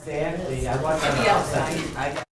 Exactly. I want them Maybe outside. I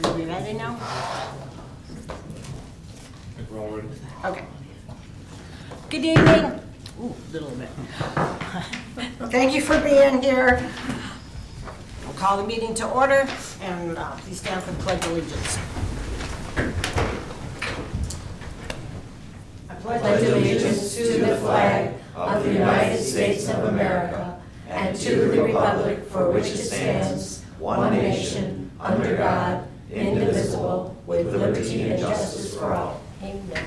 Are we ready now? We're all ready. Okay. Good evening. Ooh, little bit. Thank you for being here. I'll call the meeting to order, and please stand for the Pledge of Allegiance. I pledge allegiance to the flag of the United States of America and to the republic for which it stands, one nation, under God, indivisible, with liberty and justice for all. Amen.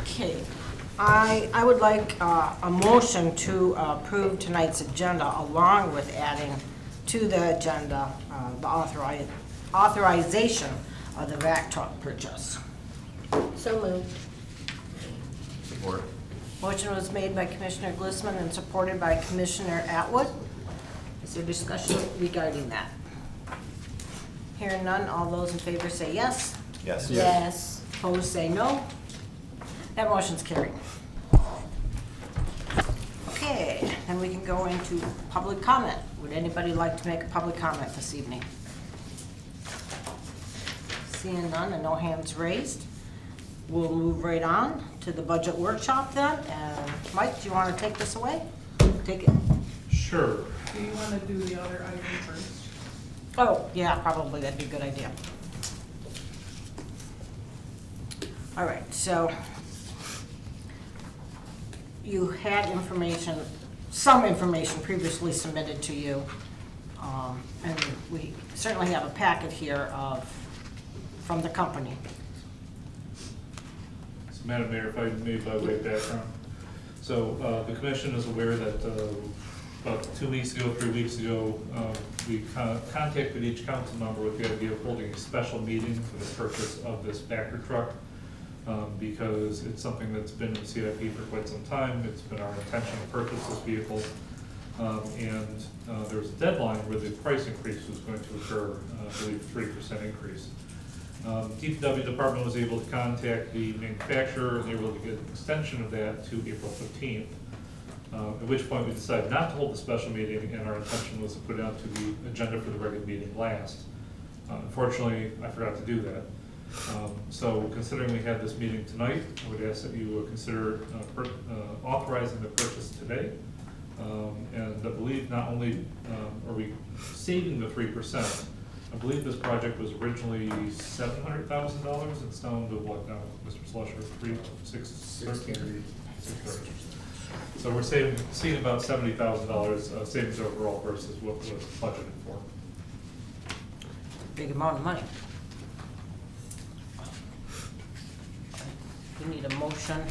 Okay. I would like a motion to approve tonight's agenda along with adding to the agenda the authorization of the vac truck purchase. So moved. Support. Motion was made by Commissioner Glissman and supported by Commissioner Atwood. Is there discussion regarding that? Hearing none, all those in favor say yes. Yes. Yes. Opposed, say no. That motion's carried. Okay, then we can go into public comment. Would anybody like to make a public comment this evening? Seeing none and no hands raised, we'll move right on to the budget workshop then. And Mike, do you want to take this away? Take it. Sure. Do you want to do the other item first? Oh, yeah, probably, that'd be a good idea. All right, so you had information, some information previously submitted to you. And we certainly have a packet here from the company. So Madam Mayor, if I may by way of background. So the commission is aware that about 2 weeks ago, 3 weeks ago, we contacted each council member with the idea of holding a special meeting for the purchase of this Packer truck. Because it's something that's been in CIP for quite some time. It's been our intention to purchase this vehicle. And there was a deadline where the price increase was going to occur, I believe 3% increase. DPW department was able to contact the manufacturer and they were able to get an extension of that to April 15th. At which point we decided not to hold the special meeting, and our intention was to put it out to the agenda for the regular meeting last. Unfortunately, I forgot to do that. So considering we had this meeting tonight, I would ask that you consider authorizing the purchase today. And I believe not only are we saving the 3%, I believe this project was originally $700,000. It's down to what now, Mr. Slusher? 630. So we're seeing about $70,000 savings overall versus what was budgeted for. Big amount of money. We need a motion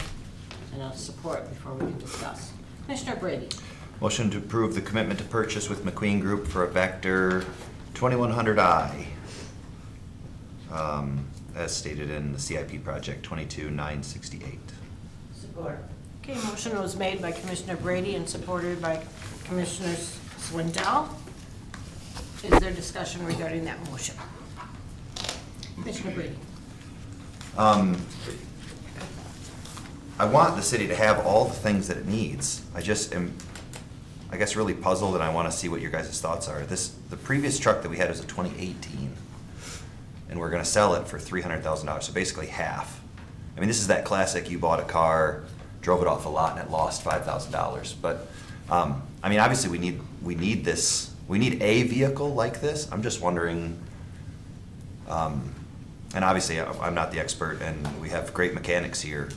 and a support before we can discuss. Commissioner Brady. Motion to approve the commitment to purchase with McQueen Group for a Vector 2100i, as stated in the CIP project 22968. Support. Okay, motion was made by Commissioner Brady and supported by Commissioner Swindell. Is there discussion regarding that motion? Commissioner Brady. I want the city to have all the things that it needs. I just am, I guess, really puzzled, and I want to see what your guys' thoughts are. The previous truck that we had was a 2018, and we're going to sell it for $300,000, so basically half. I mean, this is that classic, you bought a car, drove it off a lot, and it lost $5,000. But, I mean, obviously we need this, we need a vehicle like this. I'm just wondering, and obviously I'm not the expert, and we have great mechanics here.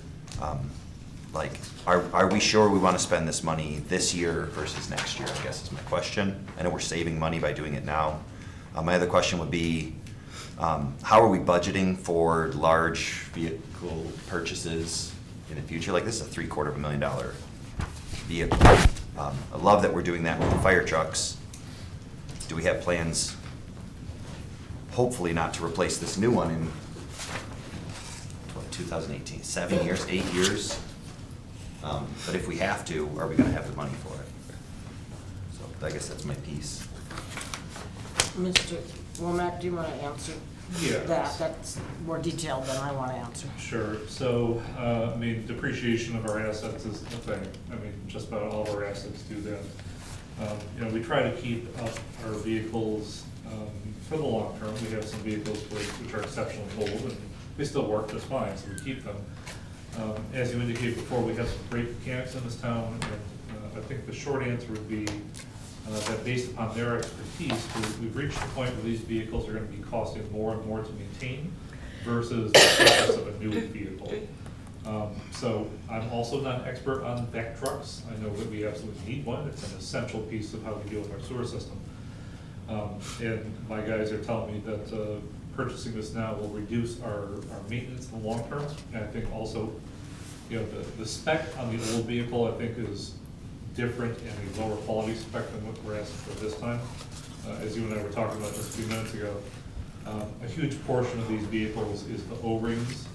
Like, are we sure we want to spend this money this year versus next year, I guess is my question. I know we're saving money by doing it now. My other question would be, how are we budgeting for large vehicle purchases in the future? Like, this is a $750,000 vehicle. I love that we're doing that with the fire trucks. Do we have plans, hopefully not to replace this new one in 2018, 7 years, 8 years. But if we have to, are we going to have the money for it? So I guess that's my piece. Mr. Womack, do you want to answer Yeah. that? That's more detailed than I want to answer. Sure. So, I mean, depreciation of our assets is the thing. I mean, just about all of our assets do that. You know, we try to keep up our vehicles for the long term. We have some vehicles which are exceptionally old, and they still work just fine, so we keep them. As you indicated before, we have some great mechanics in this town, and I think the short answer would be that based upon their expertise, we've reached the point where these vehicles are going to be costing more and more to maintain versus the purchase of a new vehicle. So I'm also not an expert on vac trucks. I know that we absolutely need one. It's an essential piece of how we deal with our sewer system. And my guys are telling me that purchasing this now will reduce our maintenance in the long term. And I think also, you know, the spec on the old vehicle, I think, is different and a lower quality spec than what we're asking for this time. As you and I were talking about just a few minutes ago, a huge portion of these vehicles is the O-rings.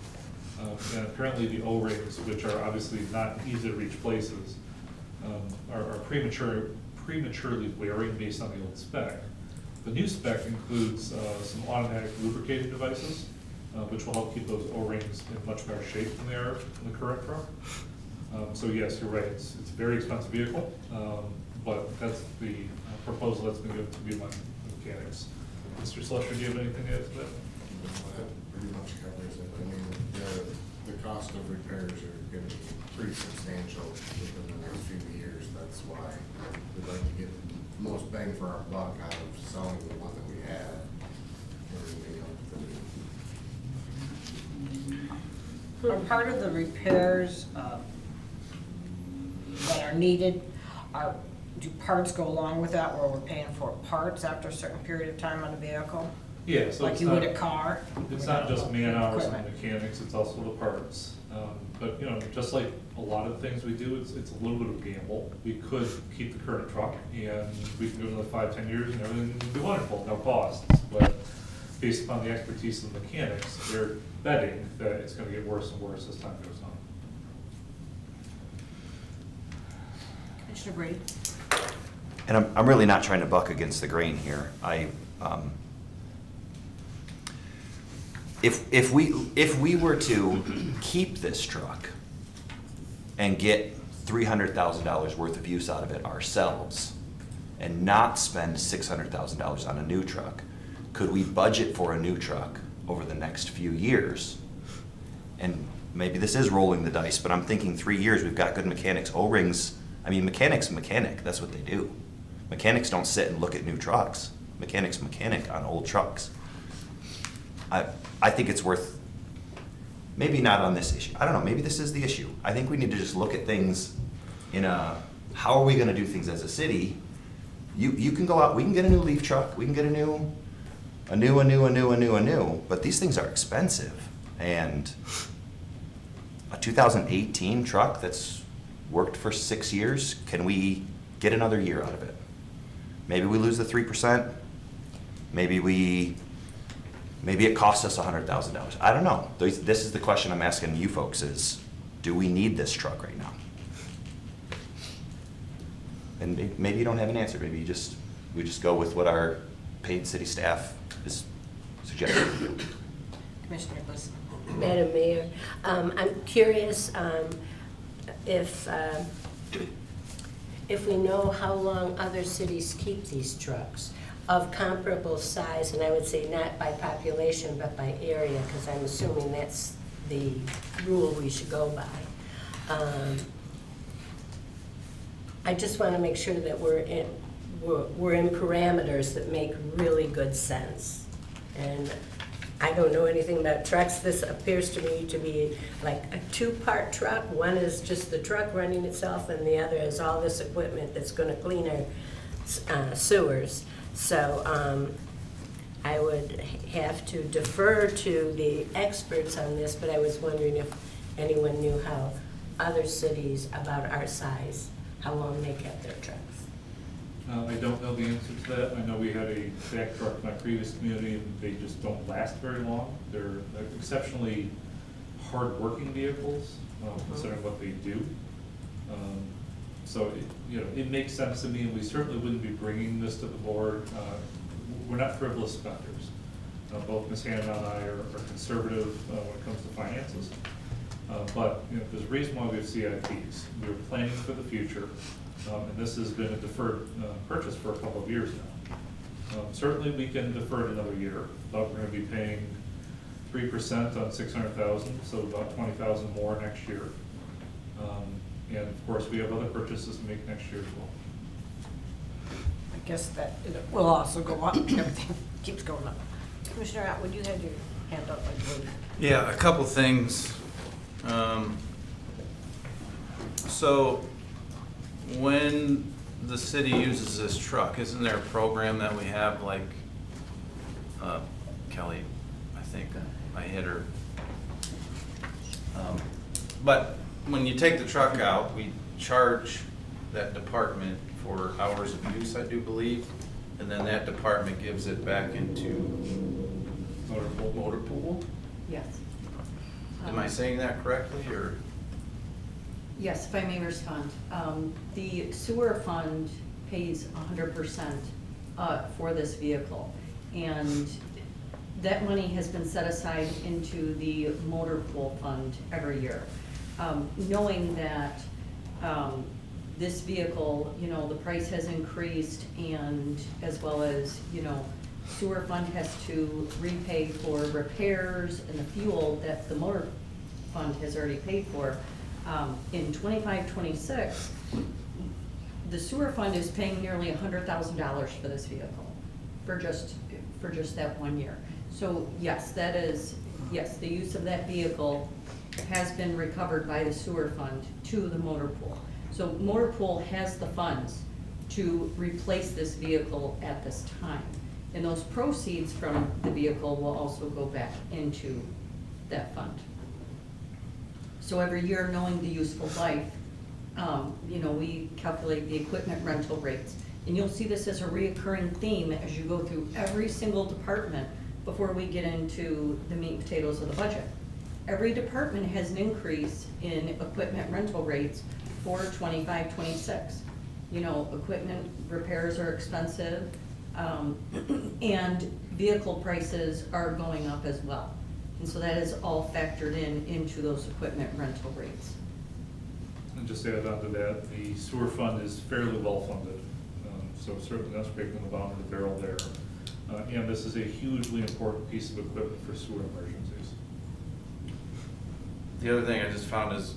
And apparently the O-rings, which are obviously not easy to reach places, are prematurely wearing based on the old spec. The new spec includes some automatic lubricating devices, which will help keep those O-rings in much better shape than they are in the current truck. So yes, you're right, it's a very expensive vehicle, but that's the proposal that's been given to be my mechanics. Mr. Slusher, do you have anything to add to that? That pretty much covers it. I mean, the cost of repairs are gonna be pretty substantial within the next few years. That's why we'd like to get the most bang for our buck out of selling the one that we have. Are part of the repairs that are needed, do parts go along with that where we're paying for parts after a certain period of time on a vehicle? Yeah, so Like it's you would not, a car? it's not just man hours and Equipment. mechanics, it's also the parts. But, you know, just like a lot of things we do, it's a little bit of a gamble. We could keep the current truck and we can go another 5-10 years and everything would be wonderful, no costs. But based upon the expertise of the mechanics, they're betting that it's gonna get worse and worse as time goes on. Commissioner Brady? And I'm really not trying to buck against the grain here. If we were to keep this truck and get $300,000 worth of use out of it ourselves and not spend $600,000 on a new truck, could we budget for a new truck over the next few years? And maybe this is rolling the dice, but I'm thinking 3 years, we've got good mechanics, O-rings. I mean, mechanics, that's what they do. Mechanics don't sit and look at new trucks. Mechanics on old trucks. I think it's worth, maybe not on this issue. I don't know, maybe this is the issue. I think we need to just look at things in how are we gonna do things as a city? You can go out, we can get a new leaf truck, we can get a new, but these things are expensive. And a 2018 truck that's worked for 6 years, can we get another year out of it? Maybe we lose the 3%, maybe it costs us $100,000. I don't know. This is the question I'm asking you folks is, do we need this truck right now? And maybe you don't have an answer. Maybe we just go with what our paid city staff is suggesting. Commissioner Bliss? Madam Mayor, I'm curious if we know how long other cities keep these trucks of comparable size, and I would say not by population, but by area, because I'm assuming that's the rule we should go by. I just want to make sure that we're in parameters that make really good sense. And I don't know anything about trucks. This appears to me to be like a two-part truck. One is just the truck running itself, and the other is all this equipment that's going to clean our sewers. So I would have to defer to the experts on this, but I was wondering if anyone knew how other cities about our size, how long they kept their trucks. I don't know the answer to that. I know we had a back truck in my previous community, and they just don't last very long. They're exceptionally hard-working vehicles, considering what they do. So, it makes sense to me, and we certainly wouldn't be bringing this to the board. We're not frivolous spenders. Both Ms. Hannah and I are conservative when it comes to finances. But, there's a reason why we have CIPs. We're planning for the future. And this has been a deferred purchase for a couple of years now. Certainly, we can defer it another year, but we're going to be paying 3% on $600,000, so about $20,000 more next year. And of course, we have other purchases to make next year as well. I guess that it will also go up. Everything keeps going up. Commissioner Atwood, you had your hand up, I believe. Yeah, a couple things. So when the city uses this truck, isn't there a program that we have like, Kelly, I think I hit her. But when you take the truck out, we charge that department for hours of use, I do believe, and then that department gives it back into motor pool? Yes. Am I saying that correctly, or? Yes, if I may respond. The sewer fund pays 100% for this vehicle. And that money has been set aside into the motor pool fund every year. Knowing that this vehicle, you know, the price has increased, and as well as, you know, sewer fund has to repay for repairs and the fuel that the motor fund has already paid for. In 25-26, the sewer fund is paying nearly $100,000 for this vehicle, for just that 1 year. So yes, that is, yes, the use of that vehicle has been recovered by the sewer fund to the motor pool. So motor pool has the funds to replace this vehicle at this time. And those proceeds from the vehicle will also go back into that fund. So every year, knowing the useful life, you know, we calculate the equipment rental rates. And you'll see this as a reoccurring theme as you go through every single department before we get into the meat and potatoes of the budget. Every department has an increase in equipment rental rates for 25-26. You know, equipment repairs are expensive, and vehicle prices are going up as well. And so that is all factored into those equipment rental rates. And just to add on to that, the sewer fund is fairly well funded, so certainly that's breaking the bottom of the barrel there. And this is a hugely important piece of equipment for sewer emergencies. The other thing I just found is,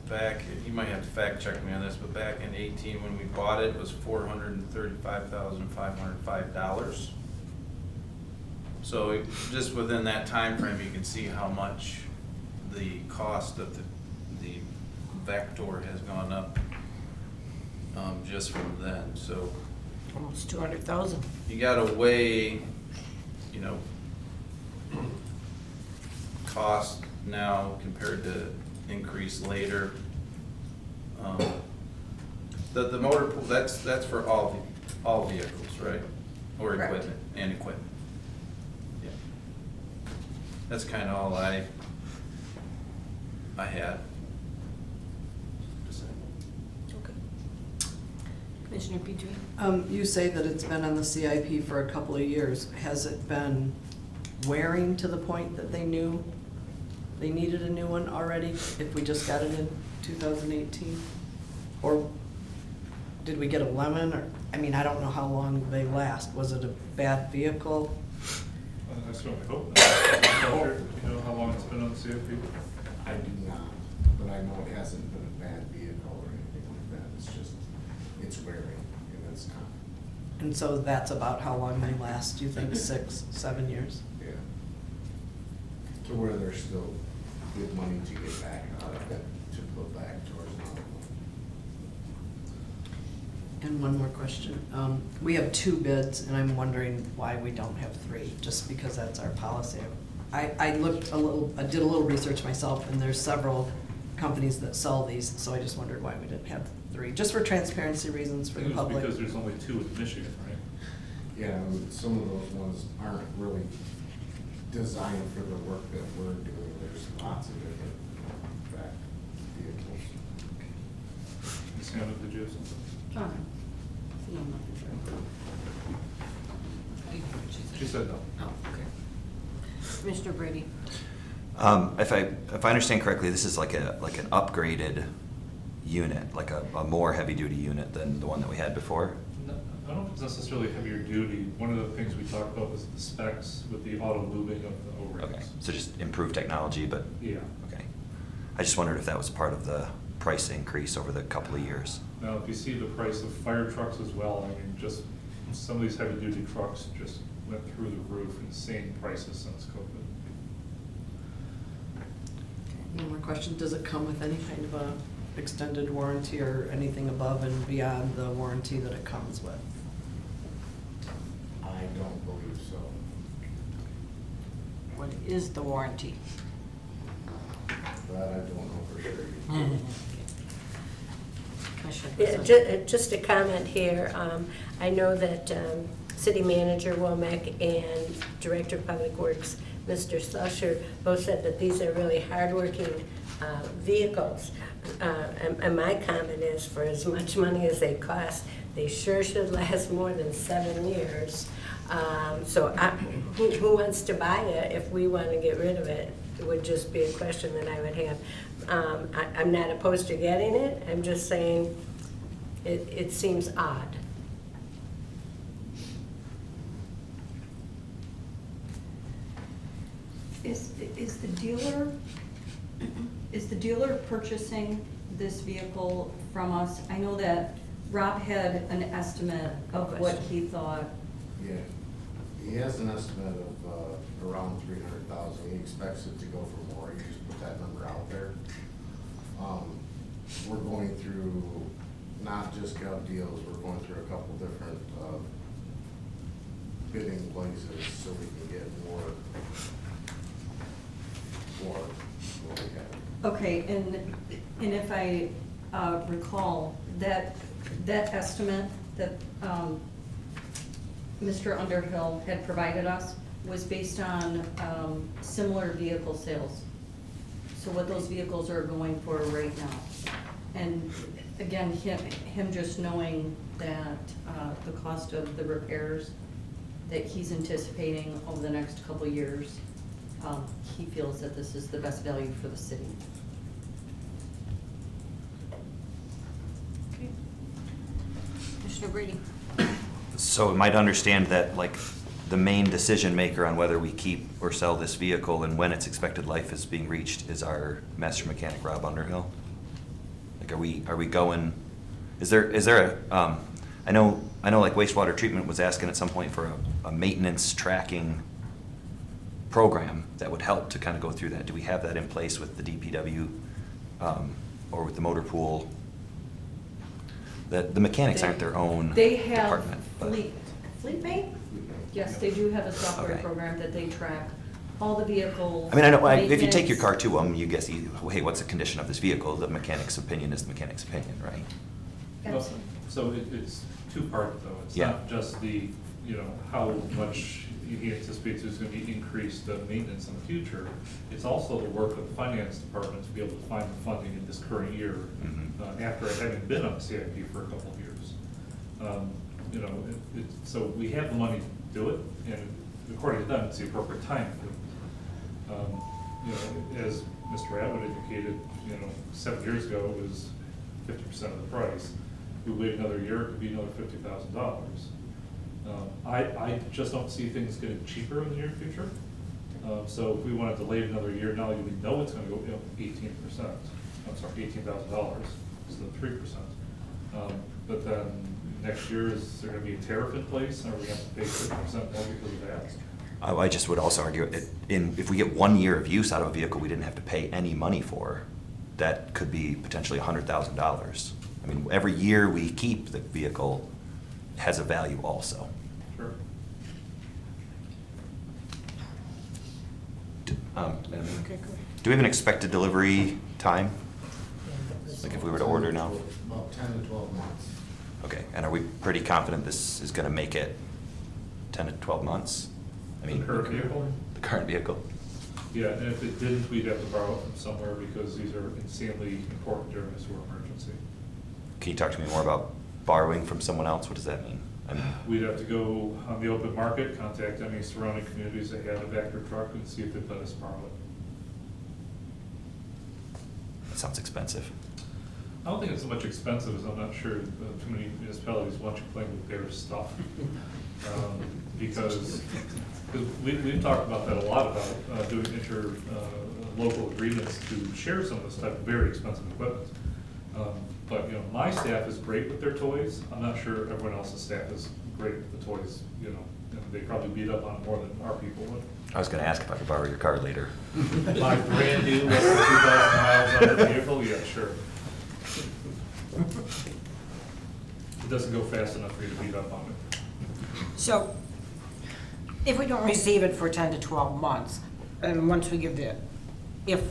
back, you might have to fact check me on this, but back in 18 when we bought it, it was $435,505. So just within that time frame, you can see how much the cost of the Vector has gone up just from then. So Almost 200,000. you gotta weigh, you know, cost now compared to increase later. The motor pool, that's for all vehicles, right? Or Correct. equipment, and equipment. Yeah. That's kinda all I had. Just saying. Okay. Commissioner Petrie? You say that it's been on the CIP for a couple of years. Has it been wearing to the point that they knew they needed a new one already, if we just got it in 2018? Or did we get a lemon, or, I mean, I don't know how long they last. Was it a bad vehicle? I certainly hope not. Sure. You know how long it's been on the CFP? I do not, but I know it hasn't been a bad vehicle or anything like that. It's just, it's wearing, and it's not, And so that's about how long they last, do you think, 6, 7 years? yeah. To where there's still good money to get back out of it, to put back towards another one. And one more question. We have 2 bids, and I'm wondering why we don't have 3, just because that's our policy. I looked a little, I did a little research myself, and there's several companies that sell these, so I just wondered why we didn't have 3, just for transparency reasons for I the think it was public. because there's only 2 in Michigan, right? Yeah, and some of those ones aren't really designed for the work that we're doing. There's lots of different fact vehicles. Ms. Hannah, did you have something? No, nothing She said no. Oh, okay. Commissioner Brady? If I understand correctly, this is like an upgraded unit, like a more heavy-duty unit than the one that we had before? No, I don't think it's necessarily heavier duty. One of the things we talked about was the specs with the auto lubing of the O-rings. Okay, so just improved technology, but, Yeah. okay. I just wondered if that was part of the price increase over the couple of years. Now, if you see the price of fire trucks as well, I mean, just some of these heavy-duty trucks just went through the roof, insane prices since COVID. One more question. Does it come with any kind of a extended warranty or anything above and beyond the warranty that it comes with? I don't believe so. What is the warranty? That I don't know for sure. Commissioner Yeah, Griswold? just a comment here. I know that City Manager Womack and Director of Public Works, Mr. Slusher, both said that these are really hardworking vehicles. And my comment is, for as much money as they cost, they sure should last more than 7 years. Who wants to buy it if we want to get rid of it? It would just be a question that I would have. I'm not opposed to getting it, I'm just saying it seems odd. Is the dealer purchasing this vehicle from us? I know that Rob had an estimate of what he thought. Yeah, he has an estimate of around 300,000. He expects it to go for more. He just put that number out there. We're going through not just gov deals, we're going through a couple different bidding places so we can get more for what we have. Okay, and if I recall, that estimate that Mr. Underhill had provided us was based on similar vehicle sales. So what those vehicles are going for right now. And again, him just knowing that the cost of the repairs that he's anticipating over the next couple of years, he feels that this is the best value for the city. Commissioner Brady? So it might understand that, like, the main decision maker on whether we keep or sell this vehicle and when its expected life is being reached is our master mechanic, Rob Underhill? Like, are we going, is there a, I know like wastewater treatment was asking at some point for a maintenance tracking program that would help to kind of go through that. Do we have that in place with the DPW, or with the motor pool? The mechanics aren't their own They have department. but- fleet mate? Yes, they do have a software Okay. program that they track all the vehicles. I mean, I know, if you take your maintenance. car to them, you guess, hey, what's the condition of this vehicle? The mechanic's opinion is the mechanic's opinion, right? Absolutely. So it's two-part though. It's Yeah. not just the, how much he anticipates there's gonna be increased maintenance in the future. It's also the work of the finance department to be able to find the funding in this current year, Mhm. after having been on CIP for a couple of years. So we have the money to do it, and according to them, it's the appropriate time to do it. As Mr. Atwood indicated, 7 years ago, it was 50% of the price. We wait another year, it could be another $50,000. I just don't see things getting cheaper in the near future. So if we want to delay it another year, now we know it's going to go 18%. I'm sorry, $18,000 instead of 3%. But then next year, is there going to be a tariff in place, or are we going to have to pay 50% more because of that? I just would also argue, if we get 1 year of use out of a vehicle we didn't have to pay any money for, that could be potentially $100,000. I mean, every year we keep the vehicle has a value also. Sure. Madam Mayor? Okay, go ahead. Do we have an expected delivery time? Like if we were to order now? About 10 to 12 months. Okay, and are we pretty confident this is gonna make it 10 to 12 months? I mean, The current vehicle? The current vehicle? Yeah, and if it didn't, we'd have to borrow it from somewhere because these are insanely important during a sewer emergency. Can you talk to me more about borrowing from someone else? What does that mean? I mean, We'd have to go on the open market, contact any surrounding communities that had a Vector truck and see if they'd let us borrow it. that sounds expensive. I don't think it's so much expensive as I'm not sure too many municipalities want you playing with their stuff. Because we've talked about that a lot, about doing local agreements to share some of this type of very expensive equipment. But, my staff is great with their toys. I'm not sure everyone else's staff is great with the toys, and they probably beat up on it more than our people would. I was gonna ask if I could borrow your car later. My brand new, less than 2,000 miles on the vehicle, yeah, sure. It doesn't go fast enough for you to beat up on it. So, if we don't receive it for 10 to 12 months, and once we give if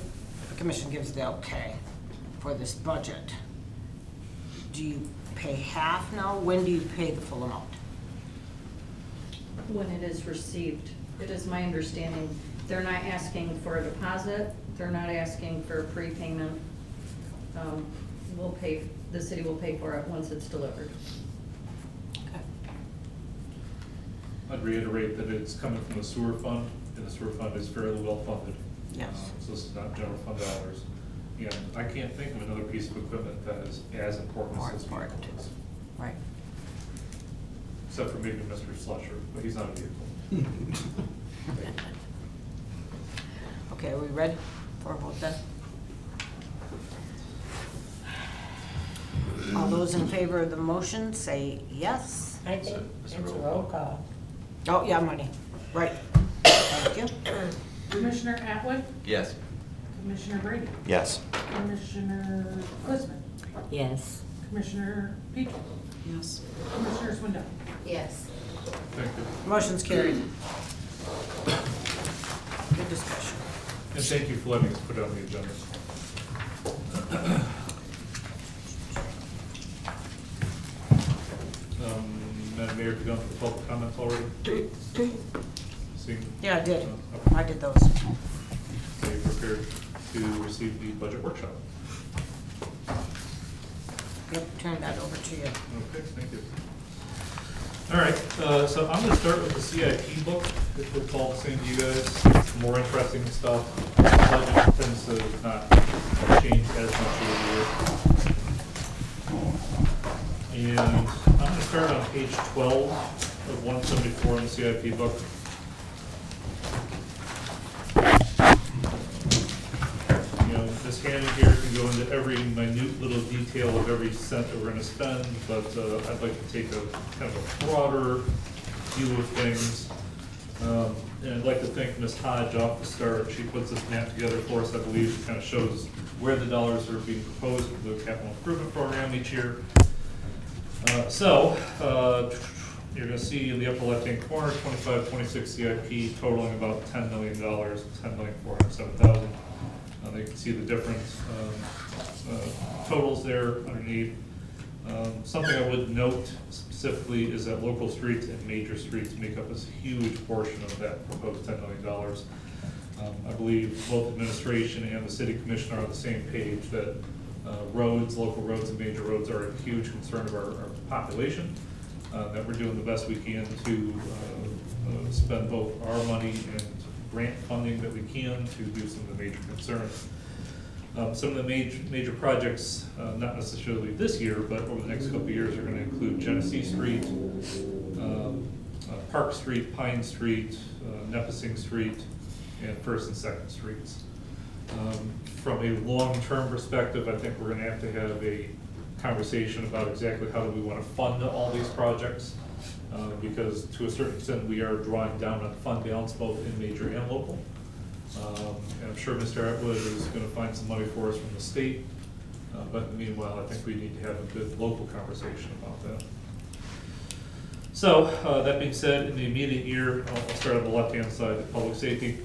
the commission gives the okay for this budget, do you pay half now? When do you pay the full amount? When it is received, it is my understanding, they're not asking for a deposit, They're not asking for prepayment. The city will pay for it once it's delivered. I'd reiterate that it's coming from the sewer fund, and the sewer fund is fairly well funded. Yes. So this is not general fund dollars. And I can't think of another piece of equipment that is as important More as this vehicle important. is. Right. Except for maybe Mr. Slusher, but he's not a vehicle. Okay, are we ready for a vote then? All those in favor of the motion, say yes. I think it's a roll call. Oh, yeah, money, right. Thank you. Commissioner Atwood, Yes. Commissioner Brady, Yes. Commissioner Kutzman, Yes. Commissioner Petrie, Yes. Commissioner Swindell. Yes. Thank you. Motion's carried. Good discussion. And thank you for letting us put on the agenda. Madam Mayor, have you gone through the public comments already? Seeing- Yeah, I did. Okay. I did those. So you're prepared to receive the budget workshop? Yep, turn that over to you. Okay, thank you. All right, so I'm gonna start with the CIP book, if it's all the same to you guys, more interesting stuff. Budget tends to not change as much over the year. And I'm gonna start on page 12 of 174 in the CIP book. You know, this handout here can go into every minute little detail of every cent that we're gonna spend, but I'd like to take a kind of a broader view of things. And I'd like to thank Ms. Hodge off the start. She puts this map together for us, I believe. It kind of shows where the dollars are being proposed for the capital improvement program each year. You're gonna see in the upper left-hand corner, 25-26 CIP totaling about $10 million, $10,407,000. You can see the different totals there underneath. Something I would note specifically is that local streets and major streets make up a huge portion of that proposed $10 million. I believe both administration and the city commission are on the same page that roads, local roads and major roads are a huge concern of our population, that we're doing the best we can to spend both our money and grant funding that we can to do some of the major concerns. Some of the major projects, not necessarily this year, but over the next couple of years, are going to include Genesee Street, Park Street, Pine Street, Nepessing Street, and First and Second Streets. From a long-term perspective, I think we're going to have a conversation about exactly how do we want to fund all these projects, because to a certain extent, we are drawing down on fund balance both in major and local. And I'm sure Mr. Atwood is going to find some money for us from the state, but meanwhile, I think we need to have a good local conversation about that. So, that being said, in the immediate year, I'll start on the left-hand side, the public safety.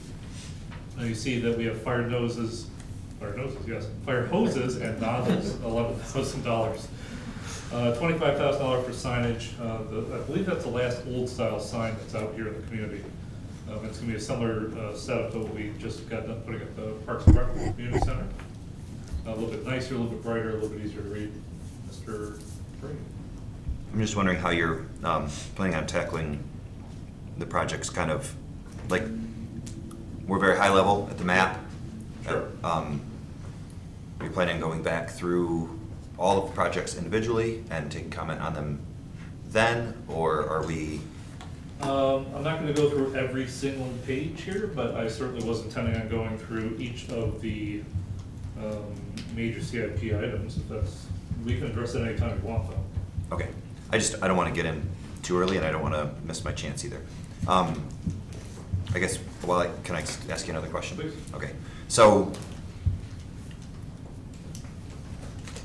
Now you see that we have fire hoses and nozzles, $11,000. $25,000 for signage. I believe that's the last old-style sign that's out here in the community. It's gonna be a similar setup to what we just got done putting at the Parks and Rec Community Center. A little bit nicer, a little bit brighter, a little bit easier to read. Mr. Brady. I'm just wondering how you're planning on tackling the projects, kind of, like, we're very high level at the map. Sure. You're planning on going back through all of the projects individually and taking comment on them then, or are we? I'm not gonna go through every single page here, but I certainly was intending on going through each of the major CIP items. If that's, we can address it anytime we want, though. Okay, I don't want to get in too early and I don't want to miss my chance either. I guess, can I ask you another question? Please. Okay, so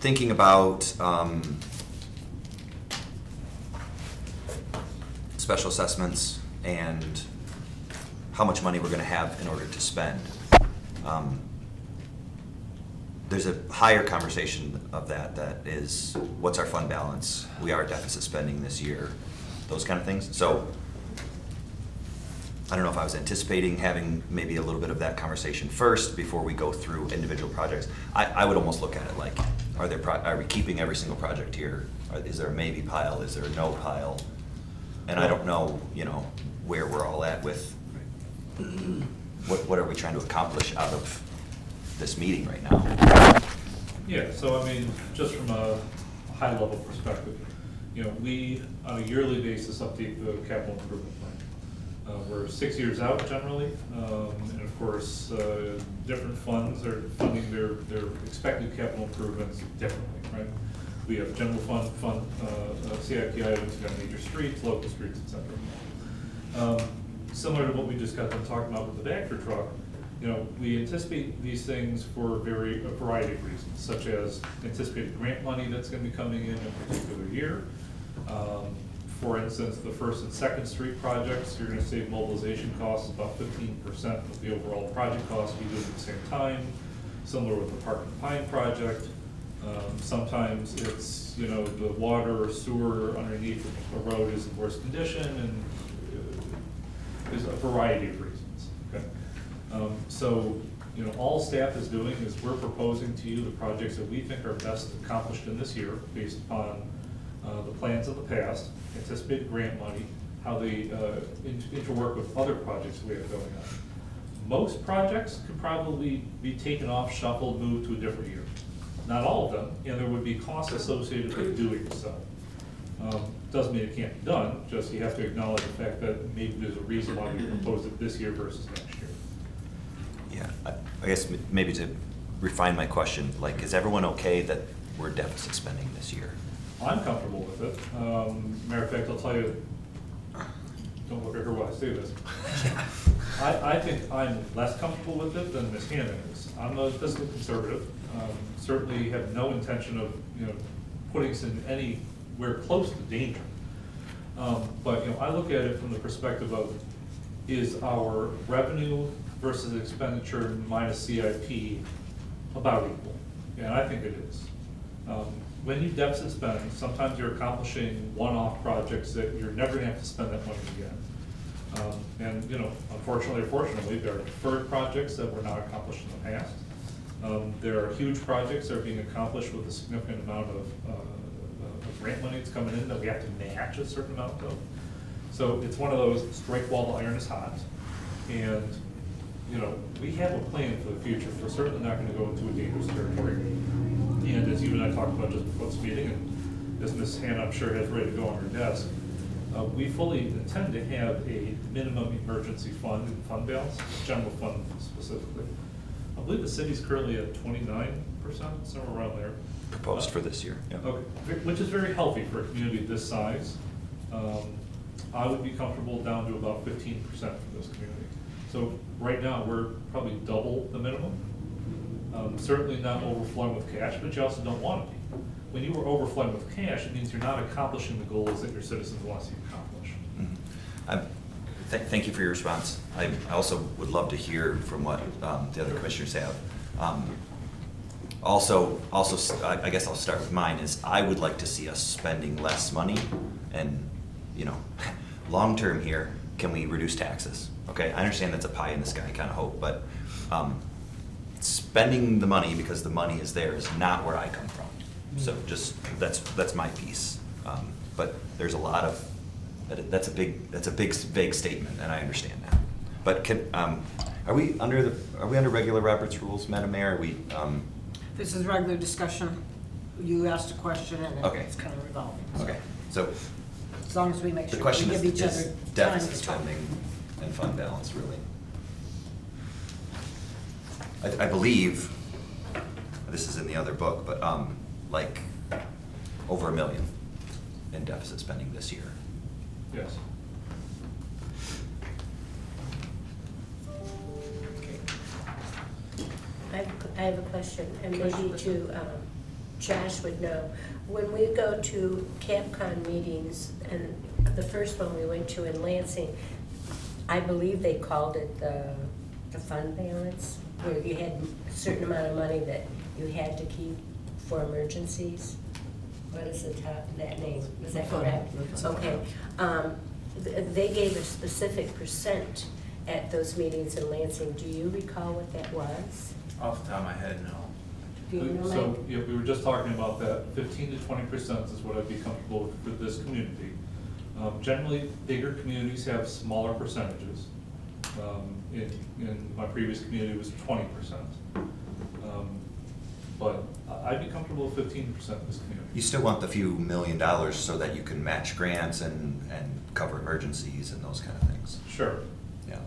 thinking about special assessments and how much money we're going to have in order to spend, there's a higher conversation of that is, what's our fund balance? We are deficit spending this year, those kind of things. So I don't know if I was anticipating having maybe a little bit of that conversation first before we go through individual projects. I would almost look at it like, are we keeping every single project here? Is there a maybe pile? Is there a no pile? And I don't know, where we're all at with, what are we trying to accomplish out of this meeting right now? Yeah, so I mean, just from a high-level perspective, we, on a yearly basis, update the capital improvement plan. We're 6 years out generally, and of course, different funds are funding their expected capital improvements differently, right? We have general fund, CIP items, we've got major streets, local streets, et cetera. Similar to what we just got done talking about with the Vector truck, we anticipate these things for a variety of reasons, such as anticipated grant money that's gonna be coming in a particular year. For instance, the First and Second Street projects, you're gonna save mobilization costs about 15% of the overall project cost we do at the same time. Similar with the Park and Pine project. Sometimes it's, the water or sewer underneath a road is in worse condition, and there's a variety of reasons, okay? So, all staff is doing is we're proposing to you the projects that we think are best accomplished in this year based upon the plans of the past, anticipated grant money, how they interwork with other projects we have going on. Most projects could probably be taken off, shuffled, moved to a different year. Not all of them, and there would be costs associated with doing so. Doesn't mean it can't be done, just you have to acknowledge the fact that maybe there's a reason why we proposed it this year versus next year. Yeah, I guess maybe to refine my question, like, is everyone okay that we're deficit spending this year? I'm comfortable with it. Matter of fact, I'll tell you, don't look at her while I say this. I think I'm less comfortable with it than Ms. Hannon is. I'm a fiscal conservative. Certainly have no intention of, putting us in anywhere close to danger. But, I look at it from the perspective of, is our revenue versus expenditure minus CIP about equal? And I think it is. When you deficit spend, sometimes you're accomplishing one-off projects that you're never gonna have to spend that money again. And, unfortunately or fortunately, there are deferred projects that were not accomplished in the past. There are huge projects that are being accomplished with a significant amount of grant money that's coming in that we have to match a certain amount of. So it's one of those strike while the iron is hot. And, we have a plan for the future. We're certainly not gonna go into a dangerous territory. And as you and I talked about just before this meeting, and as Ms. Hannah, I'm sure, has ready to go on her desk, we fully intend to have a minimum emergency fund and fund balance, general fund specifically. I believe the city's currently at 29%, somewhere around there. Proposed for this year, yeah. Okay, which is very healthy for a community this size. I would be comfortable down to about 15% for this community. So right now, we're probably double the minimum. Certainly not overflowing with cash, but you also don't want to be. When you are overflowing with cash, it means you're not accomplishing the goals that your citizens want to see accomplished. Mm-hmm. Thank you for your response. I also would love to hear from what the other commissioners have. Also, I guess I'll start with mine, is I would like to see us spending less money and, long-term here, can we reduce taxes? Okay, I understand that's a pie in the sky kind of hope, but spending the money because the money is there is not where I come from. So just, that's my piece. But there's a lot of, that's a big vague statement, and I understand that. But are we under regular Robert's rules, Madam Mayor? Are we, This is regular discussion. You asked a question and Okay. it's kind of revolving. So okay, so as long as we make the sure we question give each is other time deficit to talk. spending and fund balance, really. I believe, this is in the other book, but like over $1 million in deficit spending this year. Yes. I have a question, and maybe to, Josh would know. When we go to CapCon meetings, and the first one we went to in Lansing, I believe they called it the fund balance, where you had a certain amount of money that you had to keep for emergencies. What is that name? Is that Fund. correct? That's Okay. They gave a specific percent. at those meetings in Lansing. Do you recall what that was? Off the top of my head, no. Do you know, So, Mike? yeah, we were just talking about that, 15 to 20% is what I'd be comfortable with for this community. Generally, bigger communities have smaller percentages. In my previous community, it was 20%. But I'd be comfortable with 15% in this community. You still want the few $1 million so that you can match grants and cover emergencies and those kind of things. Sure. Yeah.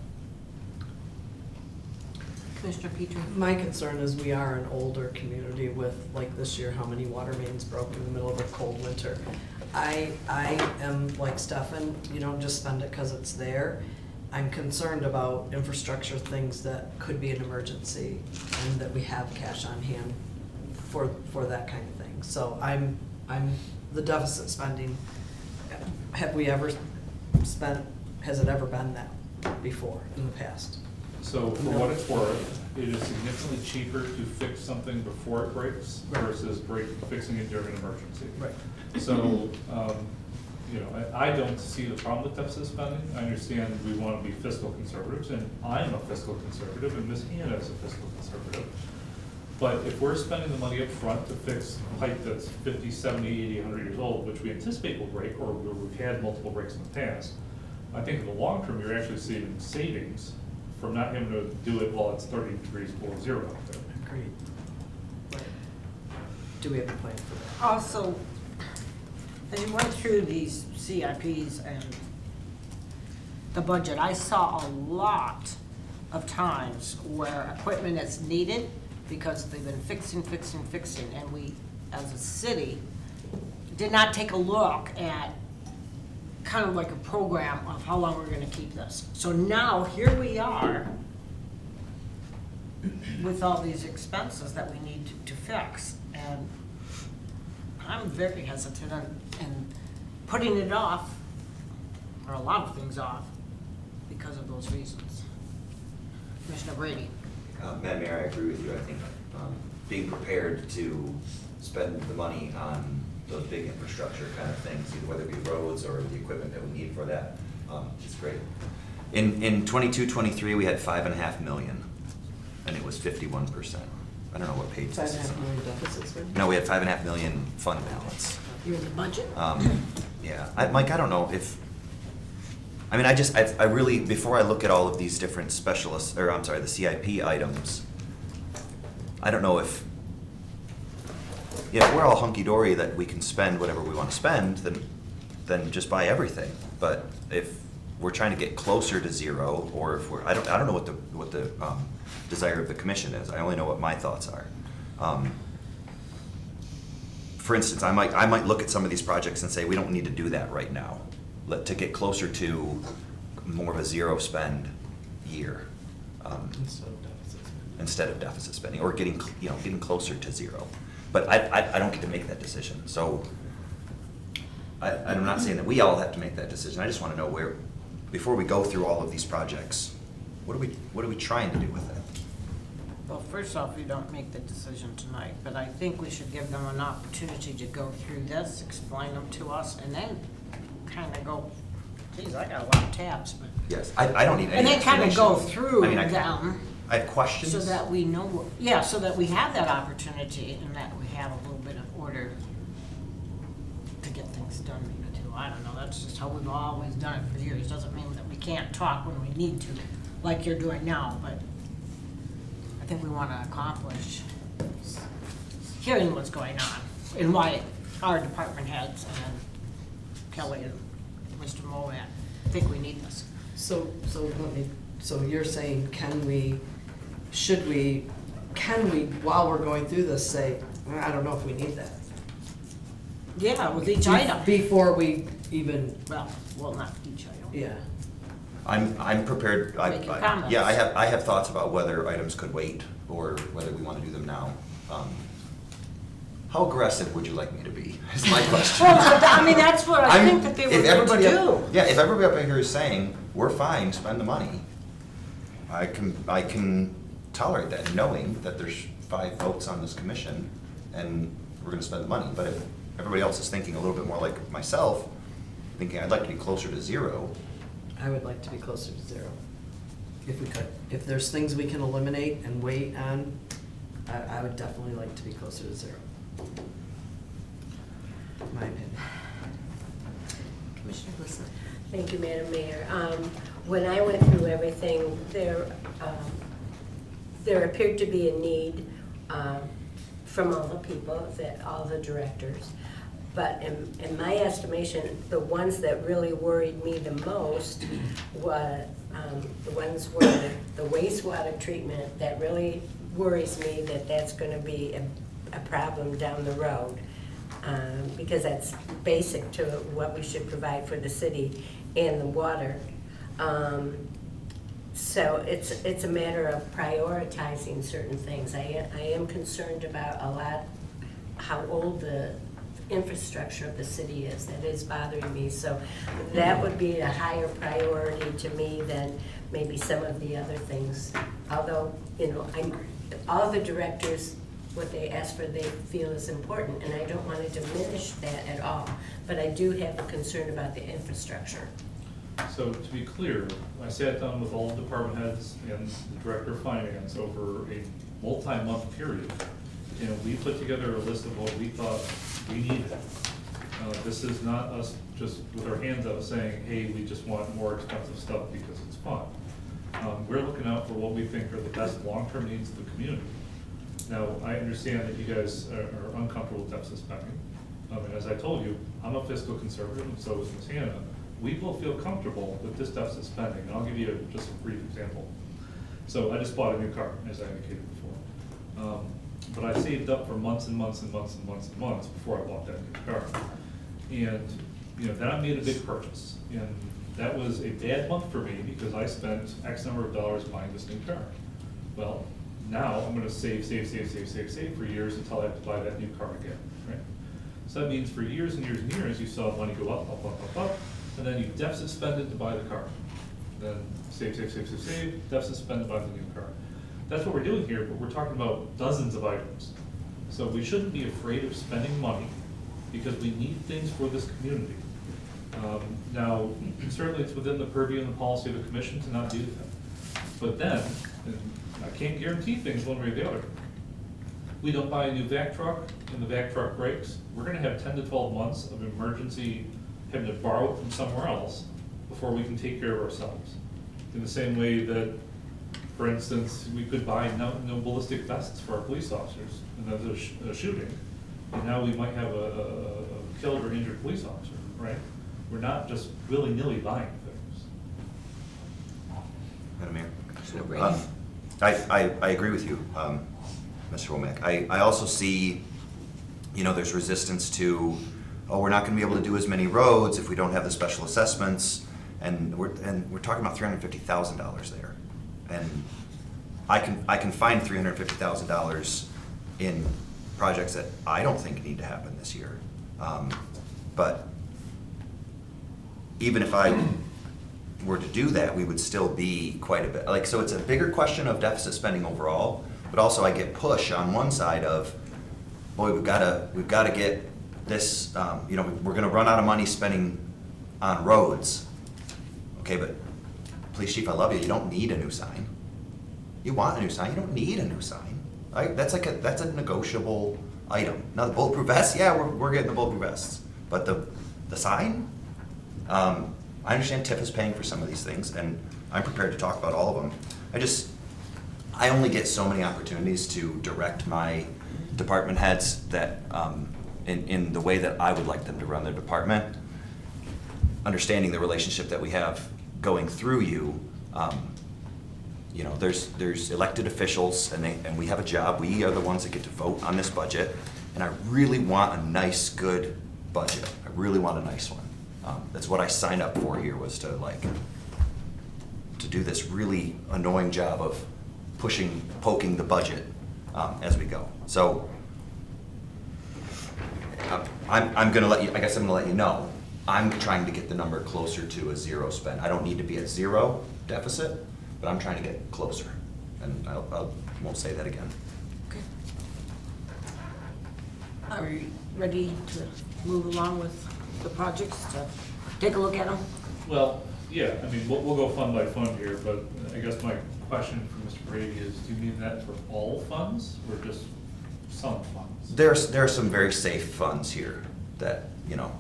Commissioner Petrie? My concern is we are an older community with, like this year, how many water mains broke in the middle of a cold winter. I am like Stefan, you don't just spend it because it's there. I'm concerned about infrastructure things that could be an emergency and that we have cash on hand for that kind of thing. So I'm the deficit spending, have we ever spent, has it ever been that before in the past? So for what it's worth, it is significantly cheaper to fix something before it breaks versus fixing it during an emergency. Right. So, you know, I don't see the problem with deficit spending. I understand we want to be fiscal conservatives, and I'm a fiscal conservative, and Ms. Hannah is a fiscal conservative. But if we're spending the money up front to fix pipe that's 50, 70, 80, 100 years old, which we anticipate will break, or where we've had multiple breaks in the past, I think in the long term, you're actually saving savings from not having to do it while it's 30 degrees below zero out there. Agreed. Right. Do we have a plan for that? Also, as you went through these CIPs and the budget, I saw a lot of times where equipment is needed because they've been fixing, and we, as a city, did not take a look at kind of like a program of how long we're gonna keep this. So now, here we are with all these expenses that we need to fix, and I'm very hesitant in putting it off, or a lot of things off, because of those reasons. Commissioner Brady? Madam Mayor, I agree with you. I think being prepared to spend the money on those big infrastructure kind of things, either whether it be roads or the equipment that we need for that, is great. In 22-23, we had $5.5 million, and it was 51%. I don't know what page this is $5.5 on. million deficits, right? No, we had $5.5 million fund balance. You're in the budget? Yeah, Mike, I don't know if, I mean, I really, before I look at all of these different specialists, or I'm sorry, the CIP items, I don't know if we're all hunky-dory that we can spend whatever we want to spend, then just buy everything. But if we're trying to get closer to zero, or if we're, I don't know what the desire of the commission is. I only know what my thoughts are. For instance, I might look at some of these projects and say, we don't need to do that right now. To get closer to more of a zero spend year. Instead of deficit spending, or getting closer to zero. But I don't get to make that decision. So I'm not saying that we all have to make that decision. I just want to know where, before we go through all of these projects, what are we trying to do with it? Well, first off, we don't make the decision tonight, but I think we should give them an opportunity to go through this, explain them to us, and then kind of go, geez, I got a lot of tabs, but. Yes, I don't need any And then kind of explanation. go through I mean, them. I have questions. So that we know, so that we have that opportunity and that we have a little bit of order to get things done too. I don't know, that's just how we've always done it for years. Doesn't mean that we can't talk when we need to, like you're doing now, but I think we want to accomplish hearing what's going on and why our department heads and Kelly and Mr. Moat think we need this. So you're saying, should we, while we're going through this, say, I don't know if we need that? Yeah, with each item. Before we even, Well, not each item. yeah. I'm prepared. Make your comments. Yeah, I have thoughts about whether items could wait or whether we want to do them now. How aggressive would you like me to be? Is my question. Well, I mean, that's what I think that they were If going everybody to up- do. Yeah, if everybody up here is saying, we're fine, spend the money, I can tolerate that, knowing that there's 5 votes on this commission and we're gonna spend the money. But if everybody else is thinking a little bit more like myself, thinking I'd like to be closer to zero, I would like to be closer to zero. if we could. If there's things we can eliminate and wait on, I would definitely like to be closer to 0. My opinion. Commissioner Glissman. Thank you, Madam Mayor. When I went through everything, there appeared to be a need from all the people, all the directors. But in my estimation, the ones that really worried me the most were the ones were the wastewater treatment. That really worries me that that's going to be a problem down the road. Because that's basic to what we should provide for the city and the water. So it's a matter of prioritizing certain things. I am concerned about a lot, how old the infrastructure of the city is. That is bothering me. So that would be a higher priority to me than maybe some of the other things. Although, all the directors, what they ask for, they feel is important, and I don't want to diminish that at all. But I do have a concern about the infrastructure. So to be clear, I sat down with all department heads and the director of finance over a multi-month period, and we put together a list of what we thought we needed. This is not us just with our hands up saying, hey, we just want more expensive stuff because it's fun. We're looking out for what we think are the best long-term needs of the community. Now, I understand that you guys are uncomfortable with deficit spending. And as I told you, I'm a fiscal conservative, and so is Ms. Hannah. We will feel comfortable with this deficit spending, and I'll give you just a brief example. So I just bought a new car, as I indicated before. But I saved up for months and months and months and months and months before I bought that new car. And then I made a big purchase, and that was a bad month for me because I spent X number of dollars buying this new car. Well, now I'm going to save for years until I have to buy that new car again, right? So that means for years and years and years, you saw money go up, and then you deficit spend it to buy the car. Then save, deficit spend to buy the new car. That's what we're doing here, but we're talking about dozens of items. So we shouldn't be afraid of spending money because we need things for this community. Now, certainly it's within the purview and the policy of the commission to not do that. But then, and I can't guarantee things one way or the other. We don't buy a new vac truck and the vac truck breaks, we're gonna have 10 to 12 months of emergency having to borrow it from somewhere else before we can take care of ourselves. In the same way that, for instance, we could buy no ballistic vests for our police officers, and then there's a shooting, and now we might have a killed or injured police officer, right? We're not just willy-nilly buying things. Madam Mayor. I agree with you, Mr. Womack. I also see, there's resistance to, we're not going to be able to do as many roads if we don't have the special assessments, and we're talking about $350,000 there, and I can find $350,000 in projects that I don't think need to happen this year, but even if I were to do that, we would still be quite a bit, so it's a bigger question of deficit spending overall, but also I get push on one side of, boy, we've got to get this, we're gonna run out of money spending on roads. Okay, but police chief, I love you, you don't need a new sign. You want a new sign, you don't need a new sign. Right? That's a negotiable item. Now the bulletproof vests, yeah, we're getting the bulletproof vests, but the sign, I understand TIF is paying for some of these things, and I'm prepared to talk about all of them. I only get so many opportunities to direct my department heads that, in the way that I would like them to run their department, understanding the relationship that we have going through you. There's elected officials, and we have a job. We are the ones that get to vote on this budget, and I really want a nice, good budget. I really want a nice one. That's what I signed up for here, was to do this really annoying job of poking the budget as we go. So I'm gonna let you know, I'm trying to get the number closer to a zero spend. I don't need to be at zero deficit, but I'm trying to get closer, and I won't say that again. Okay. Are we ready to move along with the projects, to take a look at them? Well, Yeah, I mean, we'll go fund by fund here, but I guess my question for Mr. Brady is, do you mean that for all funds or just some funds? There are some very safe funds here that, you know,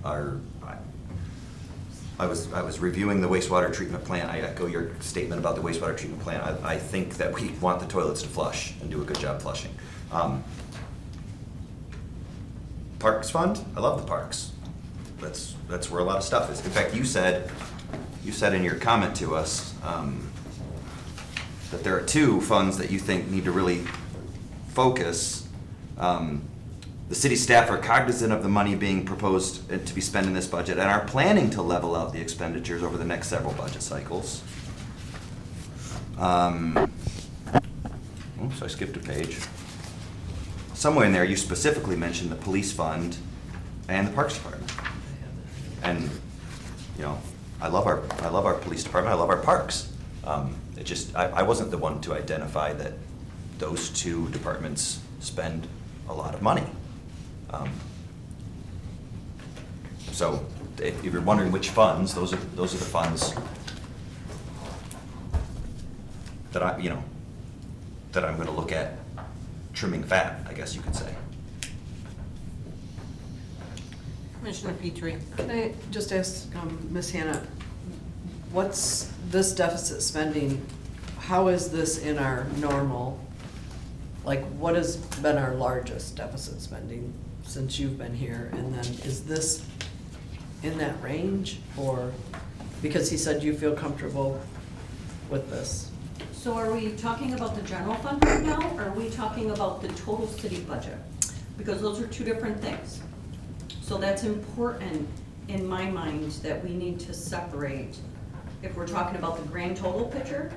are, I was reviewing the wastewater treatment plant. I echo your statement about the wastewater treatment plant. I think that we want the toilets to flush and do a good job flushing. Parks fund, I love the parks. That's where a lot of stuff is. In fact, you said in your comment to us that there are two funds that you think need to really focus. The city staff are cognizant of the money being proposed to be spent in this budget and are planning to level out the expenditures over the next several budget cycles. Oops, I skipped a page. Somewhere in there, you specifically mentioned the police fund and the parks department. And, you know, I love our police department, I love our parks. It just, I wasn't the one to identify that those two departments spend a lot of money. So if you're wondering which funds, those are the funds that that I'm gonna look at trimming fat, I guess you could say. Commissioner Petrie. Can I just ask Ms. Hannah, what's this deficit spending, how is this in our normal, like what has been our largest deficit spending since you've been here? And then is this in that range, or, because he said you feel comfortable with this? So are we talking about the general fund right now, or are we talking about the total city budget? Because those are two different things. So that's important in my mind that we need to separate if we're talking about the grand total picture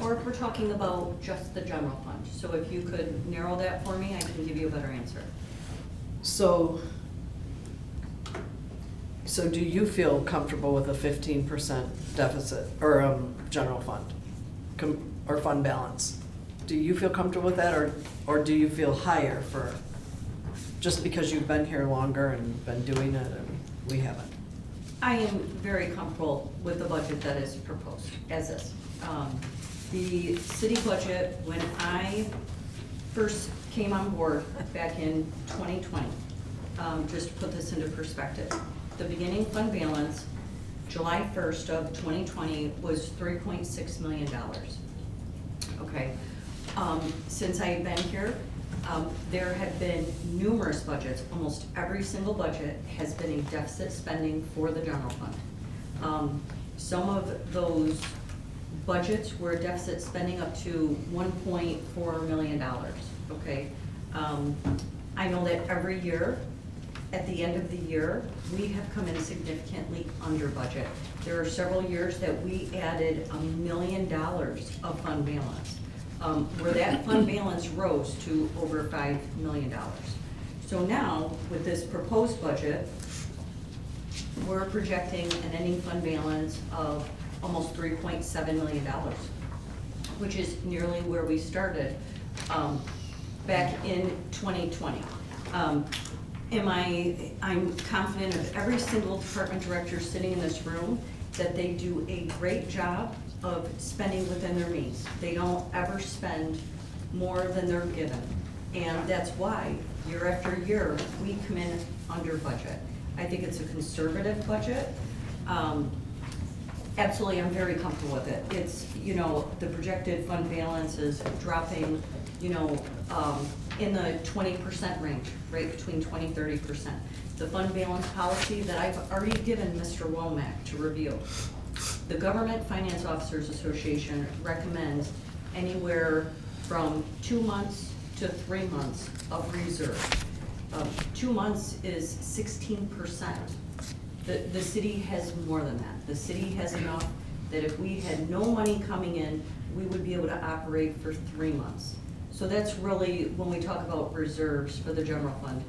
or if we're talking about just the general fund. So if you could narrow that for me, I can give you a better answer. So do you feel comfortable with a 15% deficit, or general fund, or fund balance? Do you feel comfortable with that, or do you feel higher for, just because you've been here longer and been doing it and we haven't? I am very comfortable with the budget that is proposed as is. The city budget, when I first came on board back in 2020, just to put this into perspective, the beginning fund balance, July 1st of 2020, was $3.6 million. Okay, since I've been here, there have been numerous budgets. Almost every single budget has been a deficit spending for the general fund. Some of those budgets were deficit spending up to $1.4 million, okay? I know that every year, at the end of the year, we have come in significantly under budget. There are several years that we added $1 million of fund balance, where that fund balance rose to over $5 million. So now, with this proposed budget, we're projecting an ending fund balance of almost $3.7 million, which is nearly where we started back in 2020. I'm confident of every single department director sitting in this room that they do a great job of spending within their means. They don't ever spend more than they're given. And that's why, year after year, we come in under budget. I think it's a conservative budget. Absolutely, I'm very comfortable with it. It's, you know, the projected fund balance is dropping, you know, in the 20% range, right, between 20-30%. The fund balance policy that I've already given Mr. Womack to review. The Government Finance Officers Association recommends anywhere from 2 months to 3 months of reserve. 2 months is 16%. The city has more than that. The city has enough that if we had no money coming in, we would be able to operate for 3 months. So that's really, when we talk about reserves for the general fund,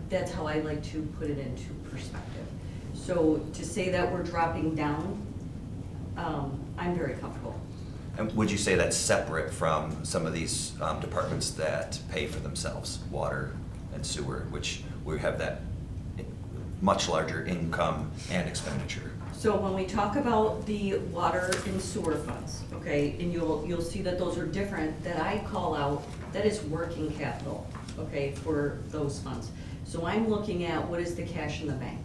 that's how I like to put it into perspective. So to say that we're dropping down, I'm very comfortable. And would you say that's separate from some of these departments that pay for themselves, water and sewer, which we have that much larger income and expenditure. So when we talk about the water and sewer funds, okay, and you'll see that those are different, that I call out, that is working capital, okay, for those funds. So I'm looking at what is the cash in the bank.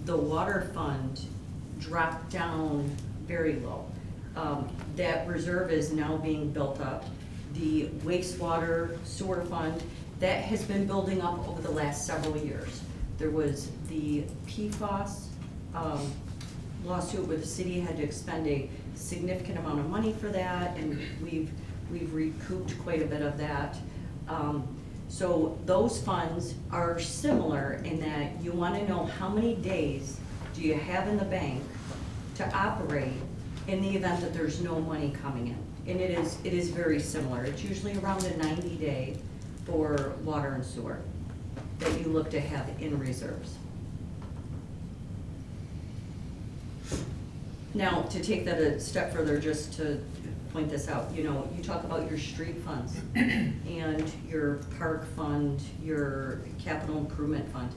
The water fund dropped down very low. That reserve is now being built up. The wastewater sewer fund, that has been building up over the last several years. There was the PFAS lawsuit where the city had to expend a significant amount of money for that, and we've recouped quite a bit of that. So those funds are similar in that you want to know how many days do you have in the bank to operate in the event that there's no money coming in. And it is very similar. It's usually around a 90-day for water and sewer that you look to have in reserves. Now, to take that a step further, just to point this out, you know, you talk about your street funds and your park fund, your capital improvement fund.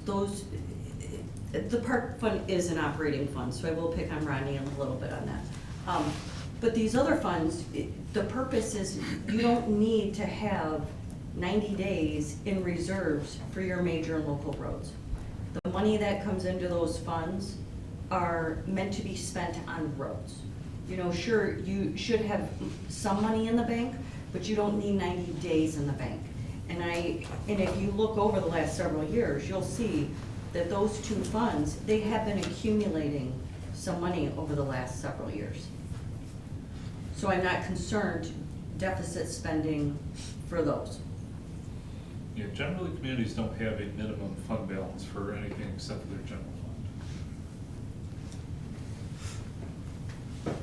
Those, the park fund is an operating fund, so I will pick on Rodney a little bit on that. But these other funds, the purpose is you don't need to have 90 days in reserves for your major and local roads. The money that comes into those funds are meant to be spent on roads. You know, sure, you should have some money in the bank, but you don't need 90 days in the bank. And if you look over the last several years, you'll see that those two funds, they have been accumulating some money over the last several years. So I'm not concerned deficit spending for those. Yeah, generally, communities don't have a minimum fund balance for anything except for their general fund.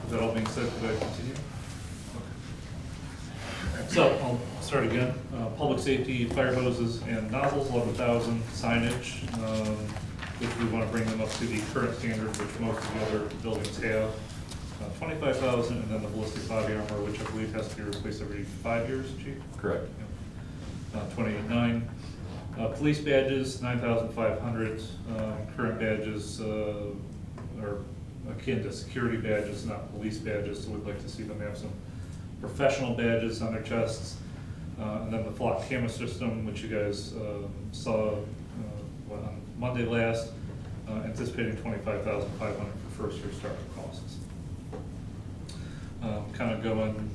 With that all being said, could I continue? Okay. So, I'll start again. Public safety, fire hoses and nozzles, 11,000. Signage, which we want to bring them up to the current standard, which most of the other buildings have. 25,000, and then the ballistic body armor, which I believe has to be replaced every 5 years, Chief? Correct. 28.9. Police badges, 9,500. Current badges are akin to security badges, not police badges, so we'd like to see them have some professional badges on their chests. And then the flock camera system, which you guys saw on Monday last, anticipating 25,500 for first year startup costs. Kind of going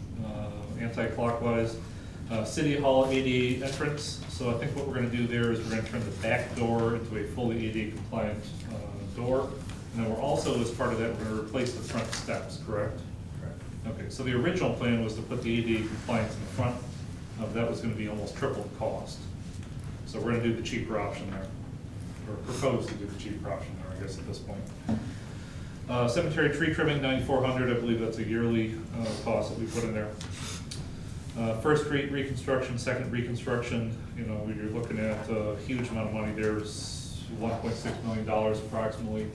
anti-clockwise. City Hall ADA entrance. So I think what we're going to do there is we're going to turn the back door into a fully ADA compliant door. And then we're also, as part of that, we're going to replace the front steps, correct? Correct. Okay, so the original plan was to put the ADA compliance in the front. That was going to be almost triple the cost. So we're going to do the cheaper option there, or propose to do the cheaper option there, I guess, at this point. Cemetery tree trimming, 9,400. I believe that's a yearly cost that we put in there. First Street reconstruction, second reconstruction, you know, you're looking at a huge amount of money. There's $1.6 million approximately.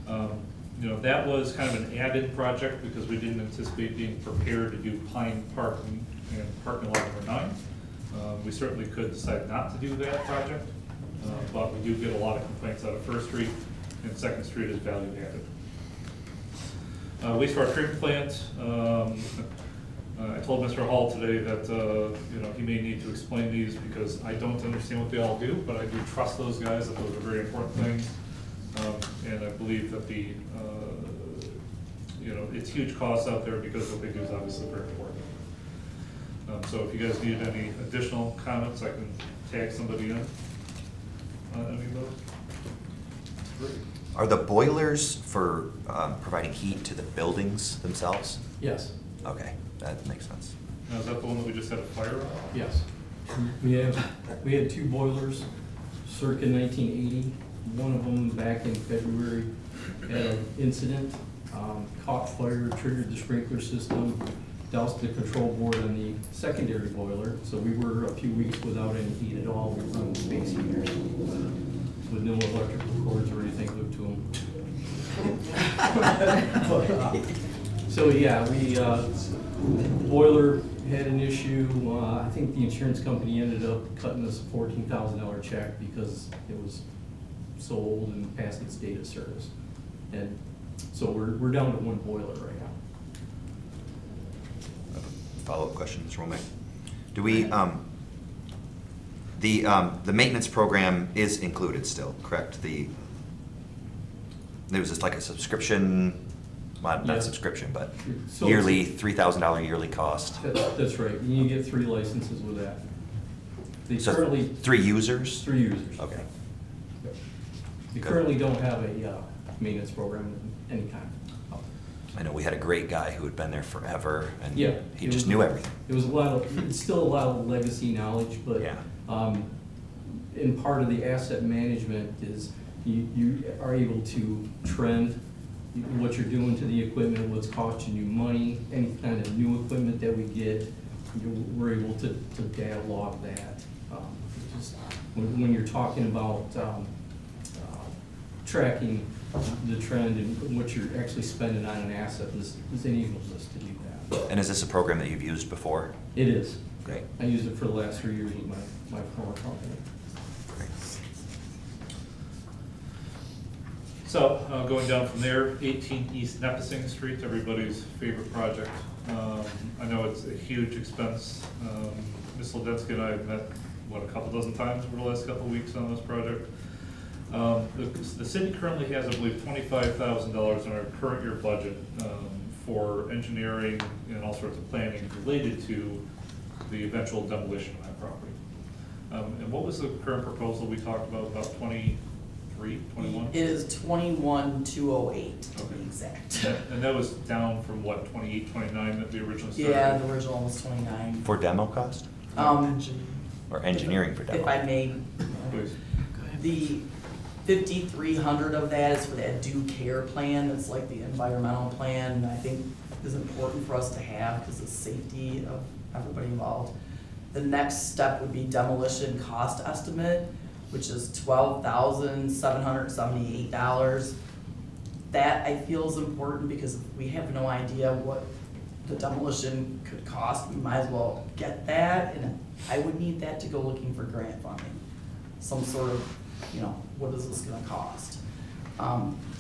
You know, that was kind of an added project because we didn't anticipate being prepared to do Pine Park and parking lot number 9. We certainly could decide not to do that project, but we do get a lot of complaints out of First Street, and Second Street is value added. Wastewater treatment plant. I told Mr. Hall today that you know, he may need to explain these because I don't understand what they all do, but I do trust those guys that those are very important things. And I believe that the you know, it's huge costs out there because what they do is obviously very important. So if you guys need any additional comments, I can tag somebody in on any of those. Great. Are the boilers for providing heat to the buildings themselves? Yes, Okay, that makes sense. Now, is that the one that we just had a fire on? yes. We had 2 boilers circa 1980. One of them back in February had an incident, caught fire, triggered the sprinkler system, doused the control board on the secondary boiler. So we were a few weeks without any heat at all. We were on space heaters with no electrical cords or anything hooked to them. So yeah, we boiler had an issue, I think the insurance company ended up cutting us a $14,000 check because it was so old and past its date of service. And so we're down to one boiler right now. Follow-up question, Mr. Womack. Do we, the maintenance program is included still, correct? There was just like a subscription, well, Yeah. not subscription, but So- yearly, $3,000 yearly cost. That's right, and you get 3 licenses with that. They So currently, 3 users? 3 users. Okay. Yep. They Good. currently don't have a maintenance program of any kind. I know we had a great guy who had been there forever, and Yeah. he it just was- knew everything. It was a lot of, it's still a lot of legacy knowledge, but, Yeah. and part of the asset management is you are able to trend what you're doing to the equipment, what's costing you money, any kind of new equipment that we get, we're able to log that. Just when you're talking about tracking the trend and what you're actually spending on an asset, this enables us to do that. And is this a program that you've used before? It is. Great. I used it for the last 3 years with my former company. Great. So, going down from there, 18 East Nipissing Street, everybody's favorite project. I know it's a huge expense. Ms. Ledensky and I have met, a couple dozen times over the last couple of weeks on this project. The city currently has, I believe, $25,000 in our current year budget for engineering and all sorts of planning related to the eventual demolition of that property. And what was the current proposal we talked about 23, 21? It is 21,208 to Okay. be exact. And that was down from what, 28, 29 that we originally started? Yeah, the original was 29. For demo cost? Or engineering for demo? If I may, Please. the 5,300 of that is for that due care plan, that's like the environmental plan, and I think is important for us to have because of safety of everybody involved. The next step would be demolition cost estimate, which is $12,778. That I feel is important because we have no idea what the demolition could cost, we might as well get that, and I would need that to go looking for grant funding. Some sort of, what is this gonna cost?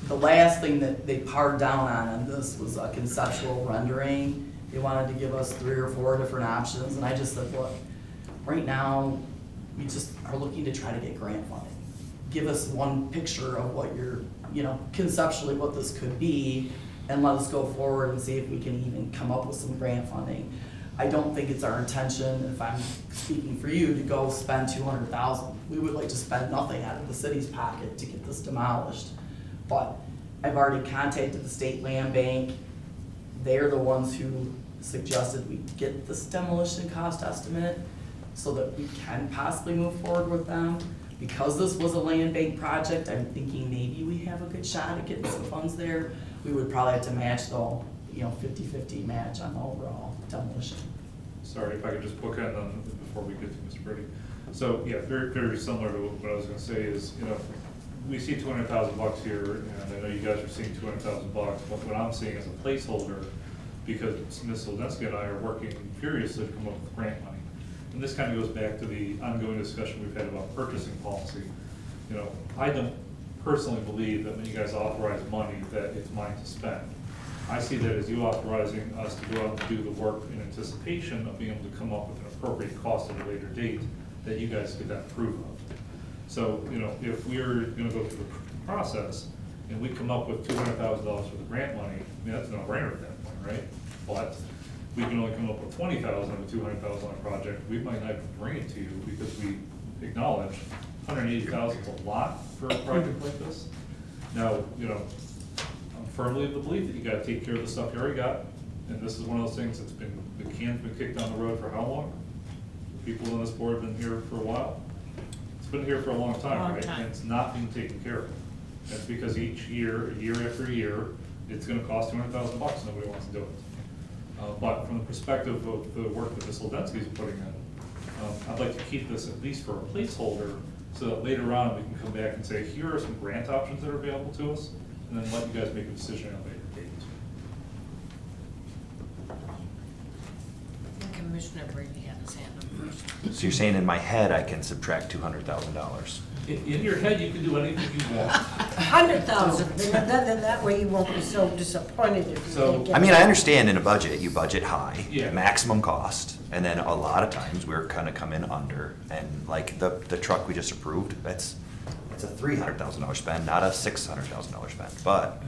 The last thing that they pared down on this was a conceptual rendering. They wanted to give us 3 or 4 different options, and I just said, look, right now, we just are looking to try to get grant funding. Give us one picture of what you're, conceptually what this could be, and let us go forward and see if we can even come up with some grant funding. I don't think it's our intention, if I'm speaking for you, to go spend $200,000. We would like to spend nothing out of the city's pocket to get this demolished. But I've already contacted the State Land Bank. They're the ones who suggested we get this demolition cost estimate so that we can possibly move forward with them. Because this was a land bank project, I'm thinking maybe we have a good shot at getting some funds there. We would probably have to match though, 50-50 match on the overall demolition. Sorry, if I could just bookend on before we get to Mr. Brady. So, yeah, very, very similar to what I was gonna say is, we see $200,000 here, and I know you guys are seeing $200,000, but what I'm seeing as a placeholder, because Ms. Soldensky and I are working furiously to come up with grant money. And this kind of goes back to the ongoing discussion we've had about purchasing policy. I don't personally believe that when you guys authorize money, that it's mine to spend. I see that as you authorizing us to go out and do the work in anticipation of being able to come up with an appropriate cost at a later date that you guys could then approve of. So, if we're gonna go through the process and we come up with $200,000 for the grant money, that's no brainer at that point, right? But we can only come up with $20,000 of a $200,000 project, we might not even bring it to you because we acknowledge $180,000 is a lot for a project like this. Now, I'm firmly of the belief that you gotta take care of the stuff you already got, and this is one of those things that's been, the can's been kicked down the road for how long? People on this board have been here for a while. It's been here for a long time, Long right? time. And it's not being taken care of. That's because each year, year after year, it's gonna cost $200,000, nobody wants to do it. But from the perspective of the work that Ms. Ledensky is putting in, I'd like to keep this at least for a placeholder, so that later on we can come back and say, here are some grant options that are available to us, and then let you guys make a decision at a later date. Commissioner Brady had his hand up first. So you're saying in my head, I can subtract $200,000? In your head, you can do anything you want. 100,000, then that way you won't be so disappointed if you So- can't get. I mean, I understand in a budget, you budget high, Yeah. maximum cost, and then a lot of times we're kind of coming under. And like the truck we just approved, it's a $300,000 spend, not a $600,000 spend. But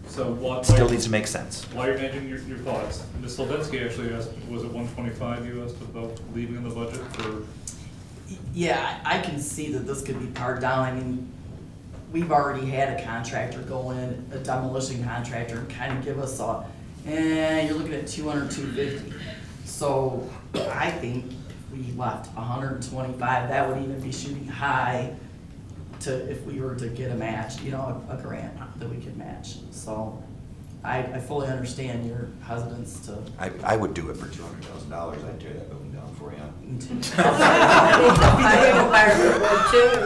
So what? still needs to make sense. While you're managing your thoughts, Ms. Slovinsky actually asked, was it 125 you asked about leaving in the budget for? Yeah, I can see that this could be pared down. I mean, we've already had a contractor go in, a demolition contractor, and kind of give us you're looking at 200, 250. So I think if we left 125, that would even be shooting high to, if we were to get a match, a grant that we could match. So I fully understand your hesitance to. I would do it for $200,000. I'd tear that building down for you.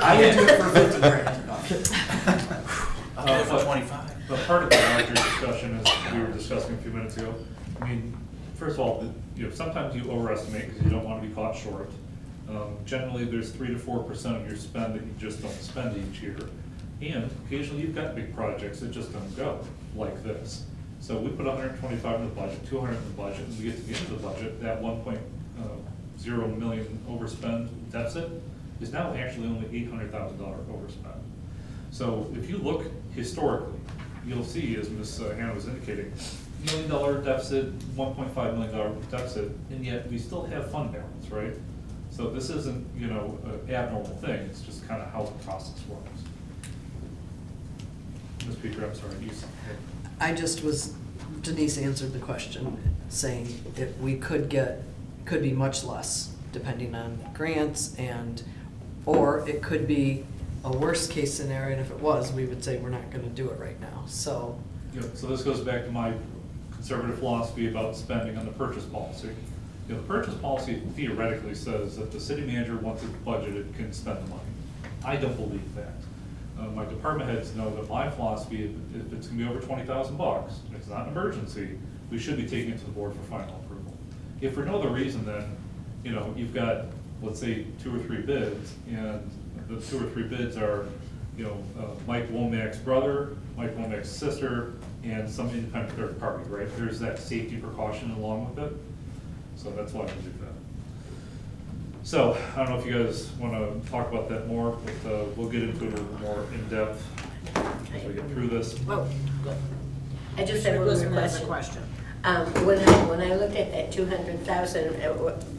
I would do it for 50 grand. For 25. But part of the larger discussion, as we were discussing a few minutes ago, I mean, first of all, sometimes you overestimate because you don't want to be caught short. Generally, there's 3 to 4% of your spend that you just don't spend each year. And occasionally you've got big projects that just don't go, like this. So we put 125 in the budget, 200 in the budget, and we get to the end of the budget, that 1.0 million overspend deficit is now actually only $800,000 overspend. So if you look historically, you'll see, as Ms. Hannah was indicating, $1 million deficit, $1.5 million deficit, and yet we still have fund balance, right? So this isn't, an abnormal thing, it's just kind of how the process works. Ms. Peter, I'm sorry, you said. I just Denise answered the question, saying that we could be much less, depending on grants or it could be a worst case scenario, and if it was, we would say we're not gonna do it right now, so. So this goes back to my conservative philosophy about spending on the purchase policy. The purchase policy theoretically says that the city manager, once it's budgeted, can spend the money. I don't believe that. My department heads know that my philosophy, if it's gonna be over $20,000, and it's not an emergency, we should be taking it to the board for final approval. If for no other reason, then, you've got, let's say, 2 or 3 bids, and the 2 or 3 bids are, Mike Womack's brother, Mike Womack's sister, and some independent third party, right? There's that safety precaution along with it. So that's why we do that. So, I don't know if you guys want to talk about that more, but we'll get into it a little more in depth as we get through this. Well, I just have one Commissioner more Guzman has a question. question. When I looked at that 200,000,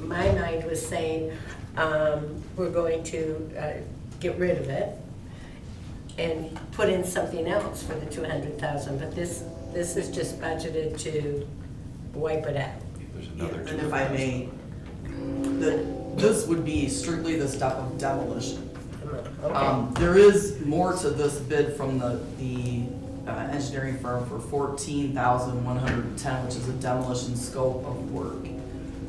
my mind was saying, we're going to get rid of it and put in something else for the 200,000, but this is just budgeted to wipe it out. There's Yeah, another and if I may, this would be strictly the step of demolition. Okay. There is more to this bid from the engineering firm for $14,110, which is a demolition scope of work.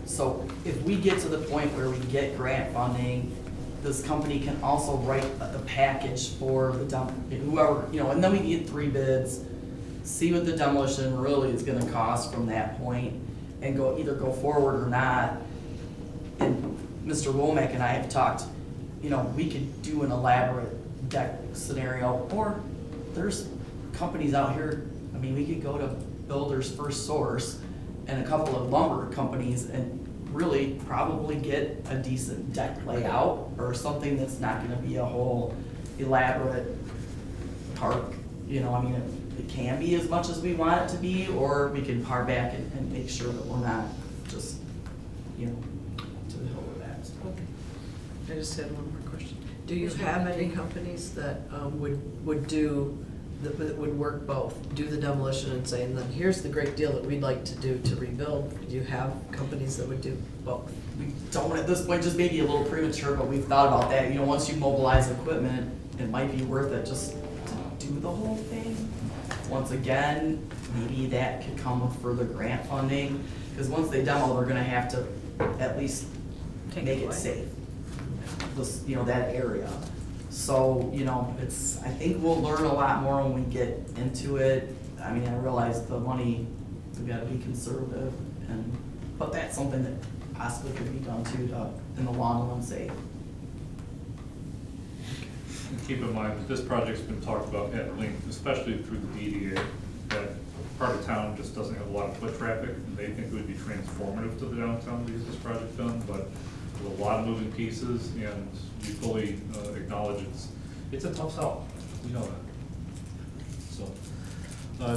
So if we get to the point where we get grant funding, this company can also write the package for the whoever, and then we get 3 bids, see what the demolition really is gonna cost from that point, and either go forward or not. And Mr. Womack and I have talked, we could do an elaborate deck scenario, or there's companies out here, we could go to Builders First Source and a couple of lumber companies and really probably get a decent deck layout or something that's not gonna be a whole elaborate park, it can be as much as we want it to be, or we can par back and make sure that we're not just, to the hell with that. I just had one more question. Do you have any companies that that would work both, do the demolition and say, and then here's the great deal that we'd like to do to rebuild? Do you have companies that would do both? We don't at this point, just maybe a little premature, but we've thought about that. Once you mobilize equipment, it might be worth it just to do the whole thing. Once again, maybe that could come with further grant funding, because once they demo, they're gonna have to at least Take make it it away. safe. That area. So, I think we'll learn a lot more when we get into it. I realize the money, we've gotta be conservative and But that's something that possibly could be done too, to, in the long run, save. And keep in mind that this project's been talked about at length, especially through the DDA, that part of town just doesn't have a lot of foot traffic, and they think it would be transformative to the downtown to get this project done, but with a lot of moving pieces, and we fully acknowledge it's a tough sell, we know that. So,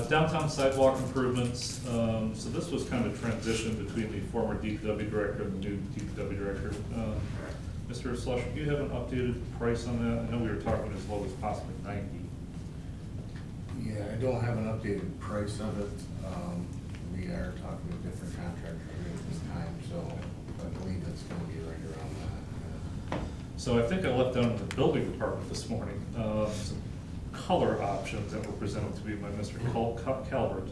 downtown sidewalk improvements, so this was kind of a transition between the former DPW director and the new DPW director. Mr. Slush, do you have an updated price on that? I know we were talking as low as possibly 90. Yeah, I don't have an updated price of it. We are talking to different contractors at this time, so I believe it's gonna be right around that. So I think I left down in the building department this morning, some color options that were presented to me by Mr. Calvert.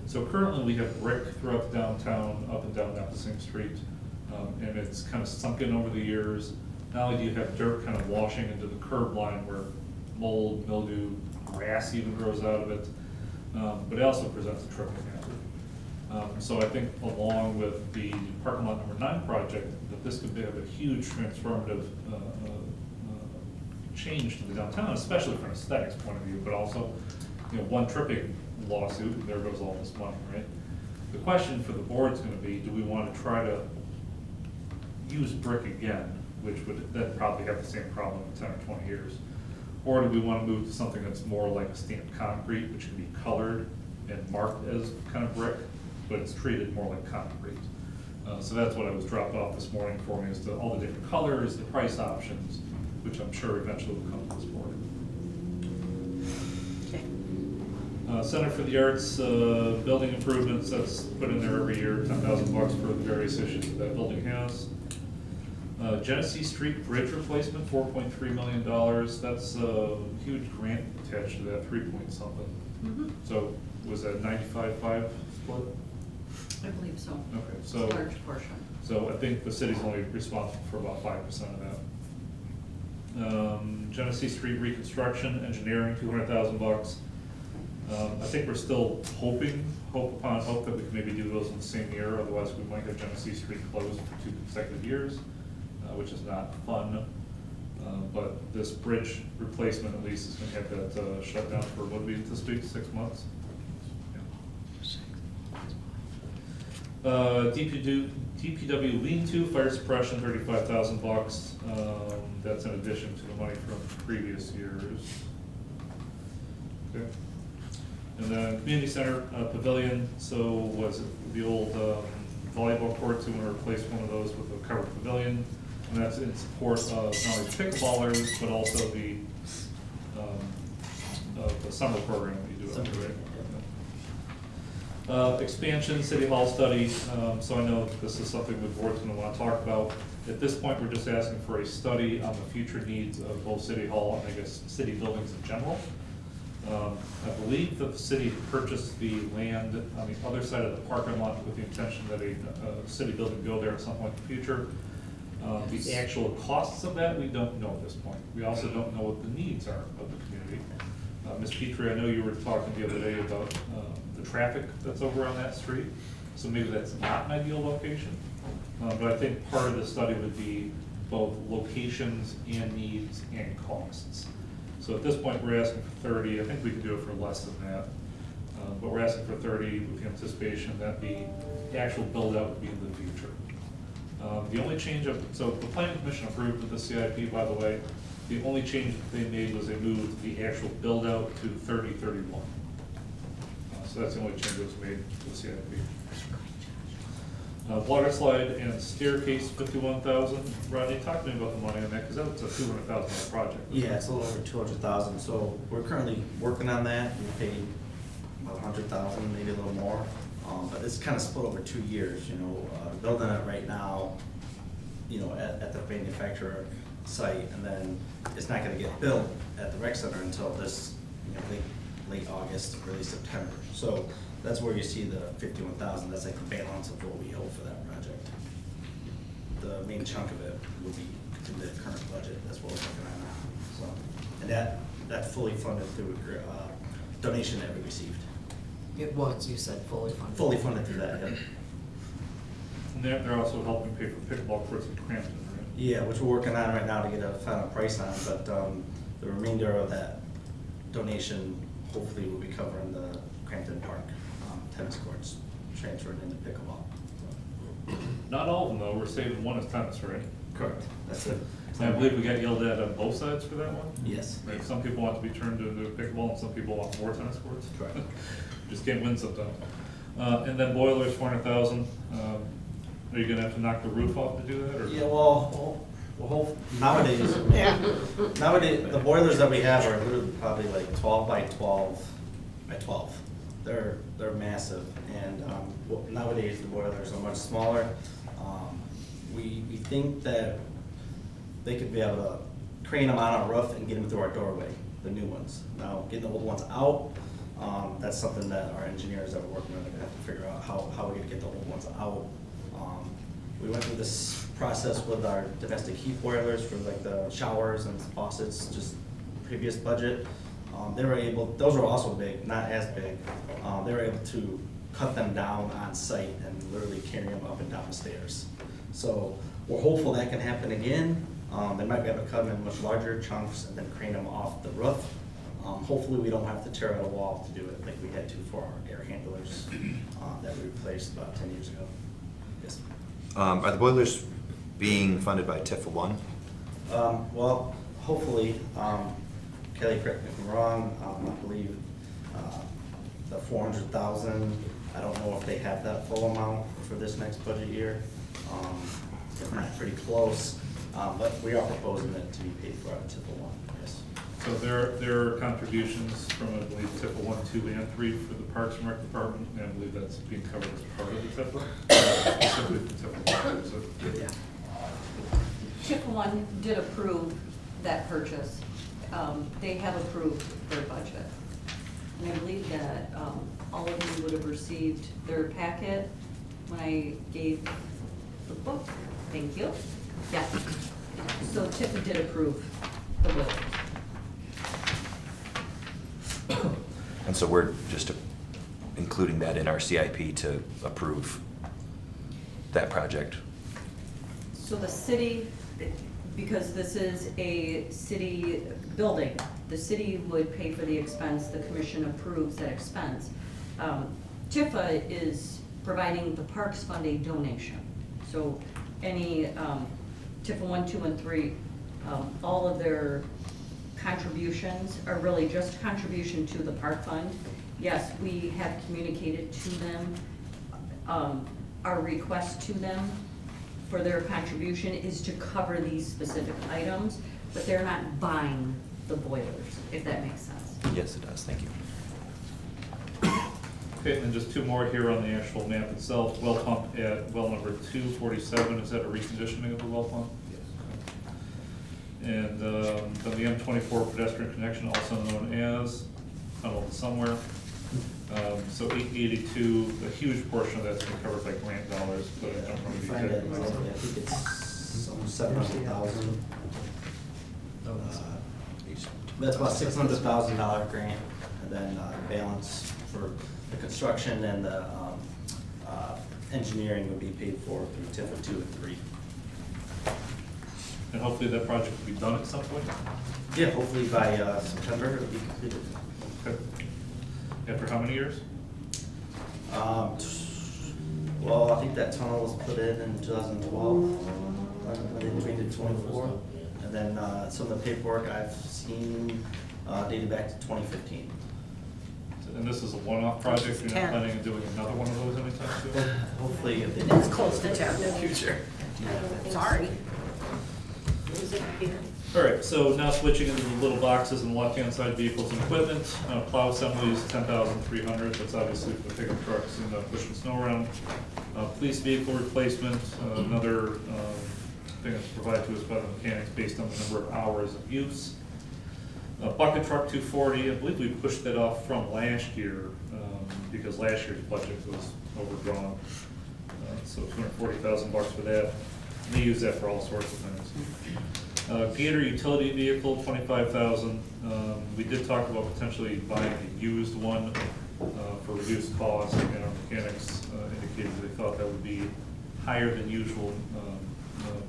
So currently we have brick throughout the downtown, up and down Nipissing Street, and it's kind of sunk in over the years. Not only do you have dirt kind of washing into the curb line where mold, mildew, grass even grows out of it, but it also presents a tripping hazard. So I think along with the parking lot number 9 project, that this could have a huge transformative change to the downtown, especially from an aesthetics point of view, but also, you know, one tripping lawsuit, and there goes all this money, right? The question for the board's gonna be, do we wanna try to use brick again, which would then probably have the same problem in 10 or 20 years? Or do we want to move to something that's more like a stamped concrete, which can be colored and marked as kind of brick, but it's treated more like concrete? So that's what I was dropped off this morning for me, is to all the different colors, the price options, which I'm sure eventually will come to this board. Okay. Center for the Arts, building improvements, that's put in there every year, $10,000 for the various issues that that building has. Genesee Street Bridge replacement, $4.3 million. That's a huge grant attached to that, 3-point-something. Mm-hmm. So was that 95-5 split? I believe so. Okay, It's so. a large portion. So I think the city's only responsible for about 5% of that. Genesee Street reconstruction, engineering, $200,000. I think we're still hope upon hope that we can maybe do those in the same year, otherwise we might have Genesee Street closed for 2 consecutive years, which is not fun. But this bridge replacement at least is gonna have that shut down for, what we anticipate, 6 months? DPW lean-to, fire suppression, $35,000. That's in addition to the money from previous years. Okay. And then community center pavilion, so was it the old volleyball courts, we want to replace one of those with a covered pavilion. And that's in support of not only pickleballers, but also the summer program that you do. Right? Expansion, city hall study, so I know this is something the board's gonna wanna talk about. At this point, we're just asking for a study on the future needs of both city hall and I guess city buildings in general. I believe that the city purchased the land on the other side of the parking lot with the intention that a city building go there at some point in the future. The actual costs of that, we don't know at this point. We also don't know what the needs are of the community. Ms. Petrie, I know you were talking the other day about the traffic that's over on that street, so maybe that's not an ideal location. But I think part of the study would be both locations and needs and costs. So at this point, we're asking for 30. I think we could do it for less than that. But we're asking for 30 with the anticipation that the actual build-out would be in the future. The only change so the planning commission approved of the CIP, by the way. The only change that they made was they moved the actual build-out to 30-31. So that's the only change that was made to the CIP. Water slide and staircase, $51,000. Rodney, talk to me about the money on that, because that's a $200,000 project. Yeah, it's a little over 200,000, so we're currently working on that. We paid about 100,000, maybe a little more. But it's kind of split over 2 years, you know, building it right now, you know, at the manufacturer site, and then it's not gonna get built at the rec center until this, you know, late August, early September. So that's where you see the 51,000, that's like the balance of what we owe for that project. The main chunk of it will be in the current budget, that's what we're working on now, so. And that fully funded through a donation that we received. It was, you said fully funded. Fully funded through that, yeah. And they're also helping pay for pickleball courts in Crampton, right? Yeah, which we're working on right now to get a final price on, but the remainder of that donation hopefully will be covering the Crampton Park tennis courts transferred into pickleball. Not all of them, though. We're saving one as tennis, right? Correct. That's it. And I believe we got yelled at on both sides for that one? Yes. Right, some people want to be turned into pickleball and some people want more tennis courts. Correct. Just can't win sometimes. And then boilers, 400,000. Are you gonna have to knock the roof off to do that, or? Yeah, well, nowadays, the boilers that we have are literally probably like 12 by 12 by 12. They're massive, and nowadays the boilers are much smaller. We think that they could be able to crane them on our roof and get them through our doorway, the new ones. Now, getting the old ones out, that's something that our engineers that we're working on are gonna have to figure out how we're gonna get the old ones out. We went through this process with our domestic heat boilers for like the showers and faucets, just previous budget. They were able, those were also big, not as big. They were able to cut them down on site and literally carry them up and down the stairs. So we're hopeful that can happen again. They might be able to cut them in much larger chunks and then crane them off the roof. Hopefully we don't have to tear out a wall to do it like we had to for our air handlers that we replaced about 10 years ago. Yes. Are the boilers being funded by TIFA 1? Well, hopefully, Kelly, correct me if I'm wrong, I believe the 400,000, I don't know if they have that full amount for this next budget year. If not, pretty close, but we are proposing it to be paid for out of TIFA 1, yes. So there are contributions from, I believe, TIFA 1, 2, and 3 for the Parks and Rec Department, and I believe that's being covered as part of the TIFA, specifically for TIFA 1. So, Yeah. TIF 1 did approve that purchase. They have approved their budget. And I believe that all of you would have received their packet when I gave the book. Thank you. Yeah. So TIF did approve the bill. And so we're just including that in our CIP to approve that project. So the city, because this is a city building, the city would pay for the expense, the commission approves that expense. TIFA is providing the Parks Fund a donation. So any TIFA 1, 2, and 3, all of their contributions are really just contribution to the park fund. Yes, we have communicated to them, our request to them for their contribution is to cover these specific items, but they're not buying the boilers, if that makes sense. Yes, it does, thank you. okay, and then just two more here on the actual map itself. Well pump at well number 247, is that a reconditioning of the well pump? And then the M24 pedestrian connection, also known as tunnel to somewhere. So 882, a huge portion of that's been covered by grant dollars, but I don't remember the Find it, exact I amount. think it's some 700,000. That's about $600,000 grant, and then balance for the construction and the engineering would be paid for through TIFA 2 and 3. And hopefully that project will be done at some point. Yeah, hopefully by September it'll be completed. Okay. After how many years? Well, I think that tunnel was put in 2012, when they did 24. And then some of the paperwork I've seen dated back to 2015. And this is a one-off project, you're not 10. planning on doing another one of those anytime soon? Hopefully if they It's close to 10. in the future. Sorry. Is it here? All right, so now switching into the little boxes on the left-hand side, vehicles and equipment. Plow assemblies, 10,300, that's obviously for the pickup trucks and pushing snow around. Police vehicle replacement, another thing that's provided to us by the mechanics based on the number of hours of use. Bucket truck 240, I believe we pushed that off from last year, because last year's budget was overdrawn. So $240,000 for that. And they use that for all sorts of things. Gator utility vehicle, 25,000. We did talk about potentially buying a used one for reduced cost, and our mechanics indicated they thought that would be higher than usual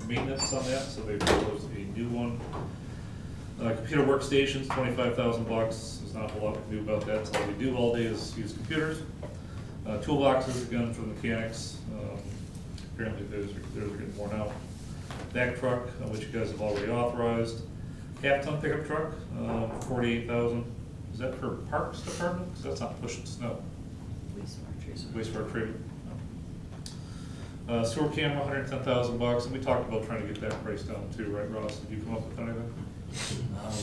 maintenance on that, so they proposed a new one. Computer workstations, $25,000. There's not a whole lot we can do about that. That's all we do all day is use computers. Toolboxes, again, for the mechanics. Apparently those are getting worn out. Back truck, which you guys have already authorized. Half-ton pickup truck, $48,000. Is that for Parks Department? Because that's not pushing snow. Wastewater treatment. No. Sewer camera, $110,000, and we talked about trying to get that price down too, right, Ross? Did you come up with anything?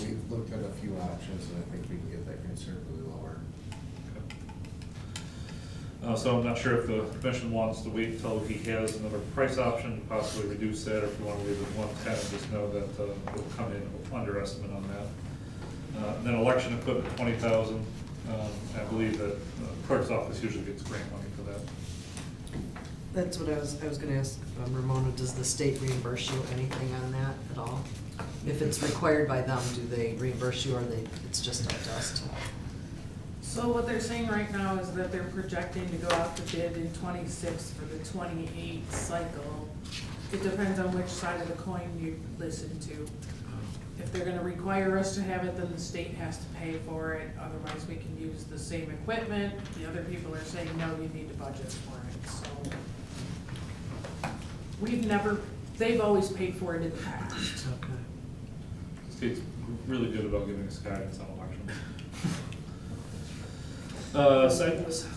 We've looked at a few options, and I think we can get that considerably lower. So I'm not sure if the commission wants to wait until he has another price option, possibly reduce that, or if you want to leave it at 110, just know that it'll come in under estimate on that. And then election equipment, $20,000. I believe that clerk's office usually gets grant money for that. That's what I was gonna ask Ramona, does the state reimburse you anything on that at all? If it's required by them, do they reimburse you, or it's just up to us to? So what they're saying right now is that they're projecting to go out to bid in 26 for the 28 cycle. It depends on which side of the coin you listen to. If they're gonna require us to have it, then the state has to pay for it, otherwise we can use the same equipment. The other people are saying, no, you need to budget for it, so. They've always paid for it in the past. Okay. The state's really good about giving us guidance on elections.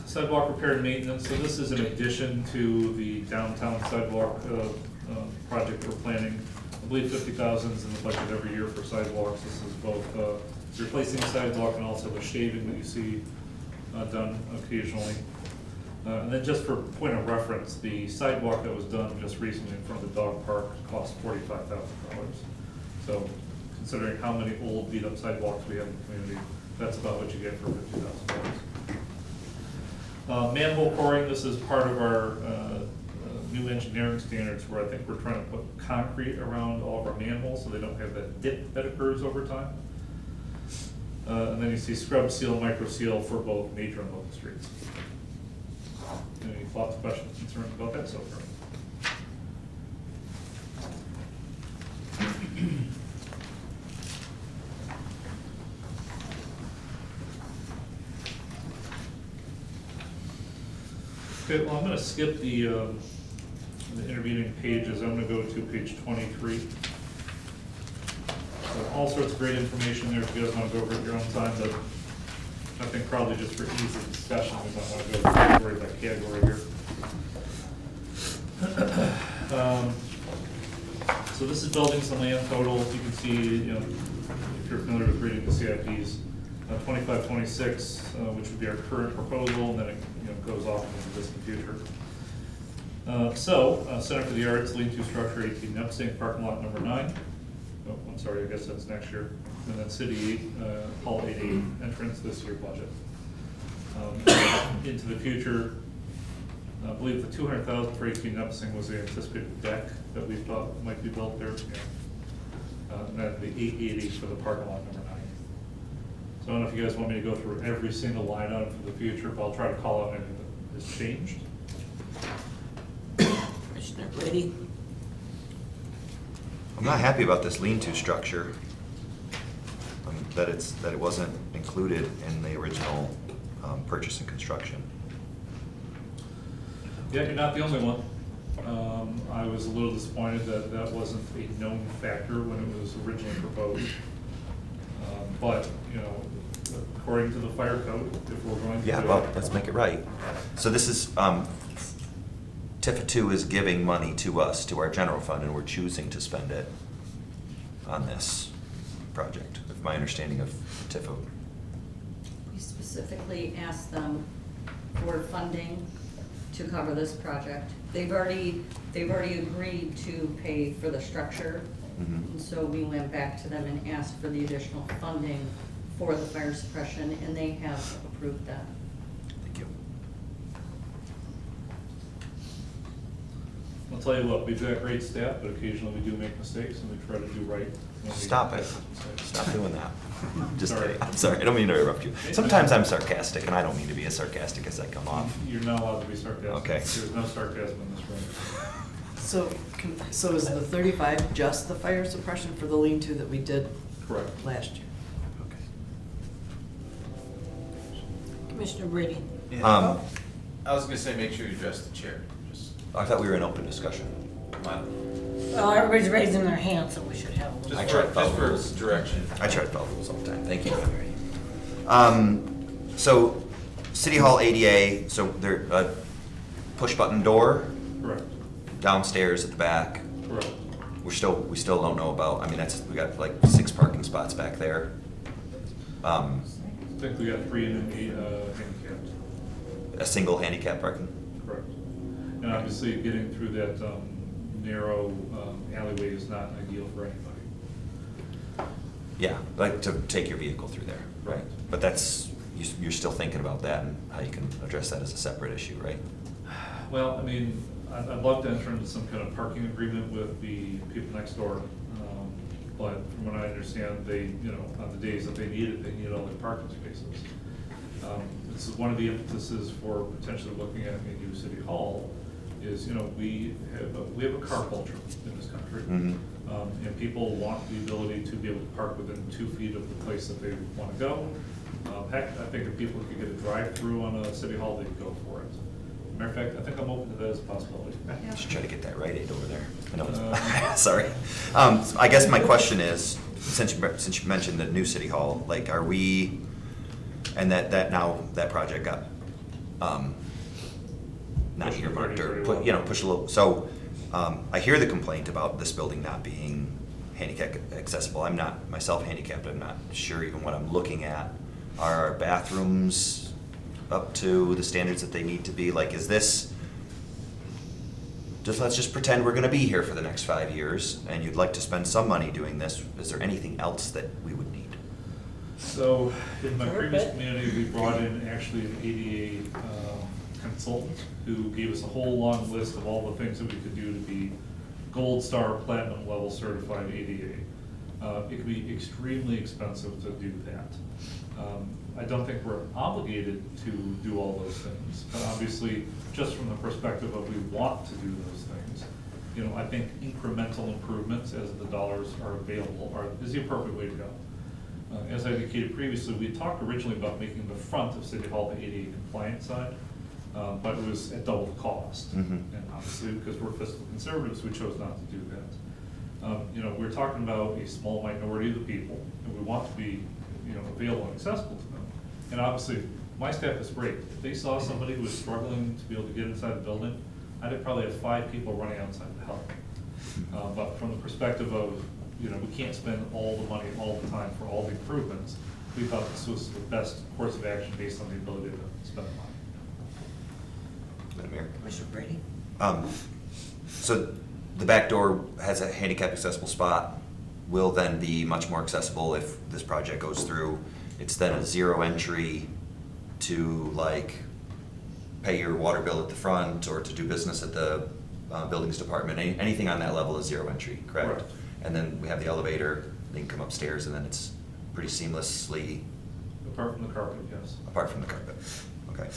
Sidewalk repair and maintenance, so this is in addition to the downtown sidewalk project we're planning. I believe 50,000 is in the budget every year for sidewalks. This is both replacing the sidewalk and also the shaving that you see done occasionally. And then just for point of reference, the sidewalk that was done just recently in front of the dog park cost $45,000. So considering how many old beat up sidewalks we have in the community, that's about what you get for $50,000. Manhole coring, this is part of our new engineering standards where I think we're trying to put concrete around all of our manholes so they don't have that dip that occurs over time. And then you see scrub seal, micro seal for both major and local streets. Any thoughts, questions, concerns about that so far? Okay, well, I'm going to skip the intervening pages. I'm going to go to page 23. So all sorts of great information there if you guys want to go over it your own time, but I think probably just for ease of discussion, we don't want to go category by category here. So this is buildings and land total. You can see, if you're familiar with reading the CIPs, 25, 26, which would be our current proposal, and then it goes off into the distant future. Center for the Arts, lean-to structure 18, Nipsing, parking lot number 9. Oh, I'm sorry, I guess that's next year. And then City 8, Hall 88 entrance this year budget. Into the future, I believe the $200,000 for 18 Nipsing was the anticipated deck that we thought might be built there. And then the 880 for the parking lot number 9. So I don't know if you guys want me to go through every single line item for the future, but I'll try to call out anything that has changed. Commissioner Brady? I'm not happy about this lean-to structure, that it wasn't included in the original purchase and construction. Yeah, you're not the only one. I was a little disappointed that that wasn't a known factor when it was originally proposed. But, according to the fire code, if we're going to Yeah, do well, it- let's make it right. So this is, TIFA 2 is giving money to us, to our general fund, and we're choosing to spend it on this project, with my understanding of TIFA. We specifically asked them for funding to cover this project. They've already agreed to pay for the structure. Mhm. And so we went back to them and asked for the additional funding for the fire suppression, and they have approved that. Thank you. I'll tell you what, we've got great staff, but occasionally we do make mistakes and we try to do right. when we Stop it. make mistakes. Stop doing that. Just Sorry. kidding. I'm sorry. I don't mean to interrupt you. Sometimes I'm sarcastic, and I don't mean to be as sarcastic as I come off. You're not allowed to be sarcastic. Okay. There's no sarcasm in this room. So, so is the 35 just the fire suppression for the lean-to that we did Correct. last year? Commissioner Brady. Um, I was gonna say, make sure you address the chair, just, I thought we were in open discussion. my- Well, everybody's raising their hand, so we should have a little. I just tried for, follow just for rules. direction. I try to follow rules all the time, thank you. So, City Hall ADA, so there, push-button door Correct, downstairs at the back. correct. We still don't know about, I mean, we got like 6 parking spots back there. I think we got 3 and 8 handicapped. A single handicap parking? Correct. And obviously, getting through that narrow alleyway is not ideal for anybody. Yeah, like to take your vehicle through there, right? But that's, you're still thinking about that and how you can address that as a separate issue, right? Well, I mean, I'd love to enter into some kind of parking agreement with the people next door. But from what I understand, they, on the days that they need it, they need all their parking spaces. This is one of the impetuses for potentially looking at a new city hall is, we have a car culture in this country. Mhm. And people want the ability to be able to park within 2 feet of the place that they want to go. Heck, I think if people could get a drive-through on a city hall, they'd go for it. Matter of fact, I think I'm open to that as a possibility. Just try to get that Rite Aid over there. I know it's, sorry. So I guess my question is, since you mentioned the new city hall, like, are we, and that project got, not Pushed earmarked or pretty put, well. pushed a little, so, I hear the complaint about this building not being handicap accessible. I'm not myself handicapped, I'm not sure even what I'm looking at. Are our bathrooms up to the standards that they need to be? Like, is this, let's just pretend we're gonna be here for the next 5 years, and you'd like to spend some money doing this, is there anything else that we would need? So, in my previous Carpet. community, we brought in actually an ADA consultant who gave us a whole long list of all the things that we could do to be gold star, platinum level certified ADA. It could be extremely expensive to do that. I don't think we're obligated to do all those things, but obviously, just from the perspective of we want to do those things, I think incremental improvements as the dollars are available is the appropriate way to go. As I indicated previously, we talked originally about making the front of City Hall the ADA compliant side, but it was at double the cost. Mhm. And obviously, because we're fiscal conservatives, we chose not to do that. We're talking about a small minority of the people, and we want to be, available and accessible to them. And obviously, my staff is great. If they saw somebody who was struggling to be able to get inside the building, I'd probably have 5 people running outside to help. But from the perspective of, we can't spend all the money all the time for all the improvements, we thought this was the best course of action based on the ability to spend the money. Madam Mayor? Commissioner Brady. So the back door has a handicap accessible spot, will then be much more accessible if this project goes through. It's then a 0 entry to pay your water bill at the front or to do business at the buildings department. Anything on that level is 0 entry, correct? Correct. And then we have the elevator, they can come upstairs, and then it's pretty seamlessly, Apart from the carpet, yes. apart from the carpet. Okay.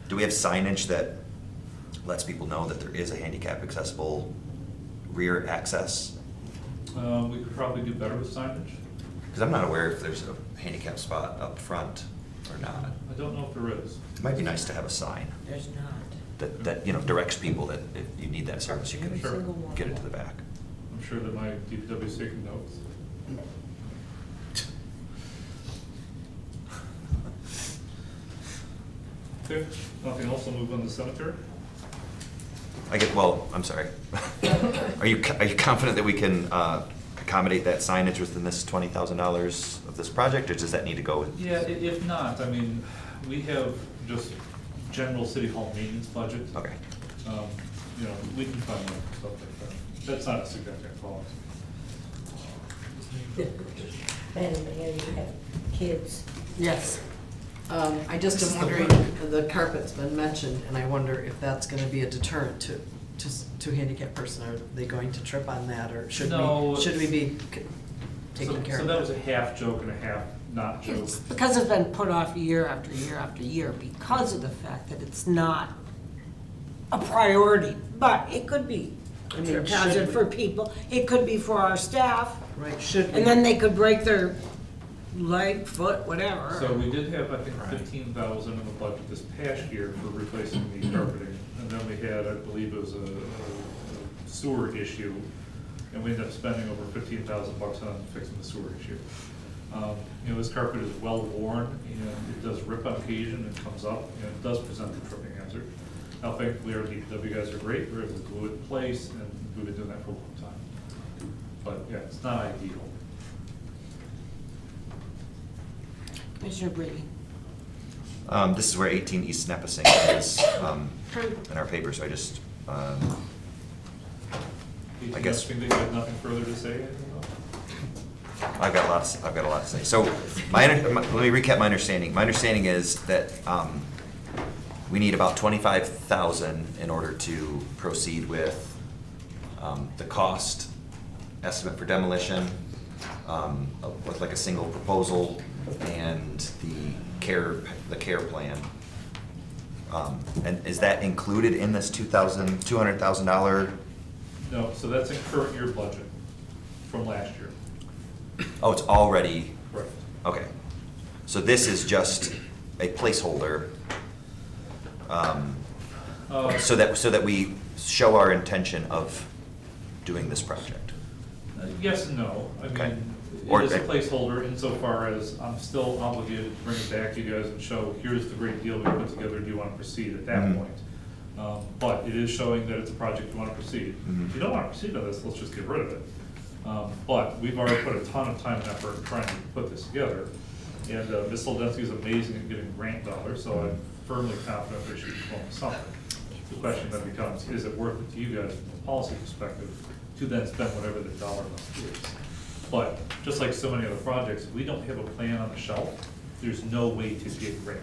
Do we have signage that lets people know that there is a handicap accessible rear access? We could probably do better with signage. Because I'm not aware if there's a handicap spot up front or not. I don't know if there is. It might be nice to have a sign There's not. that directs people that if you need that service, you can Every single one. get it to the back. I'm sure that my DPW is taking notes. Okay, nothing else, I'll move on to the cemetery. I'm sorry. Are you confident that we can accommodate that signage within this $20,000 of this project, or does that need to go with? Yeah, if not, we have just general city hall maintenance budget. Okay. We can find money for stuff like that. That's not a significant cost. Madam Mayor, you have kids. Yes. I just am wondering, the carpet's been mentioned, and I wonder if that's gonna be a deterrent to handicapped person. Are they going to trip on that, or should No. we be taking care So of that that? was a half joke and a half not joke. It's because it's been put off year after year after year because of the fact that it's not a priority, but it could be a I mean, trip should hazard we- for people. It could be for our staff, Right, should we? and then they could break their leg, foot, whatever. So we did have, I think, 15,000 in the budget this past year for replacing the carpeting. And then we had, I believe it was a sewer issue, and we ended up spending over 15,000 bucks on fixing the sewer issue. You know, this carpet is well worn, and it does rip on occasion, and comes up, and it does present a tripping hazard. Now thankfully, our DPW guys are great, we're able to glue it in place, and we've been doing that for a long time. But yeah, it's not ideal. Commissioner Brady. This is where 18 East Nipissing is in our paper, so I just, I guess- You think they have nothing further to say? I've got a lot to say. So let me recap my understanding. My understanding is that we need about 25,000 in order to proceed with the cost estimate for demolition, with like a single proposal and the care plan. And is that included in this $200,000? No, so that's in current year budget from last year. Oh, it's already, Correct. okay. So this is just a placeholder, so that we show our intention of doing this project. Yes and no. I Okay. mean, Or- it is a placeholder insofar as I'm still obligated to bring it back to you guys and show, here's the great deal we put together, do you want to proceed at that Mhm. point? But it is showing that it's a project you want to proceed. Mhm. If you don't want to proceed on this, let's just get rid of it. But we've already put a ton of time and effort in trying to put this together. And Ms. Soldensky is amazing at getting grant dollars, so I'm firmly confident that she can come up with something. The question then becomes, is it worth it to you guys from a policy perspective to then spend whatever the dollar amount is? But just like so many other projects, if we don't have a plan on the shelf, there's no way to get grant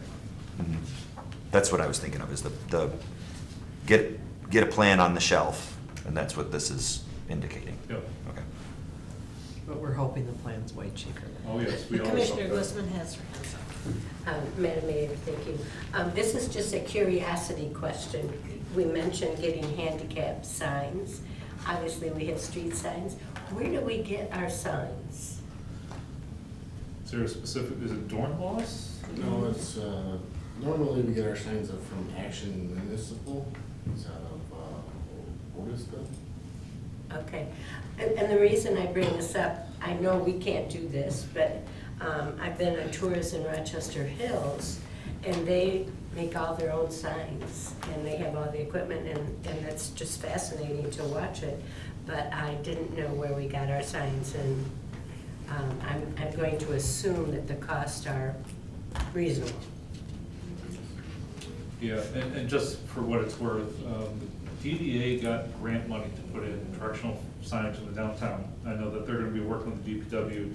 money. Mhm. That's what I was thinking of, is the get a plan on the shelf, and that's what this is indicating. Yep. Okay. But we're hoping the plan's way cheaper. Oh, yes, we always. Commissioner Glissman has her hands up. Madam Mayor, thank you. This is just a curiosity question. We mentioned getting handicap signs. Obviously, we have street signs. Where do we get our signs? Is there a specific, is it Dornbos? No, it's, normally we get our signs up from Action Municipal, it's out of, Otisville. Okay, and the reason I bring this up, I know we can't do this, but I've been on tours in Rochester Hills, and they make all their own signs, and they have all the equipment, and it's just fascinating to watch it. But I didn't know where we got our signs, and I'm going to assume that the costs are reasonable. Yeah, and just for what it's worth, DDA got grant money to put in directional signage in the downtown. I know that they're gonna be working with the DPW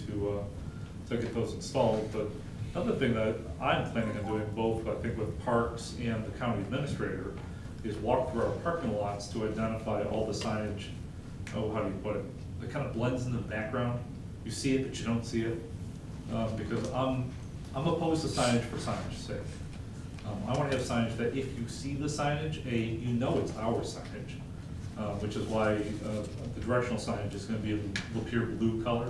to get those installed, but another thing that I'm planning on doing, both, I think, with Parks and the county administrator, is walk through our parking lots to identify all the signage, how do you put it? It kind of blends in the background. You see it, but you don't see it. Because I'm opposed to signage for signage sake. I want to have signage that if you see the signage, you know it's our signage, which is why the directional signage is going to be in Lapeer blue color.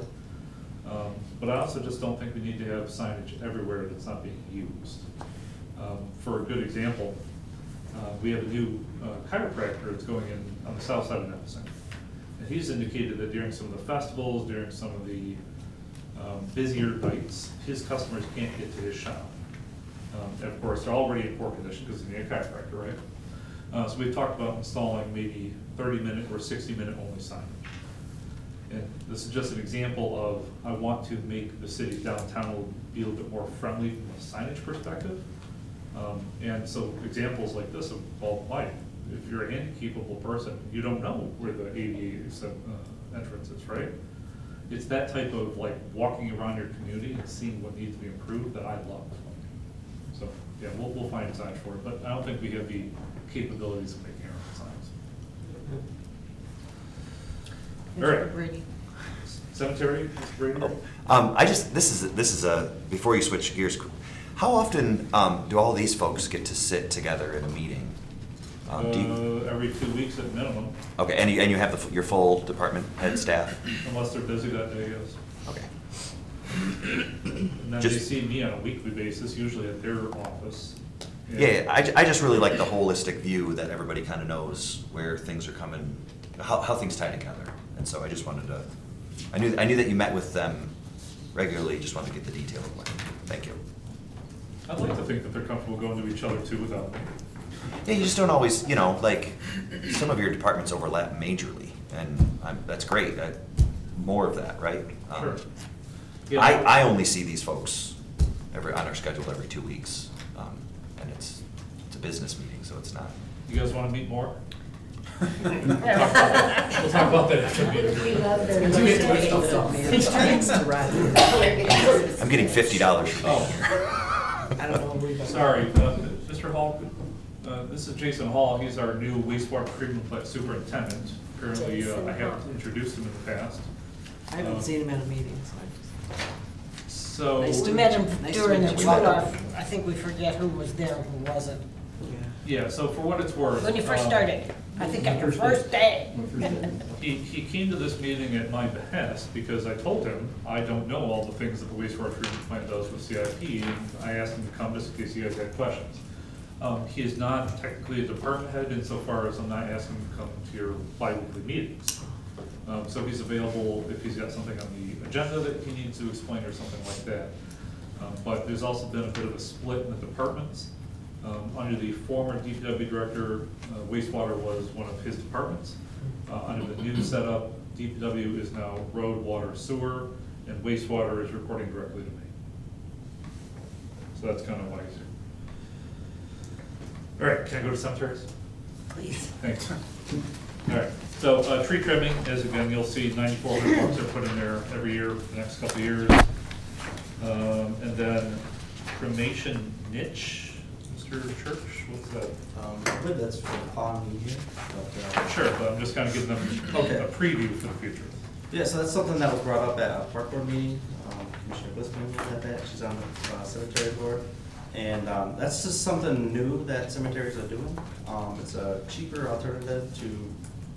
But I also just don't think we need to have signage everywhere that's not being used. For a good example, we have a new chiropractor that's going in on the south side of Nipissing. And he's indicated that during some of the festivals, during some of the busier nights, his customers can't get to his shop. And of course, they're already in poor condition because they need a chiropractor, right? So we've talked about installing maybe 30-minute or 60-minute only signage. And this is just an example of, I want to make the city downtown be a little bit more friendly from a signage perspective. And so examples like this of, well, Mike, if you're a handy-capable person, you don't know where the ADA entrance is, right? It's that type of like walking around your community and seeing what needs to be improved that I love. So, yeah, we'll find signs for it, but I don't think we have the capabilities of making our own signs. All right. Commissioner Brady. Cemetery, Mr. Brady? this is a, before you switch gears, how often do all these folks get to sit together in a meeting? Do you, Every 2 weeks at minimum, okay, and you have your full department head staff? unless they're busy that day, yes. Okay. And then they Just- see me on a weekly basis, usually at their office. And- Yeah, I just really like the holistic view that everybody kind of knows where things are coming, how things tie together. And so I just wanted to, I knew that you met with them regularly, just wanted to get the detail of what. Thank you. I'd like to think that they're comfortable going to each other too without me. Yeah, you just don't always, like, some of your departments overlap majorly, and that's great. More of that, right? Sure. Yeah. I only see these folks on our schedule every 2 weeks, and it's a business meeting, so it's not. You guys want to meet more? We'll talk about that after the meeting. We love their. I'm getting $50 for being here. I don't know where we go. Sorry, Mr. Hall, this is Jason Hall. He's our new wastewater treatment plant superintendent. Currently, Jason I haven't Hall. introduced him in the past. I haven't seen him at a meeting, So. Nice We to met him Nice to during the meet you. runoff. I think we forget who was there and who wasn't. so, yeah. Yeah, so for what it's worth. When you first started, I think on your First first day. He came to this meeting at my behest because I told him I don't know all the things that the wastewater treatment plant does with CIP, and I asked him to come just in case you guys had questions. He is not technically a department head insofar as I'm not asking him to come to your bi-weekly meetings. So he's available if he's got something on the agenda that he needs to explain or something like that. But there's also been a bit of a split in the departments. Under the former DPW director, wastewater was one of his departments. Under the new setup, DPW is now road, water, sewer, and wastewater is reporting directly to me. So that's kind of why he's here. All right, can I go to cemeteries? Please. Thanks. All right, so tree trimming, as again, you'll see 9,400 bucks are put in there every year for the next couple of years. And then cremation niche, Mr. Church, what's that? I believe that's for the following year, but, Sure, but I'm just kind of giving them Okay. a preview for the future. yeah, so that's something that was brought up at a park board meeting. Commissioner Blitzman was at that, she's on the cemetery board. And that's just something new that cemeteries are doing. It's a cheaper alternative to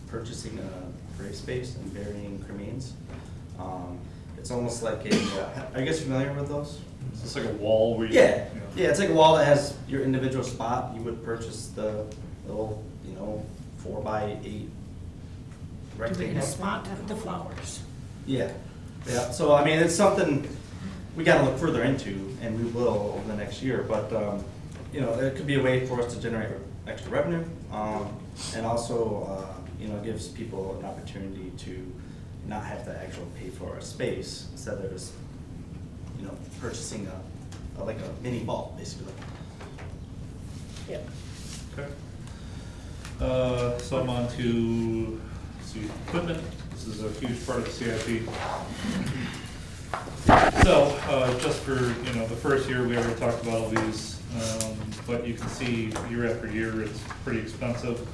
purchasing a grave space and burying cremains. It's almost like are you guys familiar with those? Is this like a wall where you? Yeah, you know- yeah, it's like a wall that has your individual spot. You would purchase the little, 4x8 Do we rectangle. have a spot with the flowers? Yeah, yeah, so I mean, it's something we gotta look further into, and we will over the next year, but, it could be a way for us to generate extra revenue, and also, gives people an opportunity to not have to actually pay for a space, instead of just, purchasing like a mini vault, basically. Yeah. Okay. So I'm on to, let's see, equipment. This is a huge part of the CIP. So, just for, the first year, we already talked about all these, but you can see year after year, it's pretty expensive.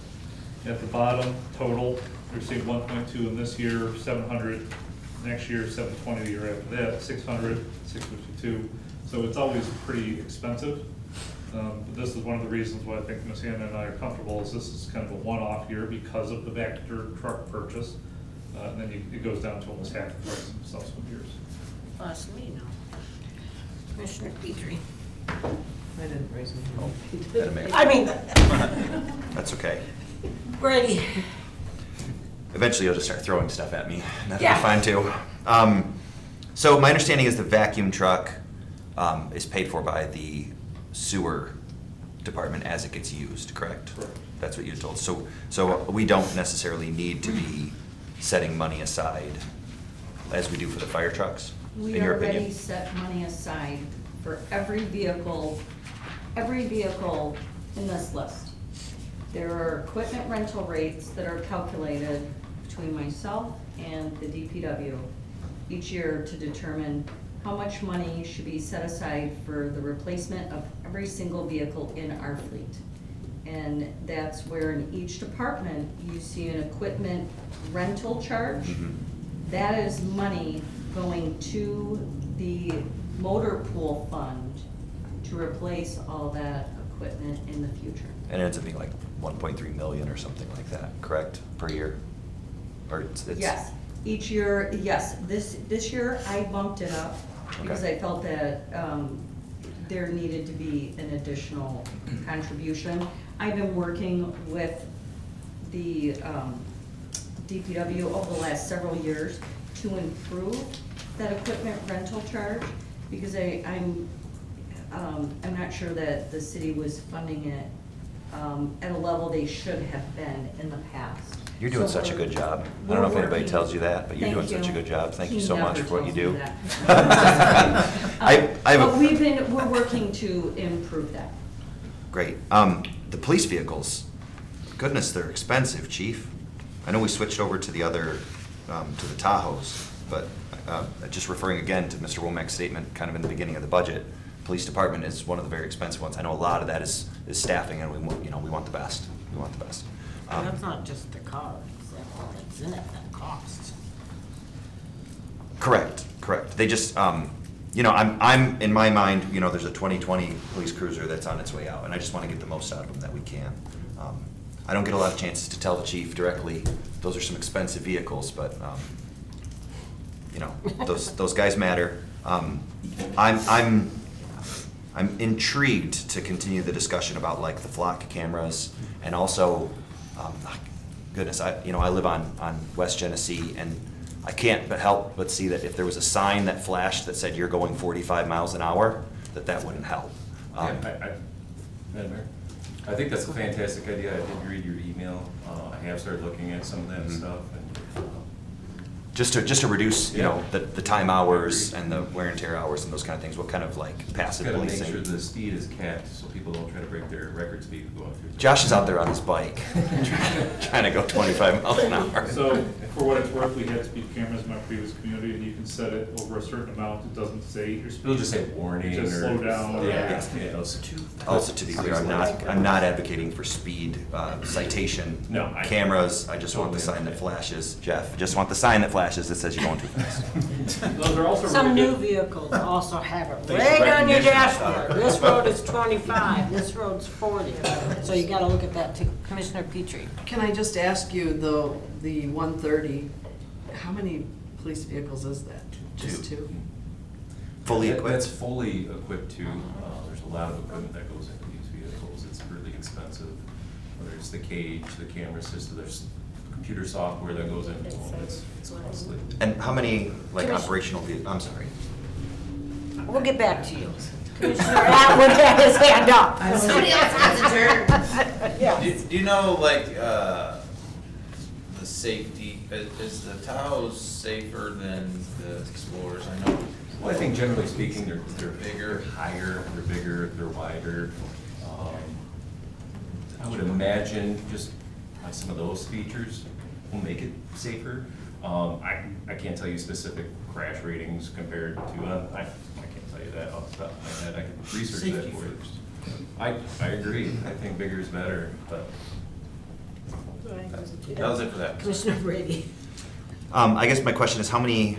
At the bottom, total, we're seeing 1.2 in this year, 700 next year, 720 the year after that, 600, 652. So it's always pretty expensive. But this is one of the reasons why I think Ms. Hannah and I are comfortable, is this is kind of a one-off year because of the Vector truck purchase. And then it goes down to almost half the price in subsequent years. Ask me now. Commissioner Petrie. I didn't raise my hand. That'd make- I mean, That's okay. Brady. Eventually you'll just start throwing stuff at me, and that'll be Yeah. fine too. So my understanding is the vacuum truck is paid for by the sewer department as it gets used, correct? Correct. That's what you told. So we don't necessarily need to be setting money aside as we do for the fire trucks, in We your already opinion? set money aside for every vehicle in this list. There are equipment rental rates that are calculated between myself and the DPW each year to determine how much money should be set aside for the replacement of every single vehicle in our fleet. And that's where in each department, you see an equipment rental charge. Mhm. That is money going to the motor pool fund to replace all that equipment in the future. And it ends up being like 1.3 million or something like that, correct, per year? Or it's. Yes, each year, yes. This year I bumped it up because Okay. I felt that there needed to be an additional contribution. I've been working with the DPW over the last several years to improve that equipment rental charge because I'm not sure that the city was funding it at a level they should have been in the past. You're doing So such a we're- good job. I we're don't know if anybody working- tells you that, but you're doing Thank such a you. good job. Thank you He so much never for what you tells do. me that. I have But a, we're working to improve that. great. The police vehicles, goodness, they're expensive, chief. I know we switched over to the other, to the Tahoes, but just referring again to Mr. Womack's statement kind of in the beginning of the budget, police department is one of the very expensive ones. I know a lot of that is staffing, and we want the best. We want the best. That's not just the cars, that's in it that costs. Correct. They just, I'm, in my mind, there's a 2020 police cruiser that's on its way out, and I just want to get the most out of them that we can. I don't get a lot of chances to tell the chief directly, those are some expensive vehicles, but, those guys matter. I'm intrigued to continue the discussion about like the flock cameras and also, goodness, I live on West Genesee, and I can't but help but see that if there was a sign that flashed that said you're going 45 miles an hour, that wouldn't help. Madam Mayor, I think that's a fantastic idea. I did read your email. I have started looking at some of that stuff, and Just to reduce, Yeah. the time hours and the wear and tear hours and those kind of things, what kind of like passive gotta make policing? sure the speed is capped so people don't try to break their record speed going through. Josh is out there on his bike, trying to go 25 miles an hour. So, for what it's worth, we had speed cameras in my previous community, and you can set it over a certain amount, it doesn't say your speed. It'll just say warning Just or. slow down. Yeah, yeah, those- Also, to be clear, I'm not advocating for speed citation No, cameras. I just want the Totally sign that understand. flashes, Jeff, just want the sign that flashes that says you're going too fast. Those are also Some really new good. vehicles also have it Thanks for right on your recognition, dashboard. Scott. This road is 25, this road's 40. So you gotta look at that too. Commissioner Petrie. Can I just ask you, the 130, how many police vehicles is that? Just two? Fully That's equipped? fully equipped too. There's a lot of equipment that goes into these vehicles. It's really expensive. Whether it's the cage, the camera system, there's computer software that goes into them. It's costly. And how many, like, Commissioner- operational vehicles, I'm sorry. We'll get back to you. Commissioner Atwood had his hand up. Somebody else has a turn. Yes. Do you know, like, the safety, is the Tahoe's safer than the Explorers? I know. Well, I think generally speaking, they're Bigger. they're higher, they're bigger, they're wider. I would imagine just by some of those features will make it safer. I can't tell you specific crash ratings compared to, I can't tell you that off the top of my head. I can research that Safety for you. first. I agree. I think bigger is better, but That was it for that. Commissioner Brady. I guess my question is how many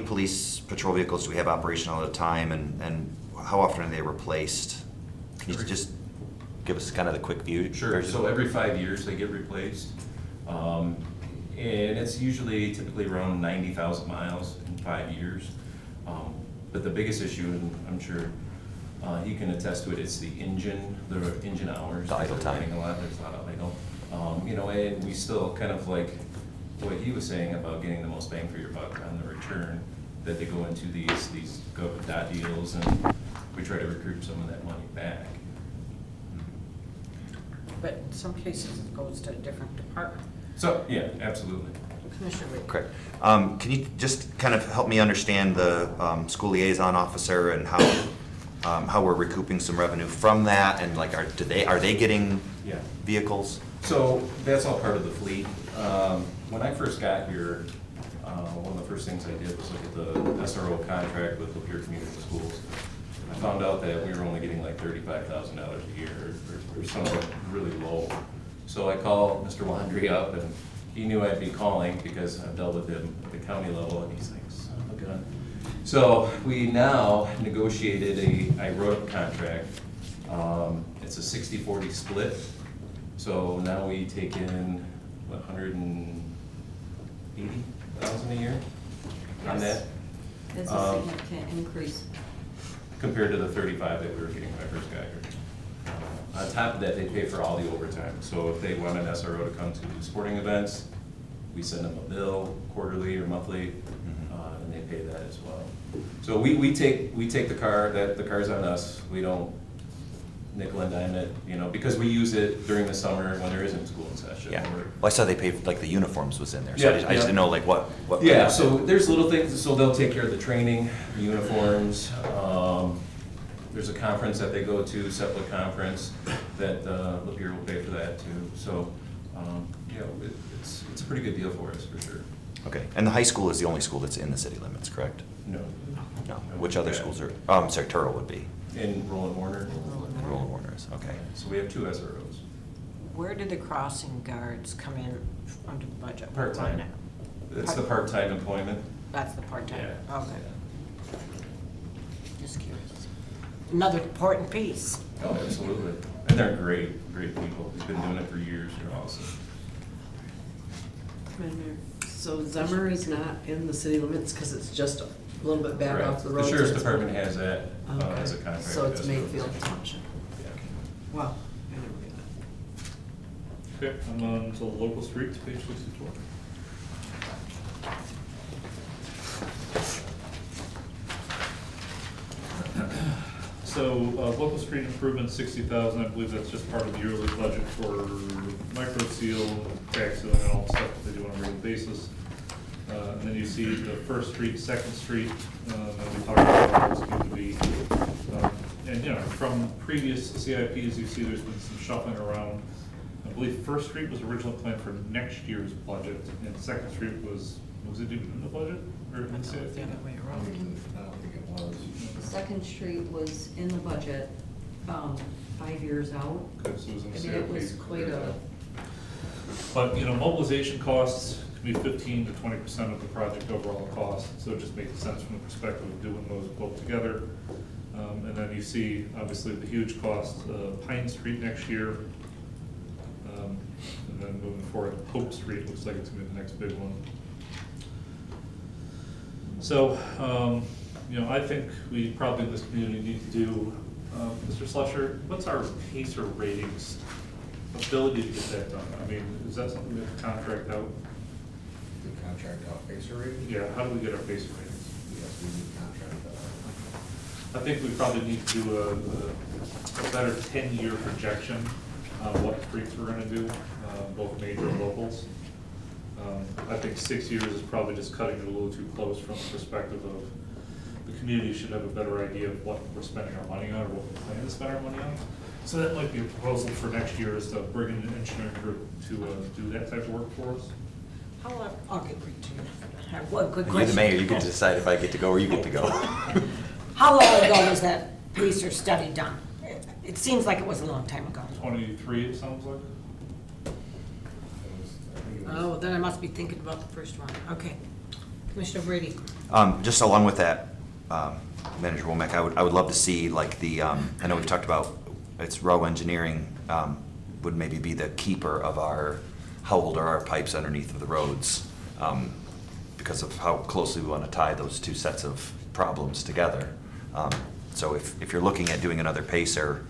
police patrol vehicles do we have operational at a time, and how often are they replaced? Can you just give us kind of the quick view? sure. version? So every 5 years, they get replaced. And it's usually typically around 90,000 miles in 5 years. But the biggest issue, and I'm sure he can attest to it, it's the engine hours. The idle They're time. running a lot, there's a lot of idle. And we still kind of like what he was saying about getting the most bang for your buck on the return, that they go into these gov deals, and we try to recoup some of that money back. But in some cases it goes to a different department. So, yeah, absolutely. Commissioner Brady. Correct. Can you just kind of help me understand the school liaison officer and how we're recouping some revenue from that, and like, are they getting Yeah. vehicles? So that's all part of the fleet. When I first got here, one of the first things I did was look at the SRO contract with Lapeer Community Schools. I found out that we were only getting like $35,000 a year, or something really low. So I called Mr. Wandry up, and he knew I'd be calling because I've dealt with him at the county level, and he's like, son of a gun. So we now negotiated I wrote up a contract. It's a 60-40 split. So now we take in, what, 180,000 a year on that? It's a significant increase. Compared to the 35 that we were getting when I first got here. On top of that, they pay for all the overtime. So if they want an SRO to come to sporting events, we send them a bill quarterly or monthly, and they pay that as well. So we take the car, the car's on us. We don't nickel and dime it, you know, because we use it during the summer when there isn't school in session. Yeah, or- well, I saw they paid, like, the uniforms was in there, so Yeah, I just yeah. didn't know, like, what. Yeah, so there's little things, so they'll take care of the training, the uniforms. There's a conference that they go to, Seplet Conference, that Lapeer will pay for that too. So, yeah, it's a pretty good deal for us, for sure. Okay, and the high school is the only school that's in the city limits, correct? No. No, which other schools are, oh, I'm sorry, Turtle would be, In Roland Warner. Roland Warner's, okay. So we have 2 SROs. Where did the crossing guards come in under the budget? What Part-time. line? It's the part-time employment. That's the part-time, Yeah. okay. Just curious. Another important piece. Oh, absolutely. And they're great people. They've been doing it for years. They're awesome. Madam Mayor, so Zemmer is not in the city limits because it's just a little bit back Correct. off the road? The sheriff's department has that Okay. as a contract. So it's SRO. Mayfield Township. Yeah. Wow, I never knew that. Okay, I'm on to local streets, page 64. So, local street improvement, 60,000, I believe that's just part of the yearly budget for micro seal, tax seal, and all the stuff that they do on a regular basis. And then you see the First Street, Second Street, that we talked about, those need to be. And, you know, from previous CIPs, you see there's been some shuffling around. I believe First Street was originally planned for next year's budget, and Second Street was it even in the budget? Or in CIP? I don't think it was. Second Street was in the budget, 5 years out. Okay, so it was in the I mean, CIP. it was quite a, But, you know, mobilization costs can be 15 to 20% of the project overall cost, so it just makes sense from the perspective of doing those both together. And then you see, obviously, the huge cost, Pine Street next year. And then moving forward, Hope Street looks like it's gonna be the next big one. So, you know, I think we probably in this community need to do, Mr. Slusher, what's our PACER ratings ability to get that done? I mean, is that something we have to contract out? The contract out PACER rating? Yeah, how do we get our PACER ratings? Yes, we need contract that out. I think we probably need to do a better 10-year projection on what streets we're gonna do, both major and locals. I think 6 years is probably just cutting it a little too close from the perspective of the community should have a better idea of what we're spending our money on or what we plan to spend our money on. So that might be a proposal for next year is to bring in an engineering group to do that type of work for us. How long, I'll get quick to you. I have one quick You're question. the mayor, you get to decide if I get to go or you get to go. How long ago was that PACER study done? It seems like it was a long time ago. 23, it sounds like. I think it was. Oh, then I must be thinking about the first one. Okay. Commissioner Brady. Just along with that, Manager Womack, I would love to see, like, the, I know we've talked about, it's row engineering, would maybe be the keeper of how old are our pipes underneath of the roads, because of how closely we want to tie those two sets of problems together. So if you're looking at doing another PACER,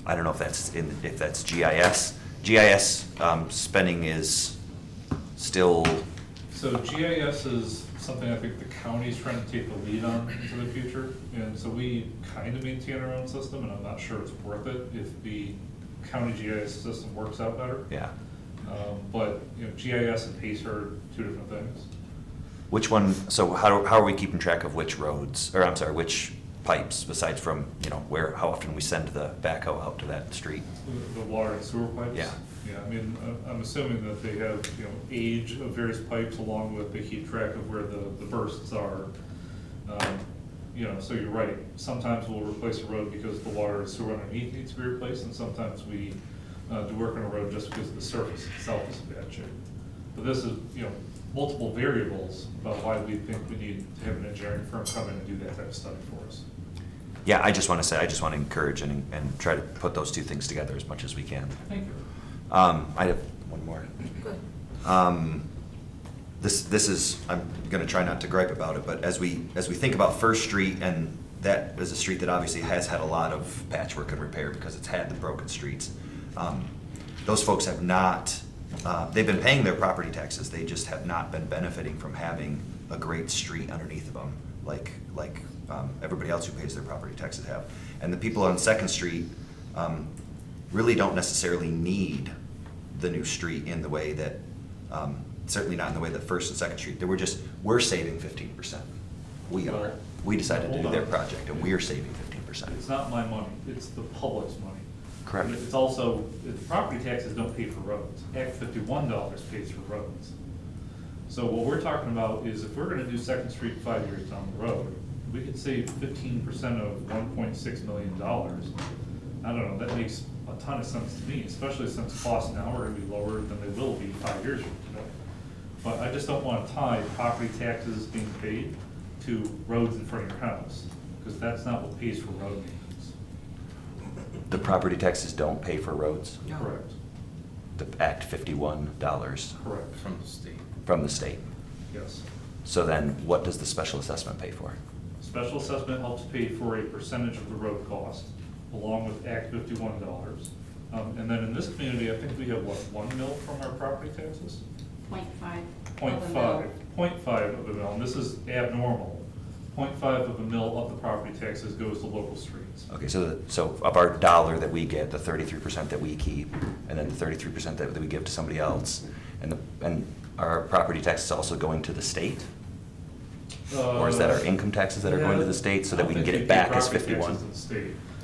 I don't know if that's GIS. GIS spending is still. So GIS is something I think the county's trying to take the lead on into the future. And so we kind of maintain our own system, and I'm not sure it's worth it if the county GIS system works out better. Yeah. But, you know, GIS and PACER are two different things. Which one, so how are we keeping track of which roads, or I'm sorry, which pipes, besides from, you know, how often we send the backhoe out to that street? The water and sewer pipes? Yeah. Yeah, I mean, I'm assuming that they have, you know, age of various pipes along with they keep track of where the bursts are. You know, so you're right, sometimes we'll replace a road because the water and sewer underneath needs to be replaced, and sometimes we do work on a road just because the surface itself is in bad shape. But this is, you know, multiple variables about why we think we need to have an engineering firm come in and do that type of study for us. Yeah, I just want to say, I just want to encourage and try to put those two things together as much as we can. Thank you. I have one more. This is, I'm gonna try not to gripe about it, but as we think about First Street, and that is a street that obviously has had a lot of patchwork and repair because it's had the broken streets. Those folks have not, they've been paying their property taxes, they just have not been benefiting from having a great street underneath of them, like everybody else who pays their property taxes have. And the people on Second Street really don't necessarily need the new street in the way that, certainly not in the way that First and Second Street, we're saving 15%. We are. We decided to do their project, and we're saving 15%. It's not my money, it's the public's money. Correct. It's also, the property taxes don't pay for roads. Act 51 dollars pays for roads. So what we're talking about is if we're gonna do Second Street 5 years down the road, we could save 15% of $1.6 million. I don't know, that makes a ton of sense to me, especially since costs now are gonna be lower than they will be 5 years from today. But I just don't wanna tie property taxes being paid to roads in front of your house, because that's not what pays for road maintenance. The property taxes don't pay for roads? Correct. The Act 51 dollars Correct. From the state. from the state. Yes. So then what does the special assessment pay for? Special assessment helps pay for a percentage of the road cost, along with Act 51 dollars. And then in this community, I think we have, what, 1 mil from our property taxes? 0.5. 0.5 of a mil, and this is abnormal. 0.5 of a mil of the property taxes goes to local streets. Okay, so of our dollar that we get, the 33% that we keep, and then the 33% that we give to somebody else, and our property taxes also going to the state? Or is that our income taxes that are going to the state so that we can get it back as 51?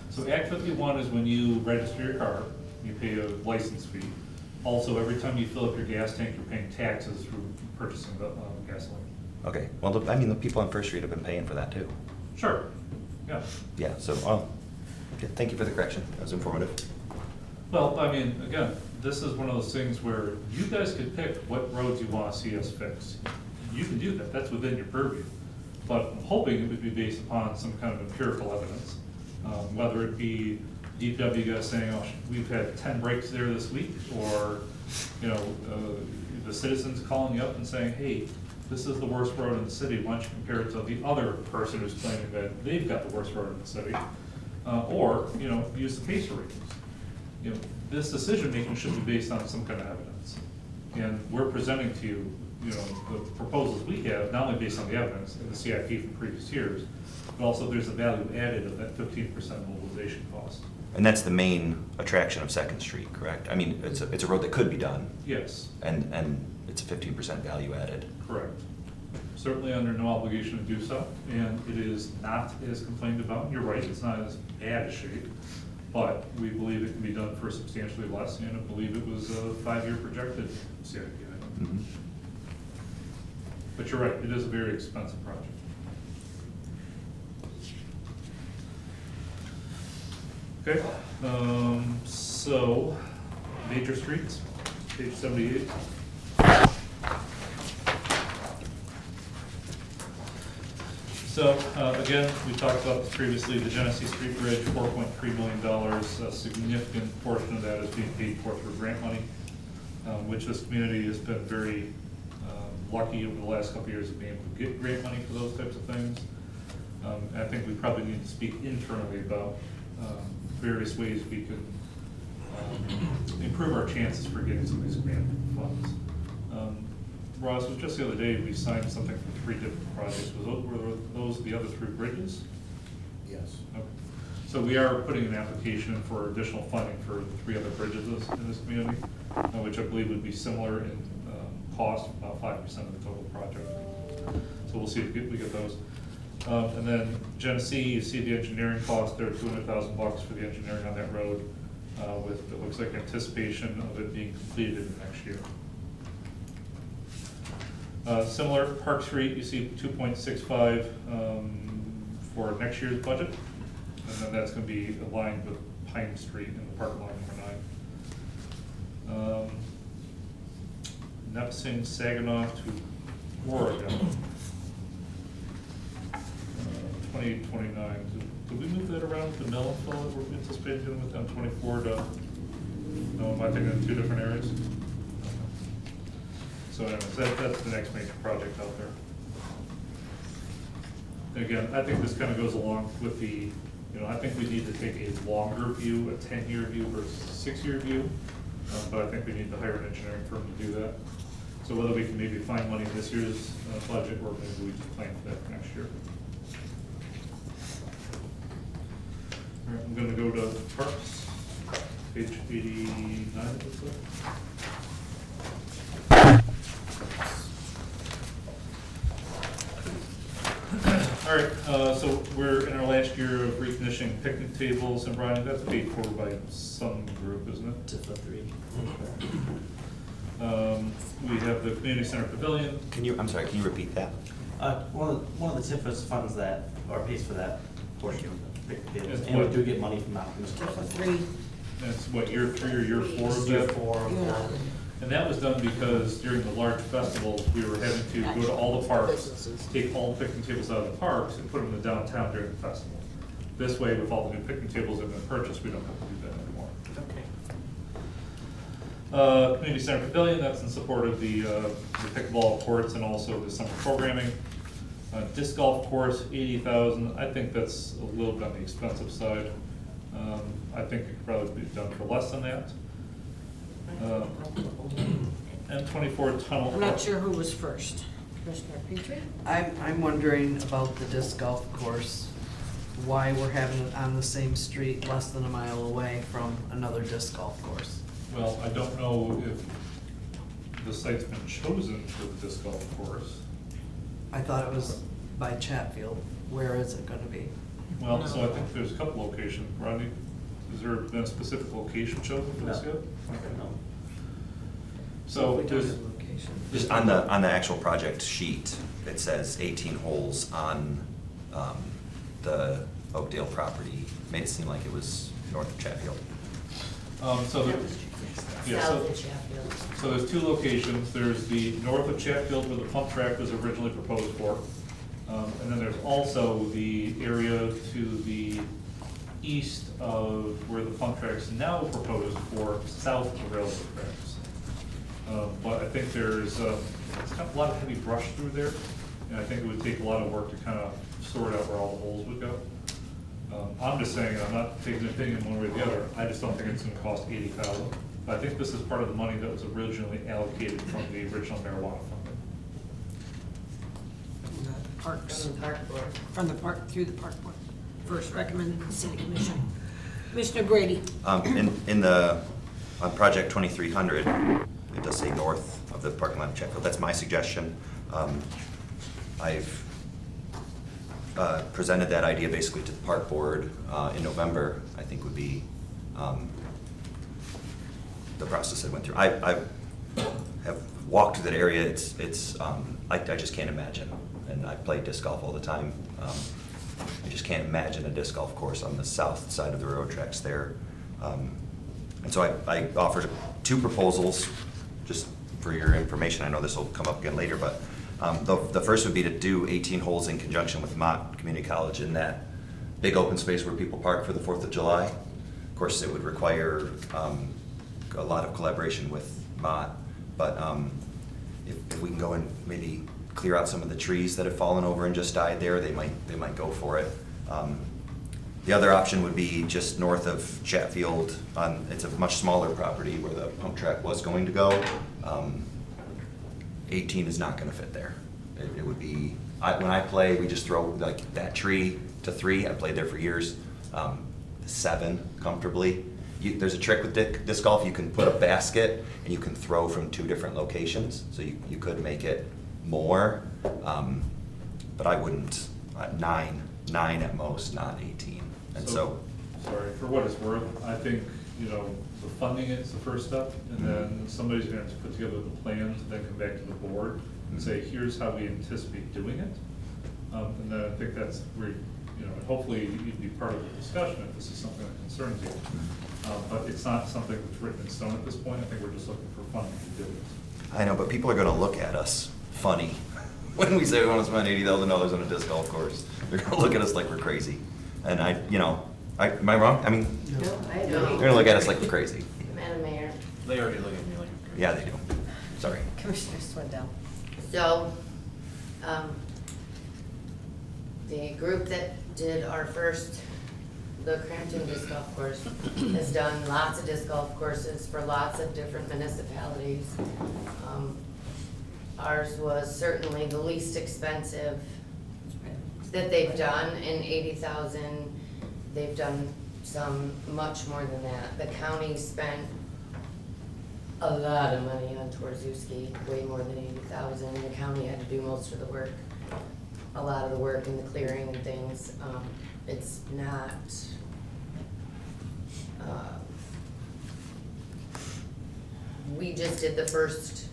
So Act 51 is when you register your car, you pay a license fee. Also, every time you fill up your gas tank, you're paying taxes for purchasing the gasoline. Okay, well, I mean, the people on First Street have been paying for that too. Sure, yeah. Yeah, so, okay, thank you for the correction, that was informative. Well, I mean, again, this is one of those things where you guys could pick what roads you want to see us fix. You can do that, that's within your purview. But I'm hoping it would be based upon some kind of empirical evidence, whether it be DPW guys saying, oh, we've had 10 breaks there this week, or, you know, the citizens calling you up and saying, hey, this is the worst road in the city, why don't you compare it to the other person who's claiming that they've got the worst road in the city? Or, you know, use the PACER ratings. You know, this decision-making should be based on some kind of evidence. And we're presenting to you, you know, the proposals we have, not only based on the evidence and the CIP from previous years, but also there's a value added of that 15% mobilization cost. And that's the main attraction of Second Street, correct? I mean, it's a road that could be done. Yes. And it's a 15% value added. Correct. Certainly under no obligation to do so, and it is not as complained about. You're right, it's not as bad a shape, but we believe it can be done for substantially less, and I believe it was a 5-year projected CIP item. Mhm. But you're right, it is a very expensive project. Okay, so, major streets, page 78. So, again, we talked about this previously, the Genesee Street Bridge, $4.3 million, a significant portion of that is being paid for through grant money, which this community has been very lucky over the last couple of years of being able to get grant money for those types of things. I think we probably need to speak internally about various ways we can improve our chances for getting some of these grant funds. Ross, it was just the other day, we signed something for 3 different projects. Were those the other 3 bridges? Yes. Okay. So we are putting an application for additional funding for the 3 other bridges in this community, which I believe would be similar in cost, about 5% of the total project. So we'll see if we get those. And then Genesee, you see the engineering cost there, $200,000 for the engineering on that road, with, it looks like anticipation of it being completed in the next year. Similar, Park Street, you see 2.65 for next year's budget, and then that's going to be aligned with Pine Street in the park line number 9. Nepsing, Saginaw to Oregon, 2829 did we move that around with the mill and fill that we're anticipating doing with M24 to, no, am I thinking of two different areas? So anyways, that's the next major project out there. And again, I think this kind of goes along with the, I think we need to take a longer view, a 10-year view versus a 6-year view. But I think we need to hire an engineering firm to do that. So whether we can maybe find money in this year's budget, or maybe we just plan for that for next year. All right, I'm gonna go to parks, page 89, it looks like. All right, so we're in our last year of reconditioning picnic tables, and Brian, that's paid for by some group, isn't it? TIFA 3. We have the community center pavilion. I'm sorry, can you repeat that? One of the TIFA's funds that, or pays for that portion of the picnic tables, It's and we what? do get money from Mountains. For 3. That's what, year 3 or year 4 of Year that? 4. Yeah. And that was done because during the large festivals, we were having to go to all the parks, take all the picnic tables out of the parks and put them in the downtown during the festival. This way, with all the new picnic tables that have been purchased, we don't have to do that anymore. Okay. Community Center Pavilion, that's in support of the pickleball courts and also the summer programming. Disc golf course, $80,000. I think that's a little bit on the expensive side. I think it could probably be done for less than that. M24 tunnel. I'm not sure who was first. Commissioner Petrie? I'm wondering about the disc golf course, why we're having it on the same street less than a mile away from another disc golf course. Well, I don't know if the site's been chosen for the disc golf course. I thought it was by Chatfield. Where is it gonna be? Well, so I think there's a couple locations. Rodney, has there been a specific location chosen for this No. yet? Okay. No. So We don't there's, have location. Just on the actual project sheet, it says 18 holes on the Oakdale property. Made it seem like it was north of Chatfield. so there, yeah, South so, of Sheffield. so there's 2 locations. There's the north of Chatfield where the pump track was originally proposed for. And then there's also the area to the east of where the pump track's now proposed for south of the railroad tracks. But I think there's it's kind of a lot of heavy brush through there, and I think it would take a lot of work to kind of sort out where all the holes would go. I'm just saying, I'm not taking an opinion one way or the other, I just don't think it's gonna cost $80,000. But I think this is part of the money that was originally allocated from the original marijuana funding. From the parks. From the park board. From the park, through the park board. First recommended to the city commission. Commissioner Brady? On project 2300, it does say north of the parking lot of Chatfield. That's my suggestion. I've presented that idea basically to the park board in November, I think would be the process I went through. I have walked through that area. It's I just can't imagine. And I play disc golf all the time. I just can't imagine a disc golf course on the south side of the railroad tracks there. And so I offered 2 proposals, just for your information. I know this will come up again later, but the first would be to do 18 holes in conjunction with Mott Community College in that big open space where people park for the 4th of July. Of course, it would require a lot of collaboration with Mott, but if we can go and maybe clear out some of the trees that have fallen over and just died there, they might go for it. The other option would be just north of Chatfield. It's a much smaller property where the pump track was going to go. 18 is not going to fit there. It would be, when I play, we just throw like that tree to 3. I played there for years. 7 comfortably. There's a trick with disc golf. You can put a basket and you can throw from 2 different locations. So you could make it more, but I wouldn't. 9 at most, not 18. And so, sorry, for what it's worth, I think, the funding is the first step, and then somebody's gonna have to put together the plan to then come back to the board and say, here's how we anticipate doing it. And then I think that's where, and hopefully you'd be part of the discussion if this is something that concerns you. But it's not something that's written in stone at this point. I think we're just looking for funding to do it. I know, but people are gonna look at us funny when we say we want to spend $80,000 on a disc golf course. They're gonna look at us like we're crazy. And am I wrong? I mean, No, I they're agree. gonna look at us like we're crazy. Madam Mayor. They already look at me like I'm crazy. Yeah, they do. Sorry. Commissioner Swindell. So, the group that did our first, the Crampton Disc Golf Course, has done lots of disc golf courses for lots of different municipalities. Ours was certainly the least expensive that they've done, in 80,000. They've done some much more than that. The county spent a lot of money on Torzewski, way more than 80,000. The county had to do most of the work, a lot of the work in the clearing and things. It's not, we just did the first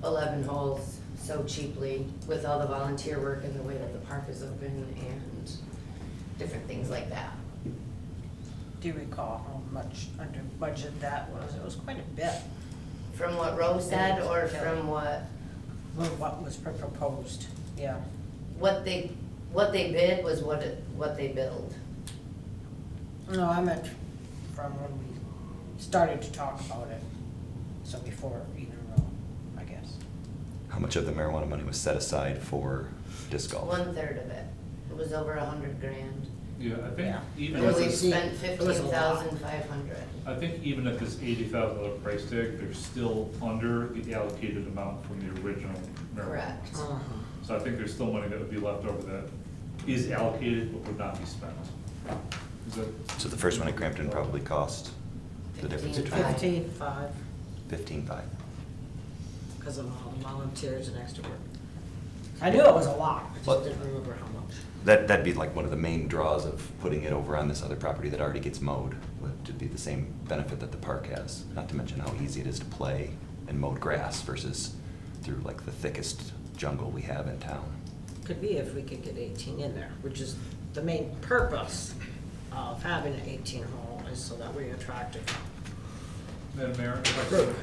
11 holes so cheaply with all the volunteer work and the way that the park is open and different things like that. Do you recall how much under budget that was? It was quite a bit. From what Rose said, or from what? Well, what was proposed, yeah. What they bid was what they billed. No, I meant from when we started to talk about it, so before either row, I guess. How much of the marijuana money was set aside for disc golf? 1/3 of it. It was over $100,000. Yeah, I think Yeah. even And at we've this, spent It was a lot. 15,500. I think even at this $80,000 price tag, they're still under the allocated amount from the original marijuana. Correct. So I think there's still money that would be left over that is allocated but would not be spent. Is that? So the first one at Crampton probably cost the difference between 15.5, 15.5. because of all the volunteers and extra work. I knew it was a lot, I What? just didn't remember how much. That'd be like one of the main draws of putting it over on this other property that already gets mowed, to be the same benefit that the park has. Not to mention how easy it is to play and mowed grass versus through like the thickest jungle we have in town. Could be if we could get 18 in there, which is the main purpose of having an 18 hole, is so that we attract it. Madam Mayor, if I could.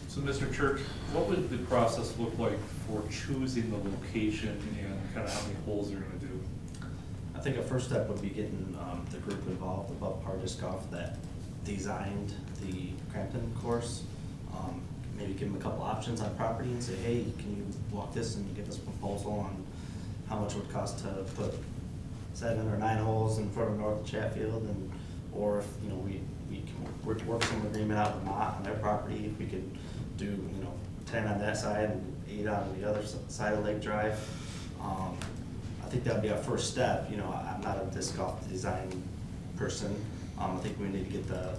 So, Mr. Church, what would the process look like for choosing the location and kind of how many holes they're gonna do? I think a first step would be getting the group involved, above par disc golf, that designed the Crampton course. Maybe give them a couple options on property and say, hey, can you walk this and give us a proposal on how much it would cost to put 7 or 9 holes in front of North Chatfield, and or if we can work some agreement out with Mott on their property, if we could do 10 on that side and 8 on the other side of Lake Drive. I think that'd be our first step. I'm not a disc golf design person. I think we need to get the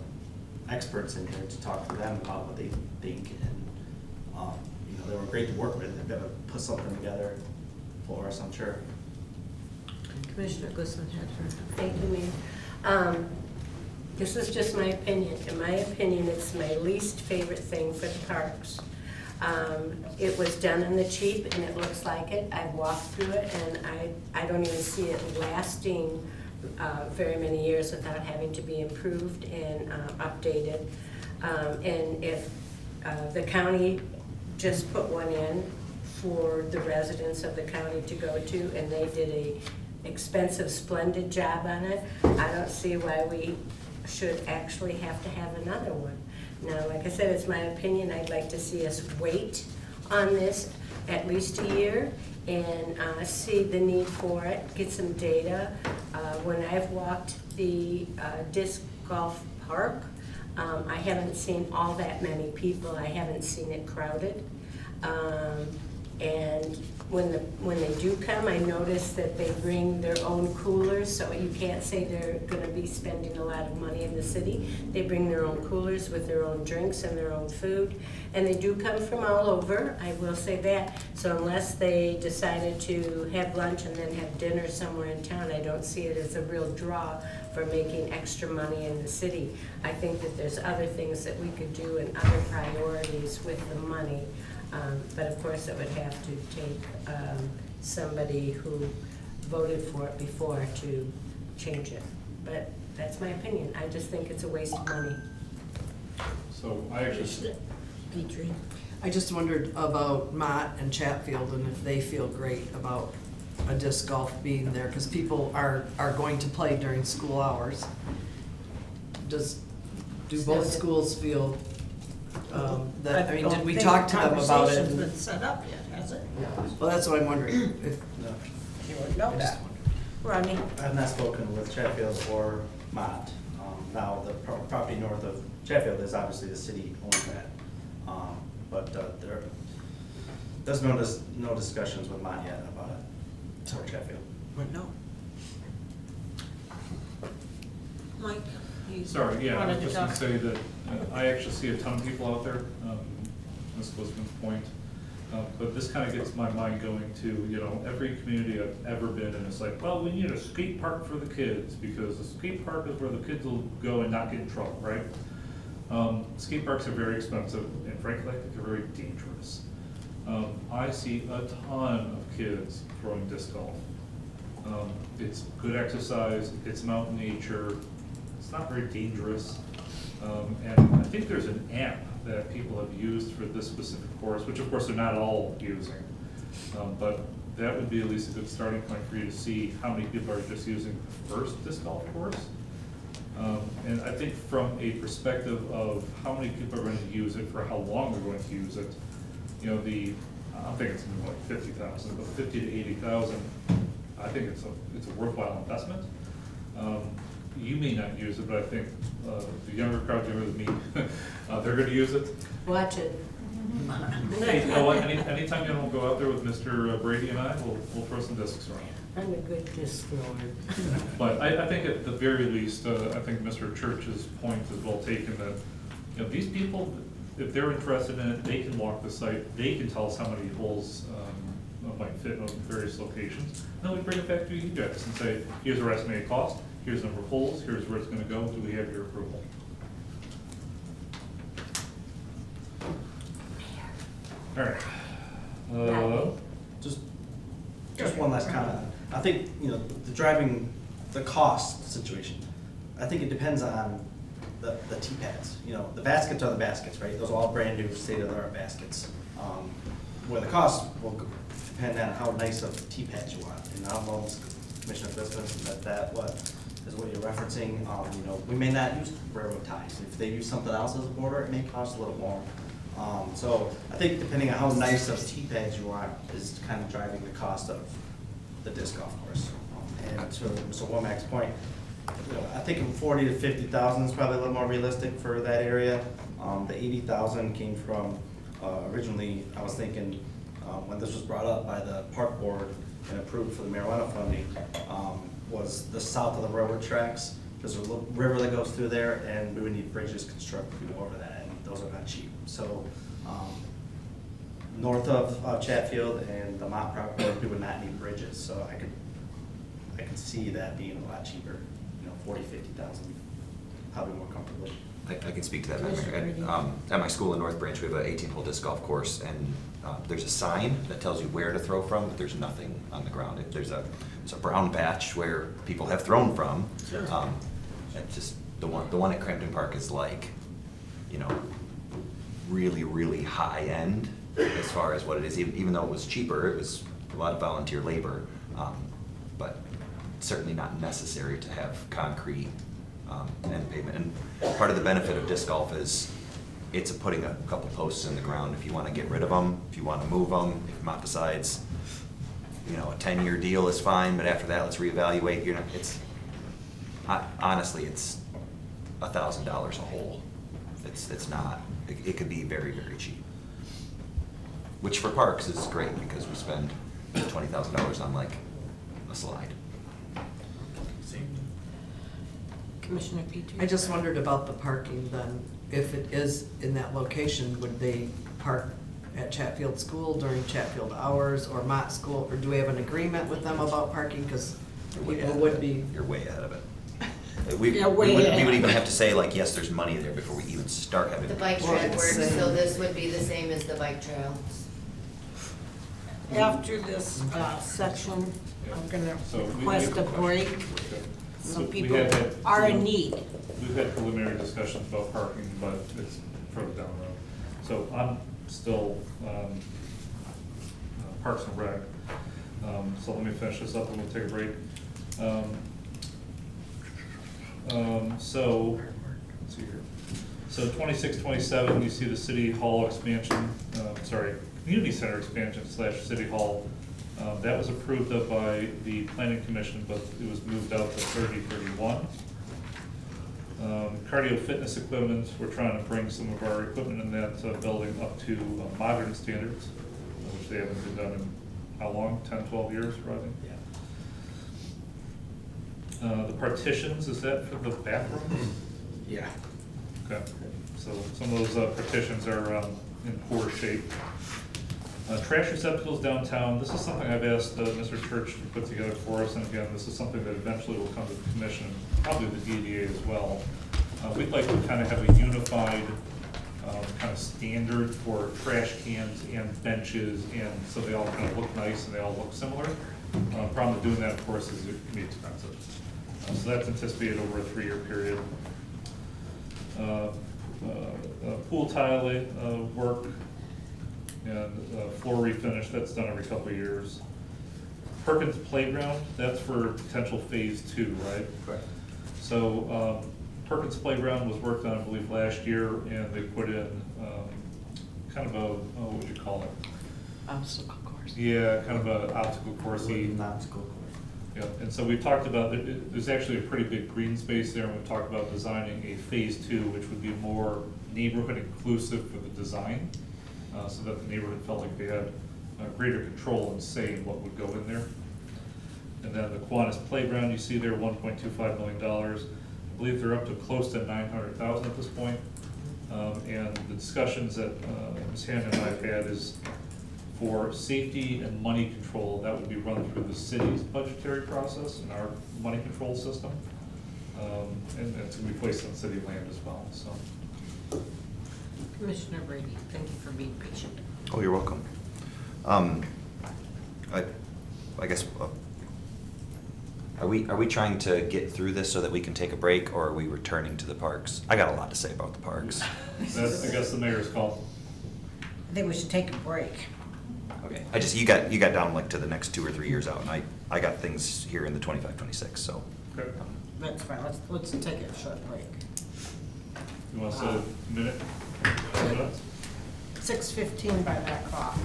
experts in here to talk to them about what they think, and they were great to work with. They've got to put something together for us, I'm sure. Commissioner Glisson had her. Thank you, Mayor. This is just my opinion. In my opinion, it's my least favorite thing for the parks. It was done in the cheap, and it looks like it. I've walked through it, and I don't even see it lasting very many years without having to be improved and updated. And if the county just put one in for the residents of the county to go to, and they did a expensive, splendid job on it, I don't see why we should actually have to have another one. Now, like I said, it's my opinion. I'd like to see us wait on this at least a year and see the need for it, get some data. When I've walked the disc golf park, I haven't seen all that many people. I haven't seen it crowded. And when they do come, I notice that they bring their own coolers, so you can't say they're gonna be spending a lot of money in the city. They bring their own coolers with their own drinks and their own food, and they do come from all over, I will say that. So unless they decided to have lunch and then have dinner somewhere in town, I don't see it as a real draw for making extra money in the city. I think that there's other things that we could do and other priorities with the money. But of course, it would have to take somebody who voted for it before to change it. But that's my opinion. I just think it's a waste of money. So I actually, Petrie. I just wondered about Mott and Chatfield and if they feel great about a disc golf being there, because people are going to play during school hours. Do both schools feel that, I mean, did we talk to them about Conversation's it? been set up yet, has it? Well, that's what I'm wondering, if, You would know I just that. Rodney? I've not spoken with Chatfield or Mott. Now, the property north of Chatfield is obviously the city owns that. But there's no discussions with Mott yet about it, or Chatfield. No. Mike? you Sorry, yeah, I wanted was to just gonna talk? say that I actually see a ton of people out there, Ms. Lisbon's point. But this kind of gets my mind going to, you know, every community I've ever been in, it's like, well, we need a skate park for the kids, because the skate park is where the kids will go and not get in trouble, right? Skate parks are very expensive, and frankly, I think they're very dangerous. I see a ton of kids throwing disc golf. It's good exercise, it's mountain nature, it's not very dangerous. And I think there's an app that people have used for this specific course, which of course they're not all using. But that would be at least a good starting point for you to see how many people are just using the first disc golf course. And I think from a perspective of how many people are going to use it, for how long they're going to use it, you know, I'm thinking it's more like 50,000, but 50 to 80,000, I think it's a worthwhile investment. You may not use it, but I think the younger crowd, younger than me, they're going to use it. Watch it. Hey, you know what? Anytime you don't go out there with Mr. Brady and I, we'll throw some discs around. I'm a good disc thrower. But I think at the very least, I think Mr. Church's point is well taken, that, you know, these people, if they're interested in it, they can walk the site, they can tell us how many holes might fit on various locations. Then we bring it back to you guys and say, here's our estimated cost, here's the number of holes, here's where it's gonna go, do we have your approval? All right. Just one last comment. I think, you know, the cost situation, I think it depends on the tee pads. You know, the baskets are the baskets, right? Those are all brand new state-of-the-art baskets. Where the cost will depend on how nice of tee pads you want. And I don't know, Commissioner Fiskus, what is what you're referencing. You know, we may not use railroad ties. If they use something else as a border, it may cost a little more. So I think depending on how nice of tee pads you want is kind of driving the cost of the disc golf course. And to Mr. Womack's point, you know, I think 40 to 50,000 is probably a little more realistic for that area. The 80,000 came from, originally, I was thinking, when this was brought up by the park board and approved for the marijuana funding, was the south of the railroad tracks. There's a little river that goes through there, and we would need bridges constructed over that, and those are not cheap. So, north of Chatfield and the Mott property, we would not need bridges, so I could see that being a lot cheaper, you know, 40, 50,000, probably more comfortable. I can speak to that. At my school in North Branch, we have an 18-hole disc golf course, and there's a sign that tells you where to throw from, but there's nothing on the ground. There's a brown patch where people have thrown from. And just the one at Crampton Park is like, you know, really, really high end as far as what it is. Even though it was cheaper, it was a lot of volunteer labor, but certainly not necessary to have concrete and pavement. And part of the benefit of disc golf is it's putting a couple posts in the ground. If you want to get rid of them, if you want to move them, if Mott decides, you know, a 10-year deal is fine, but after that, let's reevaluate. You know, honestly, it's $1,000 a hole. It's not. It could be very, very cheap. Which for parks is great because we spend $20,000 on like a slide. Commissioner Petrie? I just wondered about the parking then. If it is in that location, would they park at Chatfield School during Chatfield hours or Mott School? Or do we have an agreement with them about parking? Because people would be. You're way ahead of it. We Yeah, would way ahead. even have to say like, yes, there's money there before we even start having. The bike trail works, so this would be the same as the bike trail. After this section, I'm gonna request a break. Some We people have had- are in need. We've had preliminary discussions about parking, but it's further down the road. So I'm still Parks and Rec. So let me finish this up and we'll take a break. So, let's see here. So 26, 27, you see the city hall expansion, community center expansion / city hall. That was approved of by the planning commission, but it was moved out to 30/31. Cardio fitness equipment, we're trying to bring some of our equipment in that building up to modern standards, which they haven't been done in, how long, 10, 12 years, Rodney? The partitions, is that for the bathrooms? Yeah. Okay, so some of those partitions are in poor shape. Trash receptacles downtown, this is something I've asked Mr. Church to put together for us, and again, this is something that eventually will come to the commission, probably the DDA as well. We'd like to kind of have a unified kind of standard for trash cans and benches, and so they all kind of look nice and they all look similar. Problem with doing that, of course, is it can be expensive. So that's anticipated over a 3-year period. Pool tile work and floor refinish, that's done every couple of years. Perkins Playground, that's for potential phase 2, right? Correct. So Perkins Playground was worked on, I believe, last year, and they put in kind of a, what would you call it? Obstacle course. Yeah, kind of an obstacle course. An obstacle course. Yep, and so we talked about, there's actually a pretty big green space there, and we talked about designing a phase 2, which would be more neighborhood inclusive for the design, so that the neighborhood felt like they had greater control and say in what would go in there. And then the Kiwanis Playground, you see there, $1.25 million. I believe they're up to close to 900,000 at this point. And the discussions that Ms. Hannon and I have had is for safety and money control, that would be run through the city's budgetary process and our money control system. And it's going to be placed on city land as well, so. Commissioner Brady, thank you for being patient. Oh, you're welcome. I guess, are we trying to get through this so that we can take a break, or are we returning to the parks? I got a lot to say about the parks. That's, I guess, the mayor's call. I think we should take a break. Okay, you got down like to the next 2 or 3 years out, and I got things here in the 25, 26, so. Okay. That's fine, let's take a short break. You want to set a minute? 6:15 by that clock.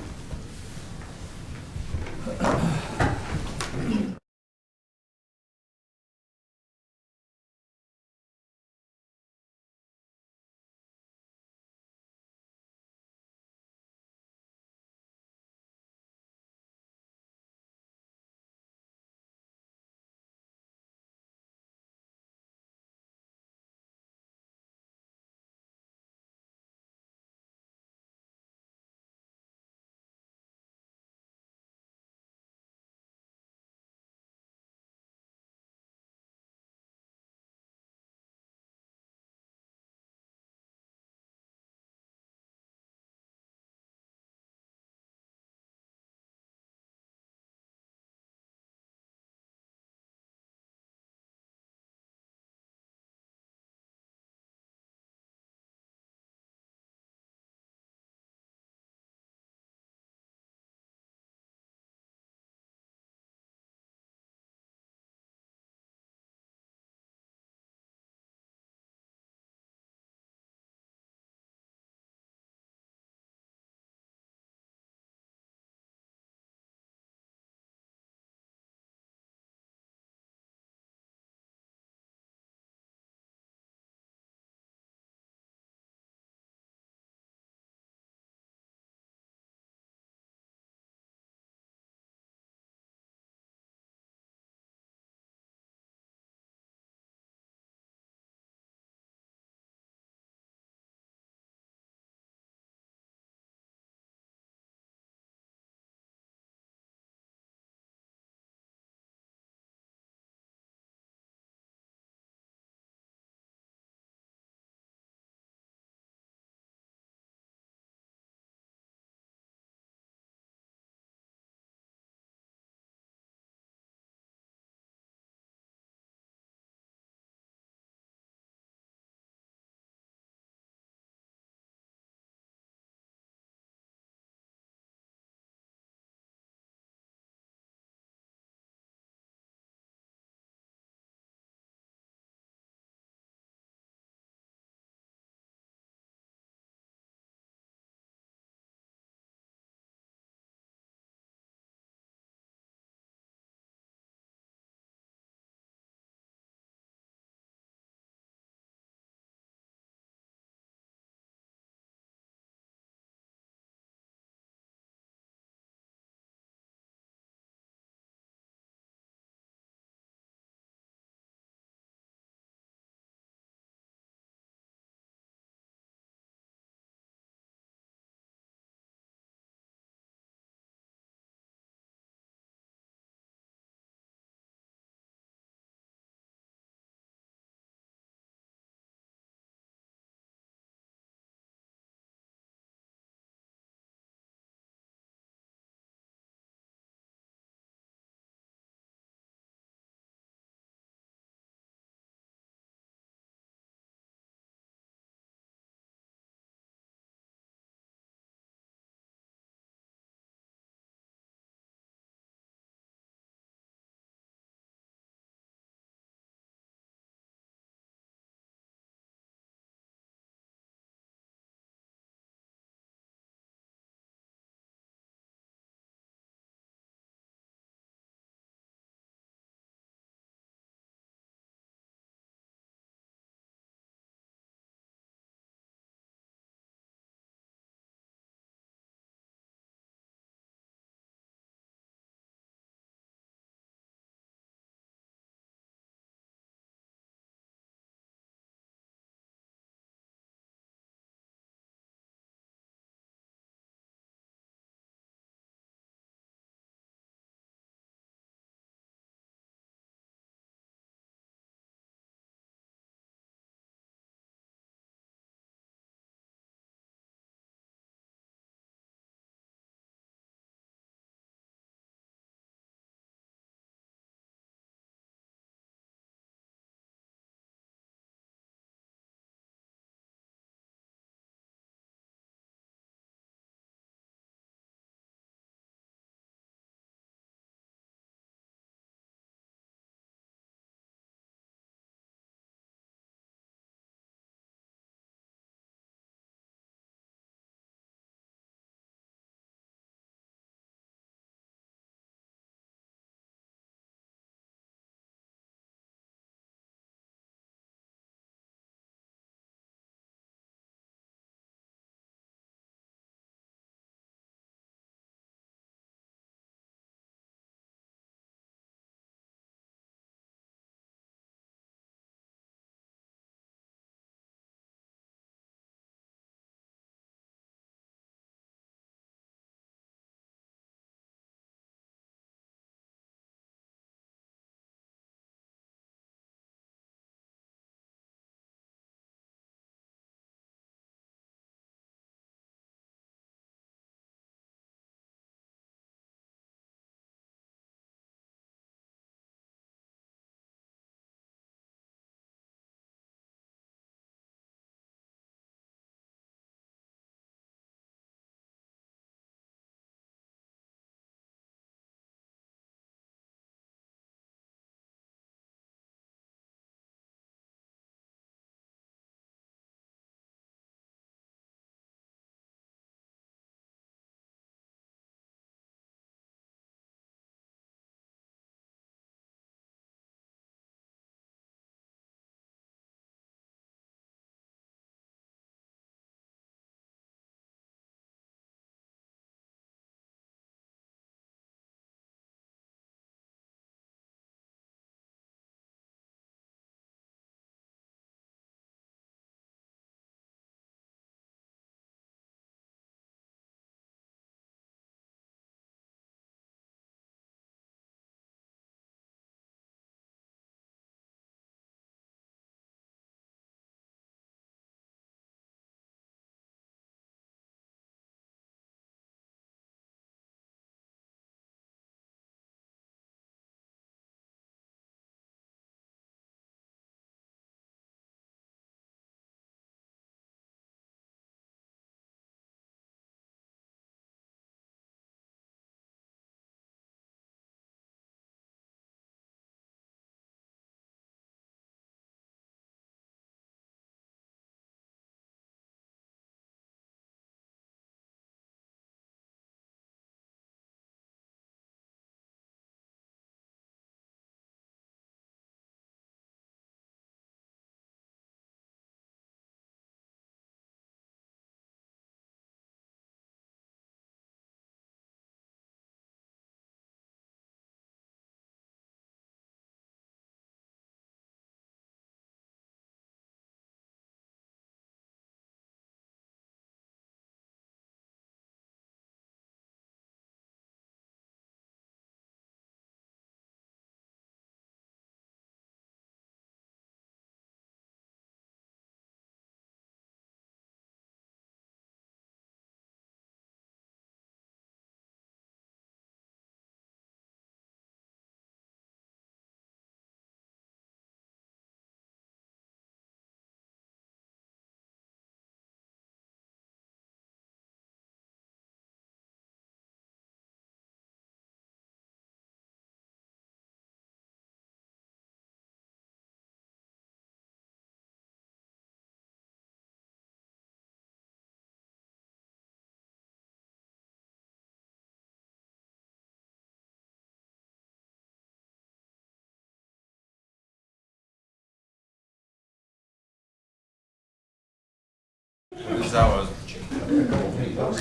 as I was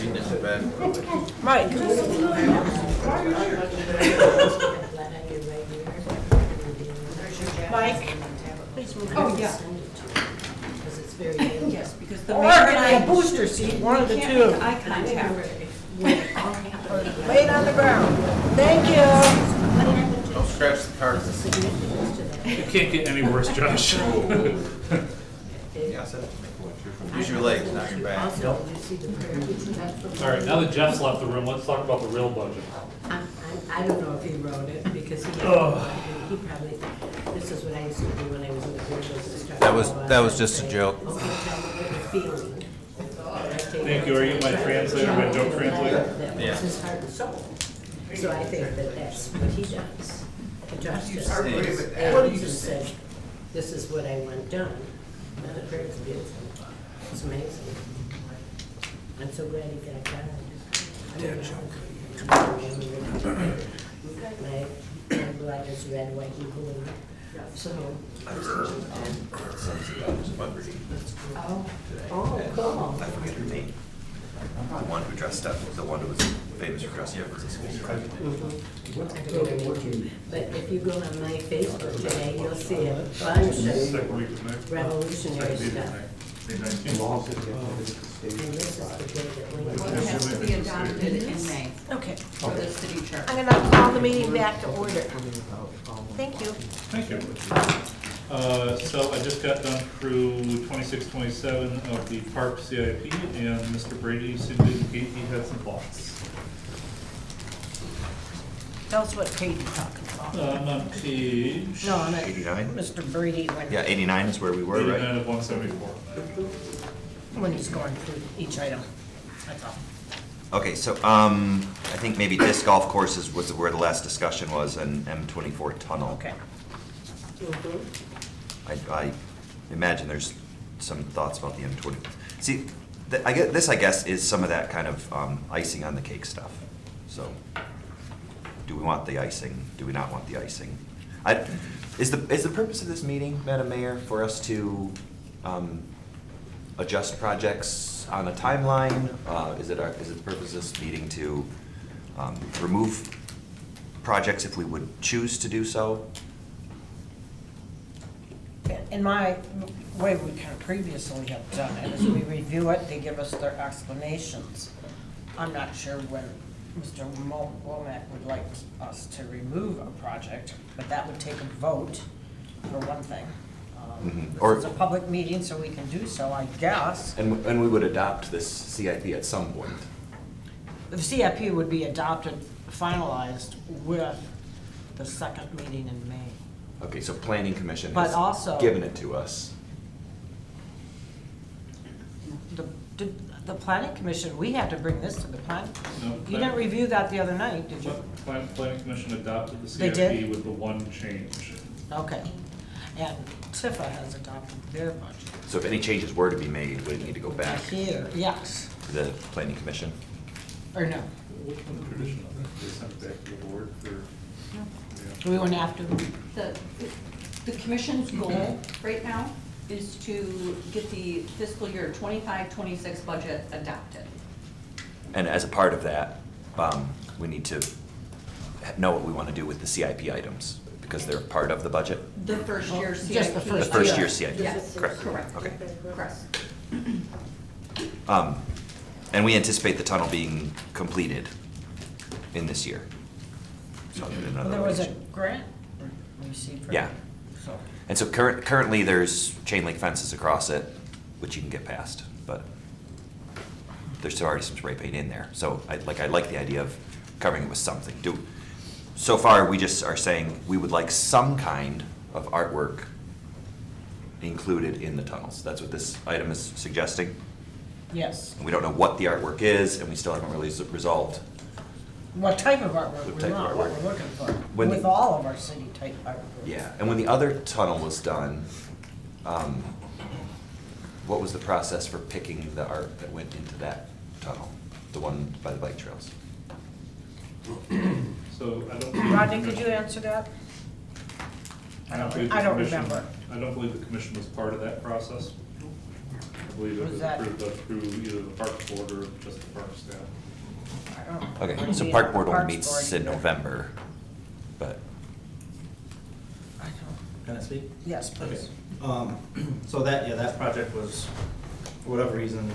reading it in bed. Mike? Mike? Oh, yeah. Because it's very Yes, because the Or mayor and give me I. a booster seat, one of the we can't two. make eye contact. Lay it on the ground. Thank you. Don't scratch the carpet. It can't get any worse, Josh. Yeah, I said it. Use your legs, not your back. Also, you see the prayer. All right, now that Jeff's left the room, let's talk about the real budget. I don't know if he wrote it, because he Ugh. probably, this is what I used to do when I was in the career business. That was just a joke. Okay, tell me what you're feeling. Thank you. Are you my translator, my joke translator? That was Yeah. his heart and soul. So I think that that's what he does. Josh just adds and said, this is what I want done. And the prayer is beautiful. It's amazing. I'm so glad he got done. Dad joke. My blood is red, white, and blue. So. Oh, cool. I forget her name. The one who dressed up, the one who was famous for dressing up as a school. But if you go on my Facebook today, you'll see a bunch Second week of of May. revolutionary Second week stuff. of May. May 19th. And this is the day that we. What has to be adopted in May Okay. for the city charter. I'm gonna call the meeting back to order. Thank you. Thank you. So I just got done through 26-27 of the park CIP, and Mr. Brady seemed to indicate he had some thoughts. Tell us what page you're talking about. I'm on page No, I'm at 89? Mr. Brady Yeah, 89 is where we were, 89 right? of 174. when he's going through each item. That's all. Okay, so, I think maybe disc golf courses was where the last discussion was, and M24 tunnel. Okay. I imagine there's some thoughts about the M20. See, I guess, is some of that kind of icing on the cake stuff. So, do we want the icing? Do we not want the icing? Is the purpose of this meeting, Madam Mayor, for us to adjust projects on a timeline? Is it the purpose of this meeting to remove projects if we would choose to do so? In my way, we kind of previously have done it, is we review it, they give us their explanations. I'm not sure when Mr. Womack would like us to remove a project, but that would take a vote, for one thing. Or- This is a public meeting, so we can do so, I guess. And we would adopt this CIP at some point. The CIP would be adopted, finalized with the second meeting in May. Okay, so planning commission But has also- given it to us. The planning commission, we had to bring this to the plan. No, You didn't review that the other night, did you? Planning Commission adopted the They did? CIP with the one change. Okay. And Tifa has adopted their budget. So if any changes were to be made, would it need to go back to Here, yes, the planning commission? or no? What's been the tradition of that? They sent it back to the board for, yeah. We went after, The commission's goal right now is to get the fiscal year 25-26 budget adopted. And as a part of that, we need to know what we want to do with the CIP items, because they're part of the budget? The first year CIP. Just the The first first year. year CIP? Yes, Correct. correct. Okay. Correct. And we anticipate the tunnel being completed in this year? So in well, other there was a words- grant received for. Yeah. So, And so currently, there's chain link fences across it, which you can get past, but there's already some spray paint in there. So I like the idea of covering it with something. So far, we just are saying we would like some kind of artwork included in the tunnels. That's what this item is suggesting. yes. And we don't know what the artwork is, and we still haven't really resolved. What type of artwork What we type of want, what artwork? we're looking for, When- with all of our city type artwork. Yeah, and when the other tunnel was done, what was the process for picking the art that went into that tunnel, the one by the bike trails? So I don't. Rodney, could you answer that? believe the I don't commission- remember. I don't believe the commission was part of that process. believe it Was was that- approved through either the park board or just the park staff. I don't- Okay, Would so be park on board only Parks meets Board in either. November, but, I don't- Can I speak? Yes, Okay. please. So that project was, for whatever reason,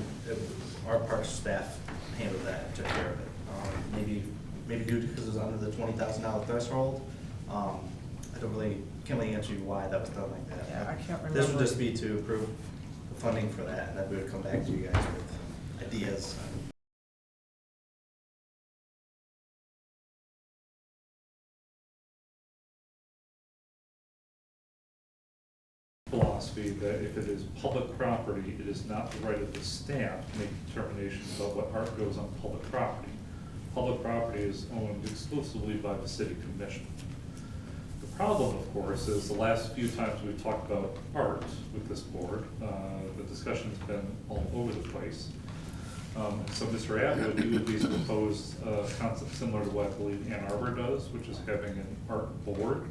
our park staff handled that, and took care of it. Maybe due to, because it was under the $20,000 threshold. I can't really answer you why that was done like that. Yeah, I can't This would remember. just be to approve the funding for that, and then we would come back to you guys with ideas. Philosophy that if it is public property, it is not the right of the staff to make determinations about what art goes on public property. Public property is owned exclusively by the city commission. The problem, of course, is the last few times we've talked about art with this board, the discussion's been all over the place. So Mr. Atwood, you at least proposed a concept similar to what I believe Ann Arbor does, which is having an art board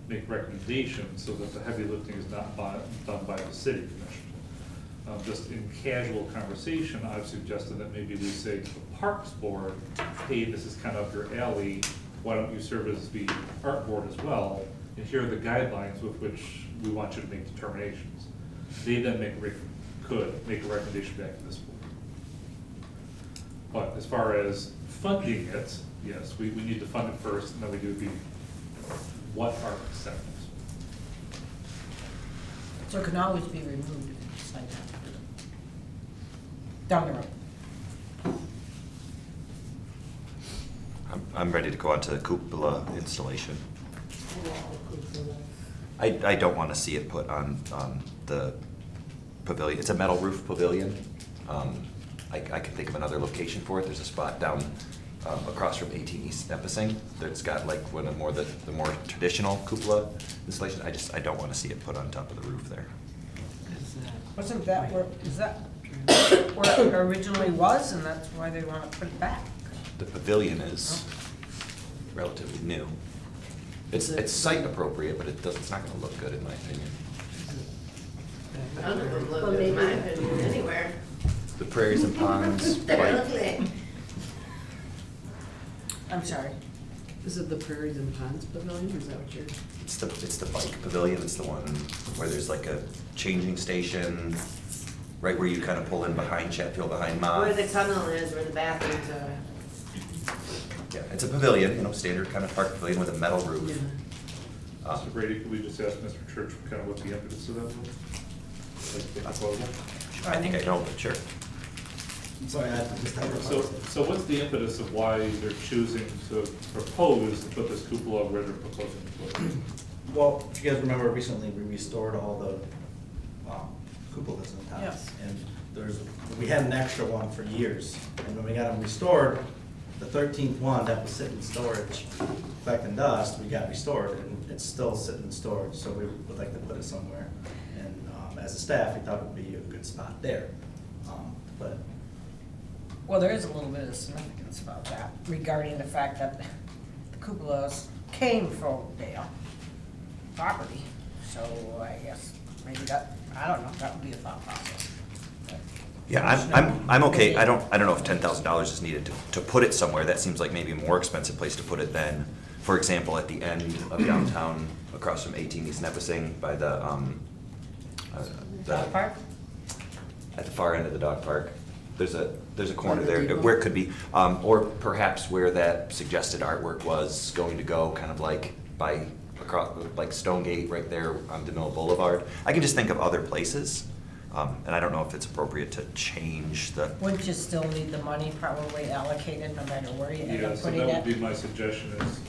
make recommendations so that the heavy lifting is not done by the city commission. Just in casual conversation, I've suggested that maybe we say to the Parks Board, hey, this is kind of up your alley, why don't you serve as the art board as well? And here are the guidelines with which we want you to make determinations. They then could make a recommendation back to this board. But as far as funding it, yes, we need to fund it first, and then we do the what are acceptance. So it can always be removed if you decide not to do it. Down the road. I'm ready to go on to the cupola installation. I don't want to see it put on the pavilion. It's a metal roof pavilion. I can think of another location for it. There's a spot down across from 18 East Nipissing that's got like one of the more traditional cupola installation. I don't want to see it put on top of the roof there. Wasn't that where, is that where it originally was, and that's why they want to put it back? The pavilion is relatively new. It's site appropriate, but it's not going to look good in my opinion. None of them Well, look good in my maybe- opinion anywhere. The prairies and ponds, They're like, ugly. I'm sorry. Is it the Prairies and Ponds Pavilion, is that what you're? it's the bike pavilion. It's the one where there's like a changing station, right where you kind of pull in behind Chatfield, behind Mott. Where the tunnel is, where the bathrooms are. Yeah, it's a pavilion, standard kind of park pavilion with a metal roof. Mr. Brady, could we just ask Mr. Church kind of what the impetus of that was? Like the proposal? I think I know, but sure. I'm sorry, I just have a So what's the impetus of why they're choosing to propose to put this cupola where they're proposing to put it? Well, if you guys remember, recently we restored all the cupolas in town. Yes. And we had an extra one for years. And when we got them restored, the 13th one that was sitting in storage, collecting dust, we got restored, and it's still sitting in storage, so we would like to put it somewhere. And as a staff, we thought it would be a good spot there. But Well, there is a little bit of significance about that regarding the fact that the cupolas came from Dale property. So I guess maybe that, I don't know, that would be a thought process. Yeah, I'm okay. I don't know if $10,000 is needed to put it somewhere. That seems like maybe a more expensive place to put it than, for example, at the end of downtown, across from 18 East Nipissing by the Dog park? at the far end of the dog park. There's a corner the there depot? where it could be, or perhaps where that suggested artwork was going to go, kind of like by across, like Stonegate right there on DeMille Boulevard. I can just think of other places, and I don't know if it's appropriate to change the. Wouldn't you still need the money probably allocated no matter where you end Yeah, up so putting that would it? be my suggestion is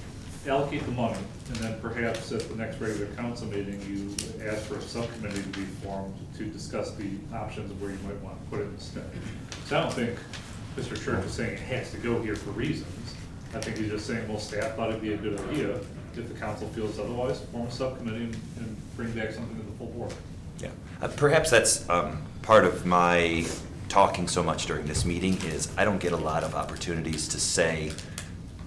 allocate the money, and then perhaps at the next regular council meeting, you ask for a subcommittee to be formed to discuss the options of where you might want to put it instead. So I don't think Mr. Church is saying it has to go here for reasons. I think he's just saying, well, staff thought it'd be a good idea. If the council feels otherwise, form a subcommittee and bring back something to the full board. Yeah, perhaps that's part of my talking so much during this meeting is I don't get a lot of opportunities to say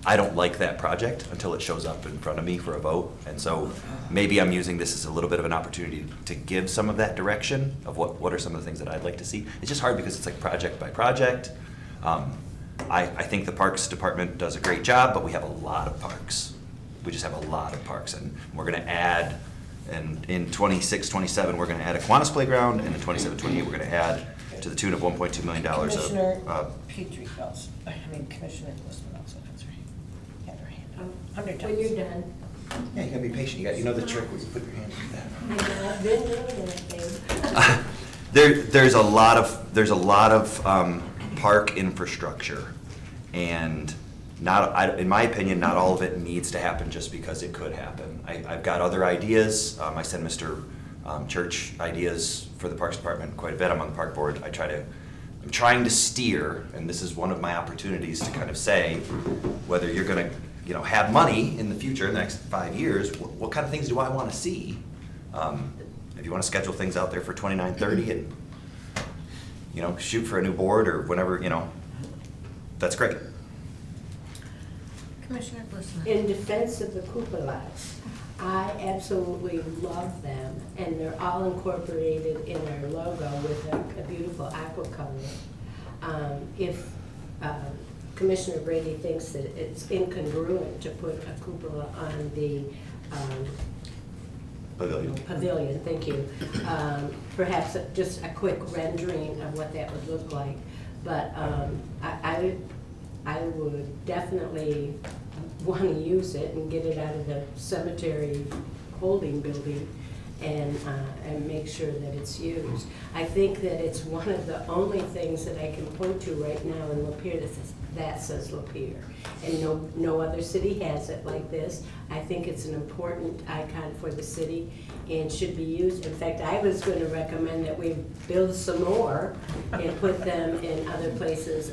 I don't like that project until it shows up in front of me for a vote. And so maybe I'm using this as a little bit of an opportunity to give some of that direction of what are some of the things that I'd like to see. It's just hard because it's like project by project. I think the Parks Department does a great job, but we have a lot of parks. We just have a lot of parks, and we're gonna add, and in 26, 27, we're gonna add a Kiwanis playground, and in 27, 28, we're gonna add to the tune of $1.2 million Commissioner of, Petrie also, Commissioner Listman also has her hand. Under When you're done. yeah, you gotta be patient. You know the trick where you put your hand like that. I know, I've been doing that, babe. There's a lot of park infrastructure, and in my opinion, not all of it needs to happen just because it could happen. I've got other ideas. I send Mr. Church ideas for the Parks Department quite a bit. I'm on the park board. I'm trying to steer, and this is one of my opportunities to kind of say whether you're gonna, have money in the future, in the next 5 years, what kind of things do I want to see? If you want to schedule things out there for 29, 30 and, shoot for a new board or whenever, that's great. Commissioner Listman. In defense of the cupolas, I absolutely love them, and they're all incorporated in our logo with a beautiful aqua color. If Commissioner Brady thinks that it's incongruent to put a cupola on the pavilion, thank you. Perhaps just a quick rendering of what that would look like. But I would definitely want to use it and get it out of the cemetery holding building and make sure that it's used. I think that it's one of the only things that I can point to right now in Lapeer that says Lapeer. And no other city has it like this. I think it's an important icon for the city and should be used. In fact, I was going to recommend that we build some more and put them in other places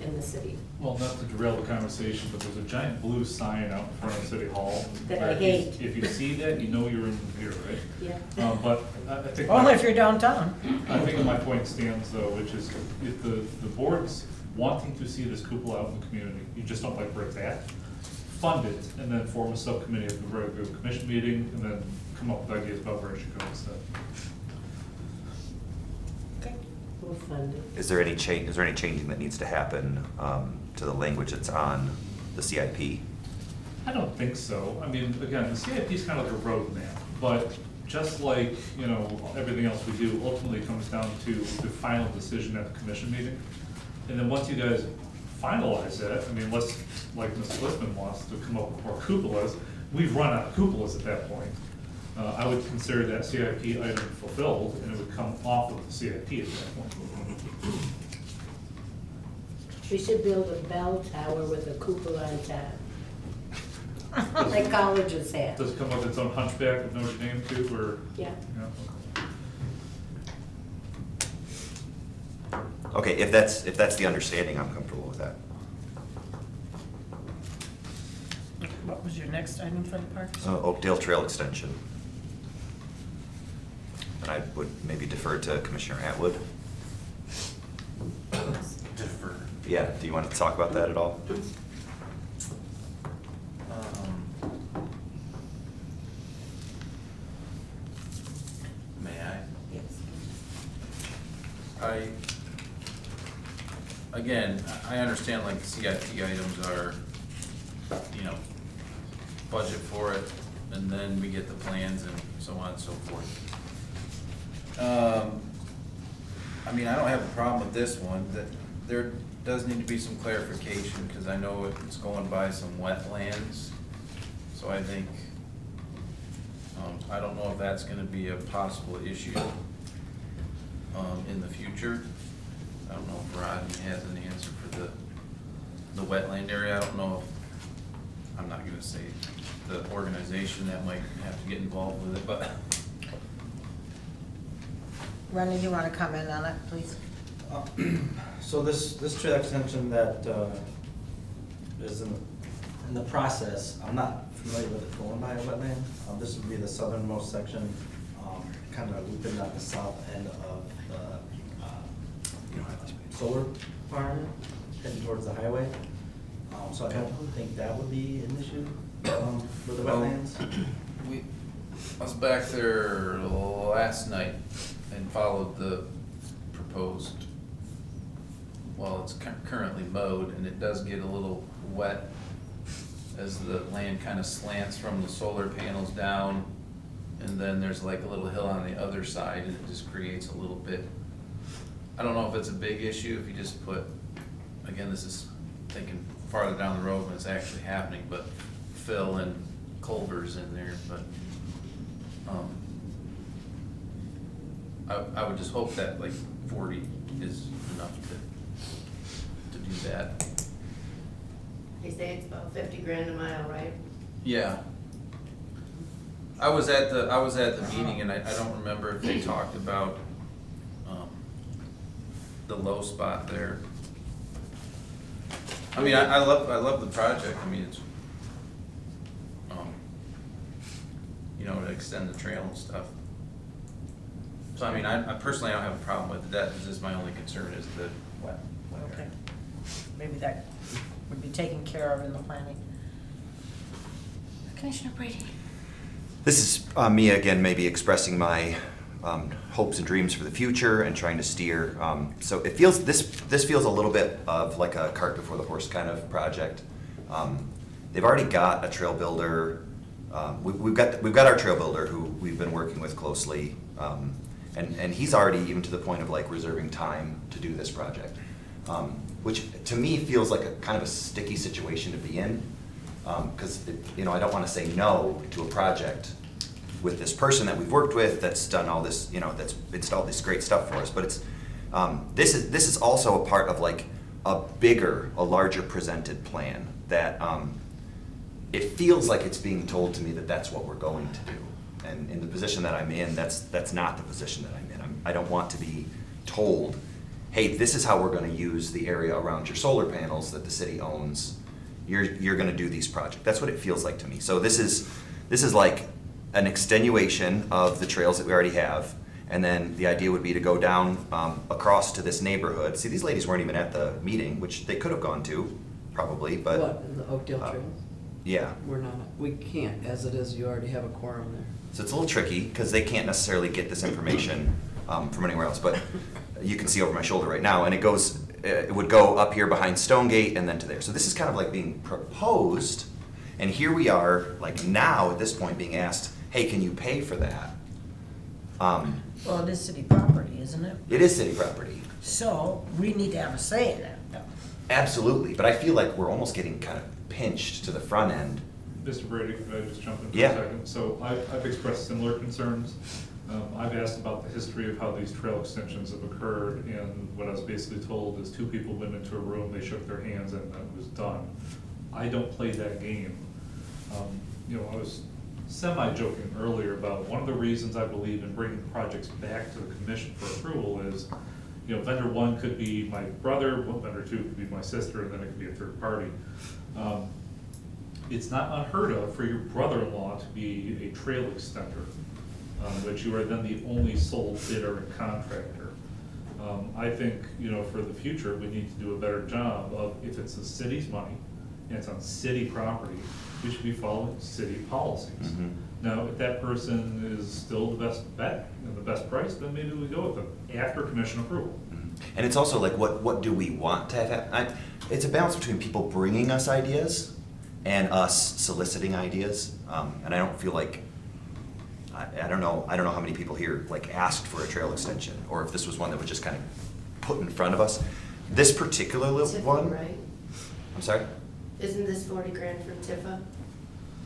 in the city. Well, not to derail the conversation, but there's a giant blue sign out in front of City Hall. That I hate. If you see that, you know you're in here, right? Yeah. But I think. Only if you're downtown. I think my point stands though, which is if the board's wanting to see this cupola out in the community, you just don't like where it's at, fund it, and then form a subcommittee at the regular commission meeting, and then come up with ideas about where it should go instead. Okay. We'll fund it. Is there any changing that needs to happen to the language that's on the CIP? I don't think so. I mean, again, the CIP is kind of like a roadmap, but just like, everything else we do ultimately comes down to the final decision at the commission meeting. And then once you guys finalize that, I mean, let's, like Ms. Listman wants to come up with more cupolas, we've run out of cupolas at that point. I would consider that CIP item fulfilled, and it would come off of the CIP at that point. We should build a bell tower with a cupola on top. Like colleges have. Does it come with its own hunchback of Notre Dame too, or? Yeah. Okay, if that's the understanding, I'm comfortable with that. What was your next item for the parks? Oakdale Trail Extension. And I would maybe defer to Commissioner Atwood. Defer. Yeah, do you want to talk about that at all? May I? Yes. Again, I understand like the CIP items are, budget for it, and then we get the plans and so on and so forth. I mean, I don't have a problem with this one, that there does need to be some clarification, because I know it's going by some wetlands. So I think, I don't know if that's gonna be a possible issue, in the future. I don't know if Rodney has an answer for the wetland area. I don't know if, I'm not gonna say the organization that might have to get involved with it, but. Ronnie, do you want to comment on it, please? So this trail extension that is in the process, I'm not familiar with it going by a wetland. This would be the southernmost section, kind of looping at the south end of the solar farm, heading towards the highway. So I don't think that would be an issue, with the Well, wetlands. I was back there last night and followed the proposed, well, it's currently mowed, and it does get a little wet as the land kind of slants from the solar panels down, and then there's like a little hill on the other side, and it just creates a little bit. I don't know if it's a big issue if you just put, again, this is thinking farther down the road when it's actually happening, but fill and culvers in there, but I would just hope that like 40 is enough to do that. They say it's about 50 grand a mile, right? Yeah. I was at the meeting, and I don't remember if they talked about the low spot there. I mean, I love the project. I mean, it's you know, to extend the trail and stuff. So I mean, I personally don't have a problem with that. This is my only concern is the wet. Okay. Maybe that would be taken care of in the planning. Commissioner Brady. This is me again, maybe expressing my hopes and dreams for the future and trying to steer. So it feels, this feels a little bit of like a cart before the horse kind of project. They've already got a trail builder. We've got our trail builder who we've been working with closely, and he's already even to the point of like reserving time to do this project, which to me feels like a kind of a sticky situation to be in, because you know, I don't want to say no to a project with this person that we've worked with that's done all this, you know, that's installed this great stuff for us. But it's this is also a part of like a larger presented plan that it feels like it's being told to me that that's what we're going to do. And in the position that I'm in, that's not the position that I'm in. I don't want to be told, hey, this is how we're going to use the area around your solar panels that the city owns. You're going to do these projects. That's what it feels like to me. So this is like an extenuation of the trails that we already have, and then the idea would be to go down across to this neighborhood. See, these ladies weren't even at the meeting, which they could have gone to, probably, but What, the Oakdale Trail? yeah. We're not, we can't, as it is, you already have a quorum there. So it's a little tricky because they can't necessarily get this information from anywhere else. But you can see over my shoulder right now, and it would go up here behind Stonegate and then to there. So this is kind of like being proposed, and here we are, like now at this point, being asked, hey, can you pay for that? Well, it is city property, isn't it? It is city property. So we need to have a say in it. Absolutely, but I feel like we're almost getting kind of pinched to the front end. Mr. Brady, could I just jump in for Yeah. a second? So I've expressed similar concerns. I've asked about the history of how these trail extensions have occurred, and what I was basically told is two people went into a room, they shook their hands, and that was done. I don't play that game. You know, I was semi-joking earlier about one of the reasons I believe in bringing projects back to the commission for approval is, you know, vendor one could be my brother, vendor two could be my sister, and then it could be a third party. It's not unheard of for your brother-in-law to be a trail extender, which you are then the only sole bidder and contractor. I think, you know, for the future, we need to do a better job of, if it's the city's money and it's on city property, we should be following city policies. Mhm. Now, if that person is still the best bet and the best price, then maybe we go with them after commission approval. And it's also like, what do we want to have happen? It's a balance between people bringing us ideas and us soliciting ideas. And I don't feel like, I don't know how many people here like asked for a trail extension, or if this was one that was just kind of put in front of us. This particular Tifa, one, right? I'm sorry? Isn't this 40 grand from Tifa?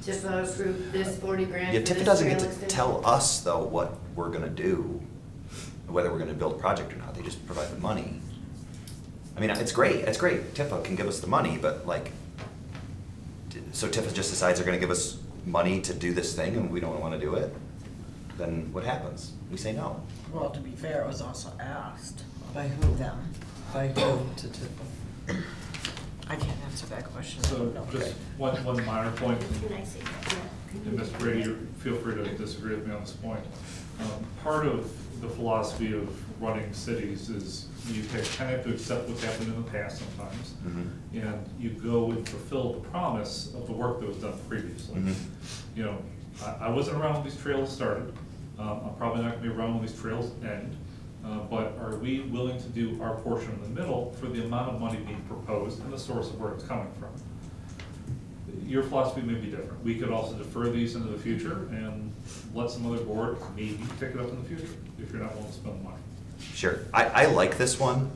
Tifa approved this 40 grand Yeah, for Tifa this doesn't trail get to extension? tell us though what we're gonna do, whether we're gonna build a project or not. They just provide the money. I mean, it's great, Tifa can give us the money, but like, so Tifa just decides they're gonna give us money to do this thing and we don't wanna do it? Then what happens? We say no. Well, to be fair, it was also asked By who? them. By who to Tifa? I can't answer that question. So No. just one minor point, Can I say that? and Mr. Brady, feel free to disagree with me on this point. Part of the philosophy of running cities is you kind of have to accept what's happened in the past sometimes. And you go and fulfill the promise of the work that was done previously. You know, I wasn't around when these trails started. I'm probably not gonna be around when these trails end. But are we willing to do our portion in the middle for the amount of money being proposed and the source of where it's coming from? Your philosophy may be different. We could also defer these into the future and let some other board maybe pick it up in the future if you're not willing to spend the money. Sure. I like this one.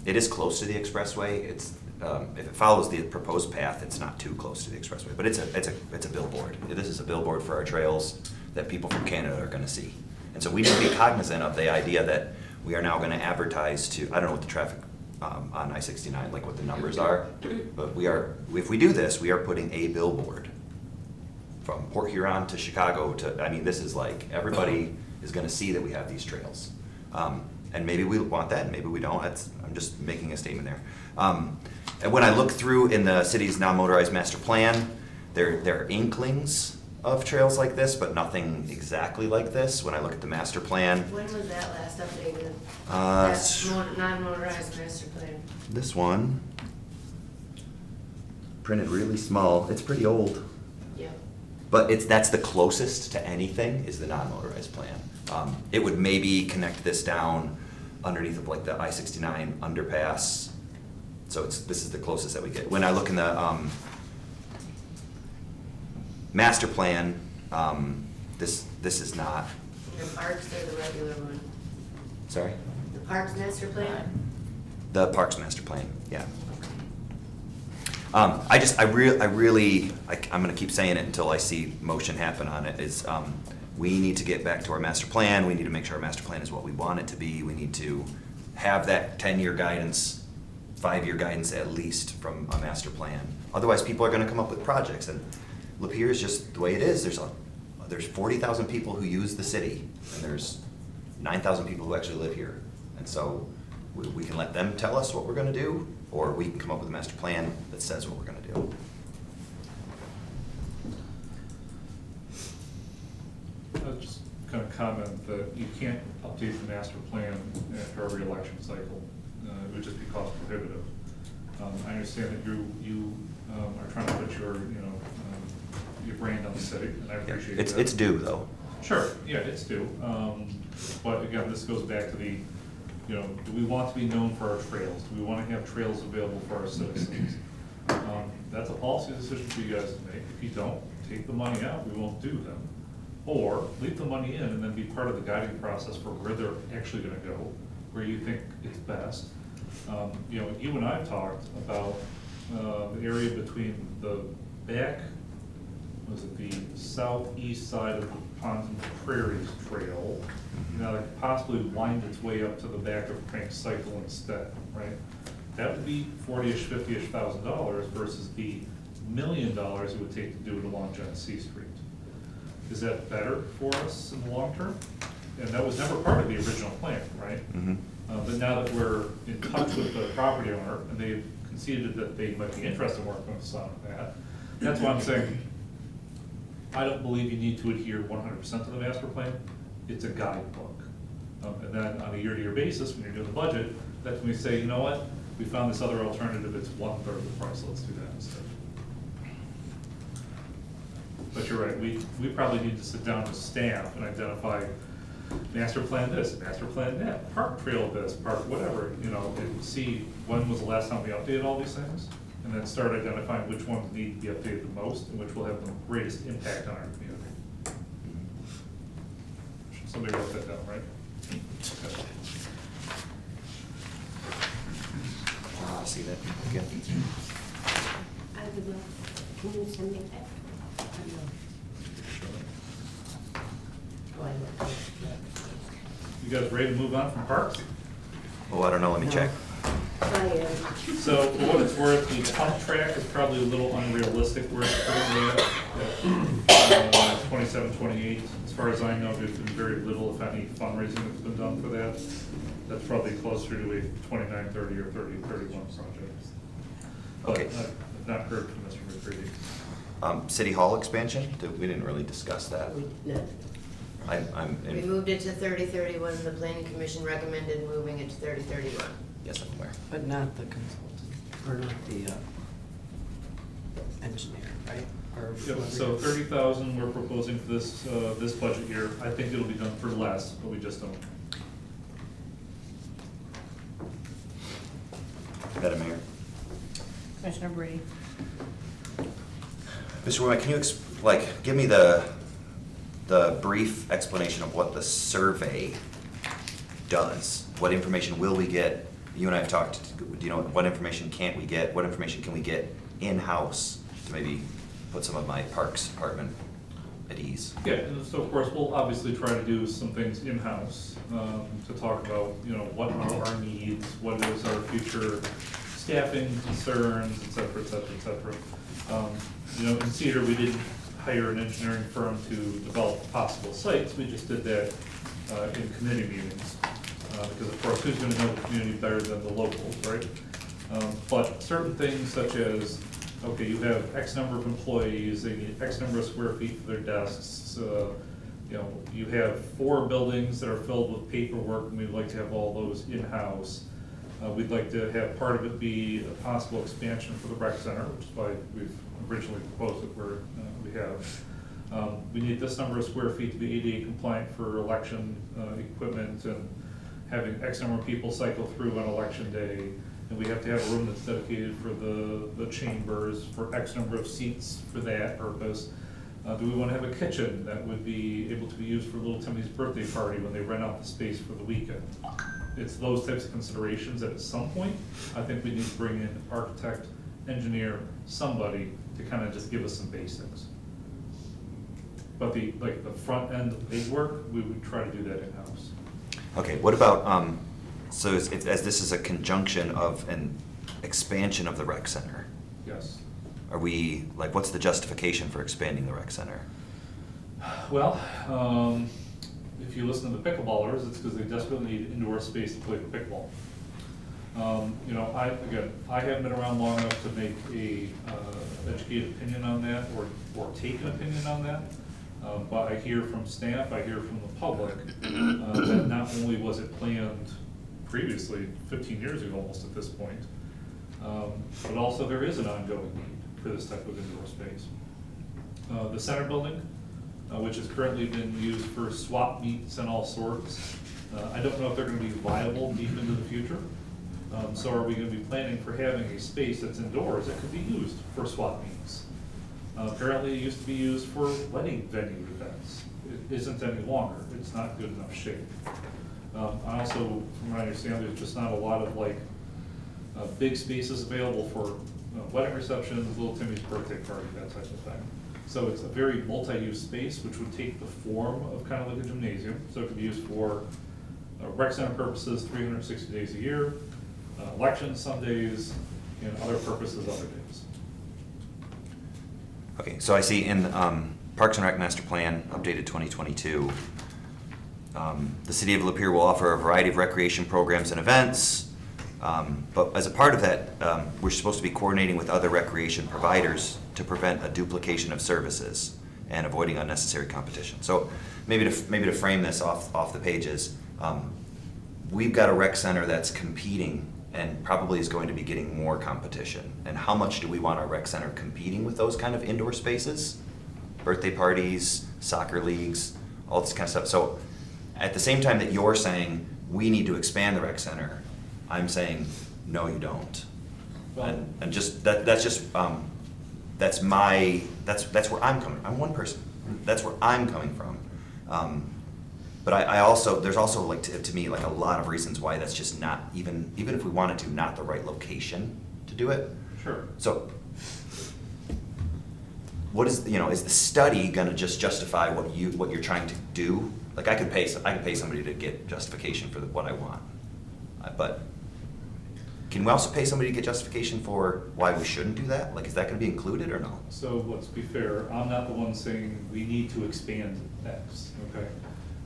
It is close to the expressway. It's, if it follows the proposed path, it's not too close to the expressway, but it's a billboard. This is a billboard for our trails that people from Canada are gonna see. And so we need to be cognizant of the idea that we are now gonna advertise to, I don't know what the traffic on I-69, like what the numbers are, but we are, if we do this, we are putting a billboard from Port Huron to Chicago to, I mean, this is like, everybody is gonna see that we have these trails. And maybe we want that, maybe we don't. I'm just making a statement there. And when I look through in the city's non-motorized master plan, there are inklings of trails like this, but nothing exactly like this. When I look at the master plan, When was that last updated? s- That non-motorized master plan? this one, printed really small, it's pretty old. Yep. But that's the closest to anything is the non-motorized plan. It would maybe connect this down underneath of like the I-69 underpass. So this is the closest that we get. When I look in the master plan, this is not, The parks, they're the regular one. sorry? The parks master plan? The Parks Master Plan, yeah. I'm gonna keep saying it until I see motion happen on it, is, we need to get back to our master plan, we need to make sure our master plan is what we want it to be, we need to have that 10-year guidance, 5-year guidance at least from a master plan. Otherwise, people are gonna come up with projects, and Lapeer is just the way it is. There's 40,000 people who use the city, and there's 9,000 people who actually live here. And so we can let them tell us what we're gonna do, or we can come up with a master plan that says what we're gonna do. I'll just kind of comment that you can't update the master plan after every election cycle. It would just be cost prohibitive. I understand that you are trying to put your brand on the city, and I appreciate that. It's due, though. Sure, yeah, it's due. But again, this goes back to the, do we want to be known for our trails? Do we want to have trails available for our citizens? That's a policy decision for you guys to make. If you don't, take the money out, we won't do them. Or leave the money in and then be part of the guiding process for where they're actually gonna go, where you think it's best. You and I have talked about the area between the back, the southeast side of the Ponds and Prairies Trail, like possibly wind its way up to the back of Crank Cycle instead, right? That would be $40-ish, $50-ish thousand versus the $1 million it would take to do it along Genesee Street. Is that better for us in the long term? And that was never part of the original plan, right? But now that we're in touch with the property owner and they've conceded that they might be interested in working with us on that, that's why I'm saying I don't believe you need to adhere 100% to the master plan. It's a guidebook. And then on a year-to-year basis, when you're doing the budget, that's when we say, you know what? We found this other alternative, it's 1/3 of the price, let's do that instead. But you're right, we probably need to sit down with staff and identify master plan this, master plan that, park trail this, park whatever, and see when was the last time we updated all these things, and then start identifying which ones need to be updated the most and which will have the greatest impact on our community. Somebody wrote that down, right? Okay. See that again? I would love, can you send me that? Oh, I looked. You guys ready to move on from parks? Oh, I don't know, let me check. So for what it's worth, the pump track is probably a little unrealistic where it's currently at 27, 28. As far as I know, there's been very little, if any, fundraising that's been done for that. That's probably closer to a 29, 30, or 30, 31 project. But Okay. I've not heard from Mr. McCready. City Hall expansion, we didn't really discuss that. No. I'm, We moved it to 3031, the planning commission recommended moving it to 3031. yes, I'm aware. But not the consultant, or not the engineer, right? Or Yep, whoever so it is. 30,000 we're proposing for this, this budget year. I think it'll be done for less, but we just don't. Madam Mayor. Commissioner Brady. Mr. Womack, can you give me the brief explanation of what the survey does? What information will we get? You and I have talked, do you know, what information can't we get? What information can we get in-house to maybe put some of my parks department at ease? Yeah, and so of course, we'll obviously try to do some things in-house, to talk about, you know, what are our needs, what is our future staffing concerns, et cetera, et cetera, et cetera. You know, in Cedar, we didn't hire an engineering firm to develop possible sites, we just did that in committee meetings. Because of course, who's gonna know the community better than the locals, right? But certain things such as, okay, you have X number of employees, they need X number of square feet for their desks. You know, you have 4 buildings that are filled with paperwork, and we'd like to have all those in-house. We'd like to have part of it be a possible expansion for the rec center, which is why we've originally proposed it where we have. We need this number of square feet to be ADA compliant for election equipment, and having X number of people cycle through on election day. And we have to have a room that's dedicated for the chambers, for X number of seats for that purpose. Do we want to have a kitchen that would be able to be used for Little Timmy's birthday party when they rent out the space for the weekend? It's those types of considerations that at some point, I think we need to bring in architect, engineer, somebody to kind of just give us some basics. But the front end of the paperwork, we would try to do that in-house. Okay, what about, so as this is a conjunction of an expansion of the rec center, Yes. are we, what's the justification for expanding the rec center? Well, if you listen to the pickleballers, it's because they desperately need indoor space to play the pickleball. You know, I haven't been around long enough to make a educated opinion on that or take an opinion on that. But I hear from staff, I hear from the public, that not only was it planned previously, 15 years ago almost at this point, but also there is an ongoing need for this type of indoor space. The center building, which has currently been used for swap meets and all sorts, I don't know if they're gonna be viable deep into the future. So are we gonna be planning for having a space that's indoors that could be used for swap meets? Apparently it used to be used for wedding venue events. It isn't any longer, it's not good enough shape. I also, from what I understand, there's just not a lot of big spaces available for wedding receptions, Little Timmy's birthday party, that type of thing. So it's a very multi-use space, which would take the form of kind of like a gymnasium. So it could be used for rec center purposes 360 days a year, elections some days, and other purposes other days. Okay, so I see in Parks and Rec Master Plan, updated 2022, the city of Lapeer will offer a variety of recreation programs and events, but as a part of that, we're supposed to be coordinating with other recreation providers to prevent a duplication of services and avoiding unnecessary competition. So maybe to frame this off the pages, we've got a rec center that's competing and probably is going to be getting more competition. And how much do we want our rec center competing with those kind of indoor spaces? Birthday parties, soccer leagues, all this kind of stuff. So at the same time that you're saying we need to expand the rec center, I'm saying, no, you don't. Well, And just, that's where I'm coming, I'm one person. That's where I'm coming from. But I also, there's also to me, a lot of reasons why that's just not, even if we wanted to, not the right location to do it. sure. So, what is, is the study gonna just justify what you're trying to do? I could pay somebody to get justification for what I want. But can we also pay somebody to get justification for why we shouldn't do that? Is that gonna be included or no? So let's be fair, I'm not the one saying we need to expand X, okay?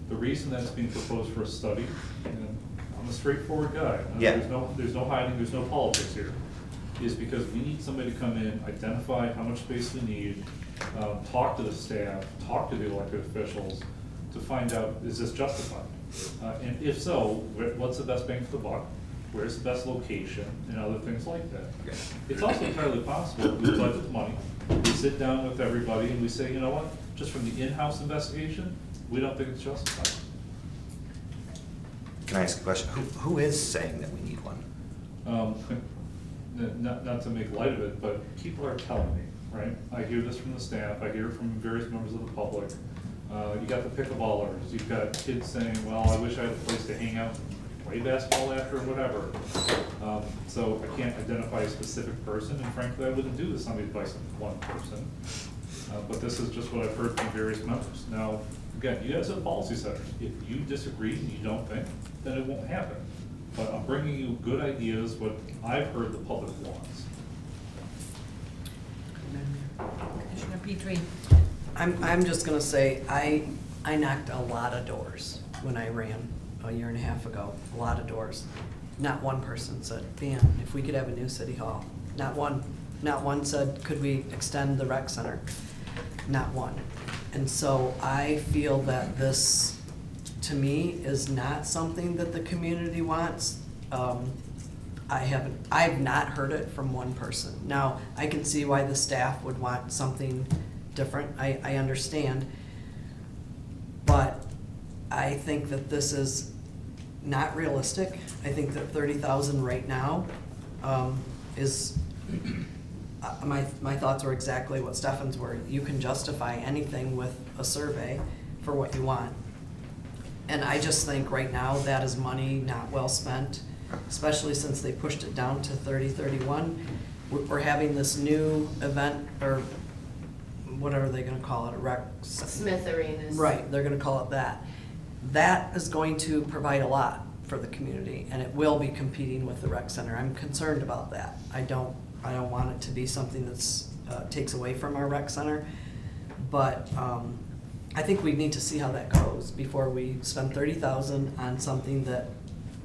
The reason that's being proposed for a study, and I'm a straightforward guy. Yeah. There's no hiding, there's no politics here, is because we need somebody to come in, identify how much space we need, talk to the staff, talk to the elected officials, to find out, is this justified? And if so, what's the best bang for the buck? Where's the best location, and other things like that. Okay. It's also entirely possible, we budget the money, we sit down with everybody and we say, you know what, just from the in-house investigation, we don't think it's justified. Can I ask a question? Who is saying that we need one? Not to make light of it, but people are telling me, right? I hear this from the staff, I hear it from various members of the public. You got the pickleballers, you've got kids saying, well, I wish I had a place to hang out, play basketball after, or whatever. So I can't identify a specific person, and frankly, I wouldn't do this on the advice of one person. But this is just what I've heard from various members. Now, again, you guys are policy setters. If you disagree and you don't think, then it won't happen. But I'm bringing you good ideas, what I've heard the public wants. Commissioner Petrie. I'm just gonna say, I knocked a lot of doors when I ran a year and a half ago, a lot of doors. Not one person said, Dan, if we could have a new city hall. Not one. Not one said, could we extend the rec center? Not one. And so I feel that this, to me, is not something that the community wants. I've not heard it from one person. Now, I can see why the staff would want something different, I understand. But I think that this is not realistic. I think that 30,000 right now is, my thoughts were exactly what Stefan's were. You can justify anything with a survey for what you want. And I just think right now that is money not well spent, especially since they pushed it down to 30-31. We're having this new event, or whatever they're gonna call it, a rec. Smith Arenas. Right, they're gonna call it that. That is going to provide a lot for the community, and it will be competing with the rec center. I'm concerned about that. I don't want it to be something that's, takes away from our rec center. But, I think we need to see how that goes before we spend 30,000 on something that,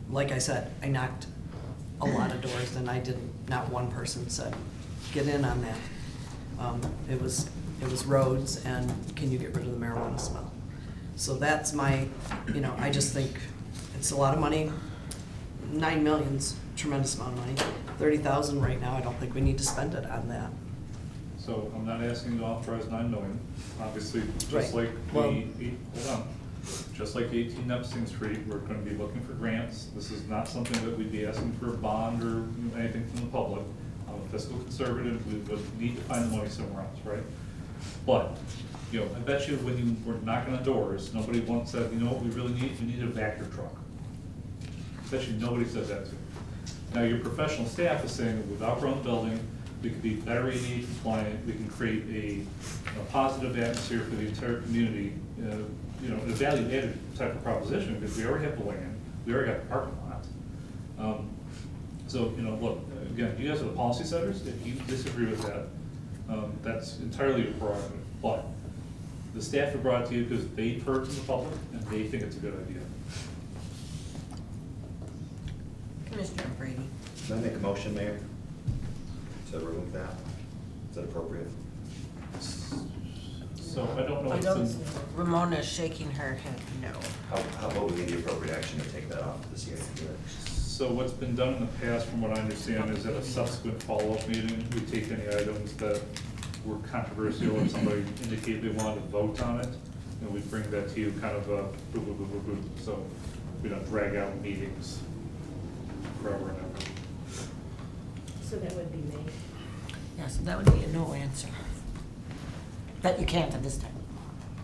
like I said, I knocked a lot of doors and not one person said, get in on that. It was roads and can you get rid of the marijuana smell? So that's my, I just think it's a lot of money. 9 million's a tremendous amount of money. 30,000 right now, I don't think we need to spend it on that. So I'm not asking you to authorize 9 million, obviously, just Right. like Well- hold on. Just like 18 Epstein Street, we're gonna be looking for grants. This is not something that we'd be asking for a bond or anything from the public. I'm a fiscal conservative, we would need to find the money somewhere else, right? But, I bet you when you were knocking on doors, nobody once said, you know what we really need? We need a vacuum truck. I bet you nobody said that to you. Now, your professional staff is saying that we've outgrown the building, we could be better ADA compliant, we can create a positive atmosphere for the entire community, a value-added type of proposition, because we already have the land, we already got the parking lot. So, look, again, you guys are the policy setters, if you disagree with that, that's entirely your prerogative, but the staff have brought it to you because they've heard from the public, and they think it's a good idea. Commissioner Brady. Can I make a motion, Mayor, to remove that? Is that appropriate? So I don't know I what's don't, in, Ramona's shaking her head no. How about we get the appropriate action to take that off this year? so what's been done in the past, from what I understand, is at a subsequent follow-up meeting, we take any items that were controversial or somebody indicated they wanted to vote on it, and we bring that to you kind of, boo, boo, boo, boo, boo, so we don't drag out meetings forever and ever. So that would be me. Yes, that would be a no answer. That you can't at this time,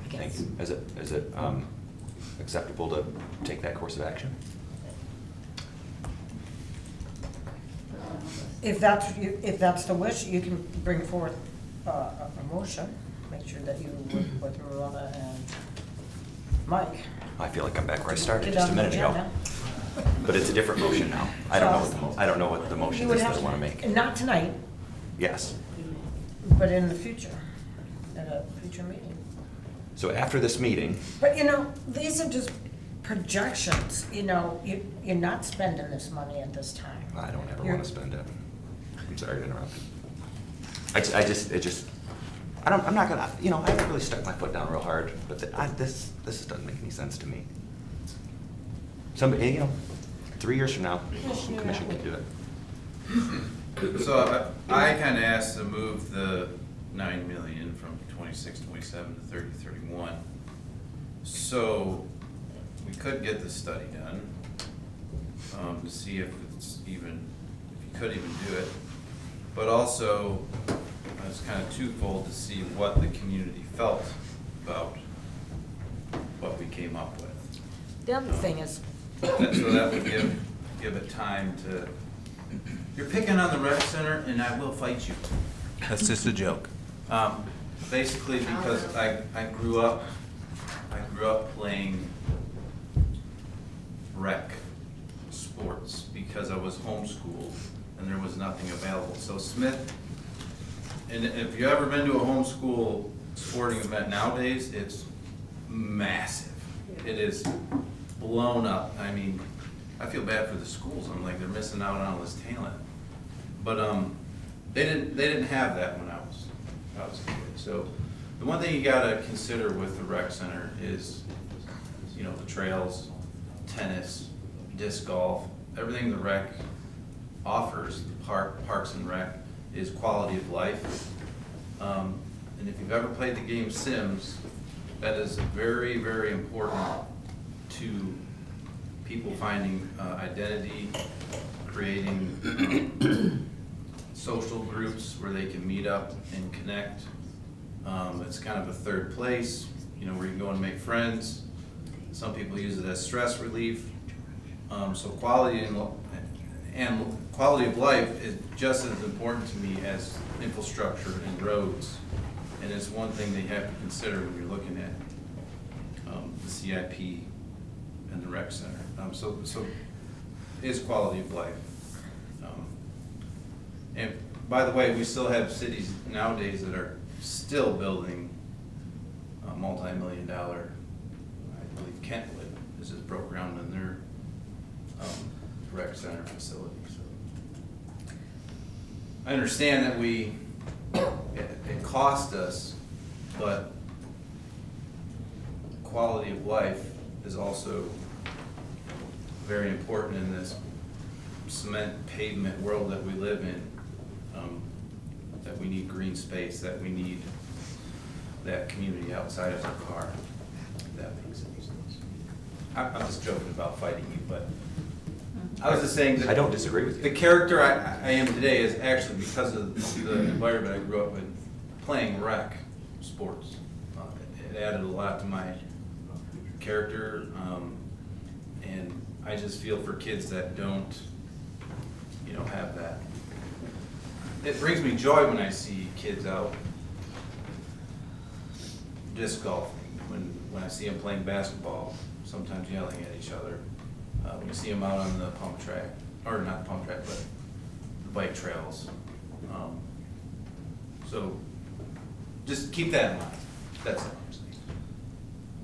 I Thank guess. you. Is it acceptable to take that course of action? If that's the wish, you can bring forth a motion, make sure that you work with Ramona and Mike. I feel like I'm back where I started Get just a on the minute ago. agenda. But it's a different motion now. I don't know what the You motion would is have that I want to make. Not tonight, Yes. but in the future, at a future meeting. So after this meeting, But these are just projections, you're not spending this money at this time. I don't ever You're- want to spend it. I'm sorry to interrupt. I'm not gonna, I haven't really stuck my foot down real hard, but this doesn't make any sense to me. Somebody, 3 years from now, the commission can do it. So I kind of asked to move the 9 million from 26, 27 to 30, 31. So we could get the study done, to see if it's even, if you could even do it. But also, it's kind of twofold to see what the community felt about what we came up with. The other thing is, So that would give it time to, you're picking on the rec center and I will fight you. That's just a joke. Basically because I grew up playing rec sports because I was homeschooled and there was nothing available. So Smith, and if you've ever been to a homeschool sporting event nowadays, it's massive. It is blown up. I mean, I feel bad for the schools. I'm like, they're missing out on all this talent. But they didn't have that when I was a kid. So the one thing you gotta consider with the rec center is, the trails, tennis, disc golf, everything the rec offers, the parks and rec, is quality of life. And if you've ever played the game Sims, that is very, very important to people finding identity, creating social groups where they can meet up and connect. It's kind of a third place, where you can go and make friends. Some people use it as stress relief. So quality and quality of life is just as important to me as infrastructure and roads. And it's one thing that you have to consider when you're looking at the CIP and the rec center. So is quality of life. And by the way, we still have cities nowadays that are still building a multi-million-dollar, I believe Kentwood has just broke ground in their rec center facility. So I understand that it cost us, but quality of life is also very important in this cement pavement world that we live in. That we need green space, that we need that community outside of our car, if that makes sense. I'm just joking about fighting you, but I was just saying that I don't disagree with you. the character I am today is actually because of the environment I grew up in, playing rec sports. It added a lot to my character, and I just feel for kids that don't, have that. It brings me joy when I see kids out disc golfing, when I see them playing basketball, sometimes yelling at each other. When you see them out on the pump track, or not the pump track, but the bike trails. So just keep that in mind. That's all I'm saying.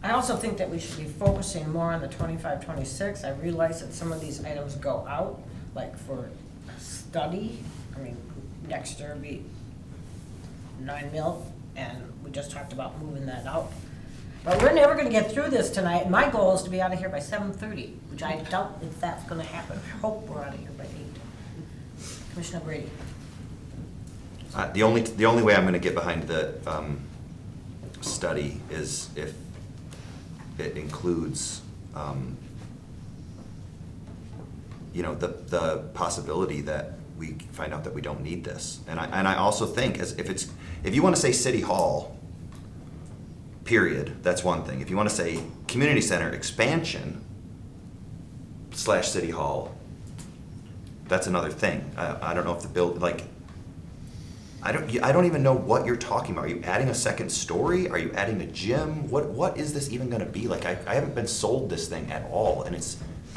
I also think that we should be focusing more on the 25, 26. I realize that some of these items go out, like for study. I mean, next year will be 9 mil, and we just talked about moving that out. But we're never gonna get through this tonight. My goal is to be out of here by 7:30, which I doubt if that's gonna happen. I hope we're out of here by 8. Commissioner Brady. The only way I'm gonna get behind the study is if it includes, the possibility that we find out that we don't need this. And I also think if you wanna say City Hall, period, that's one thing. If you wanna say community center expansion / City Hall, that's another thing. I don't know if the I don't even know what you're talking about. Are you adding a second story? Are you adding a gym? What is this even gonna be? Like, I haven't been sold this thing at all, and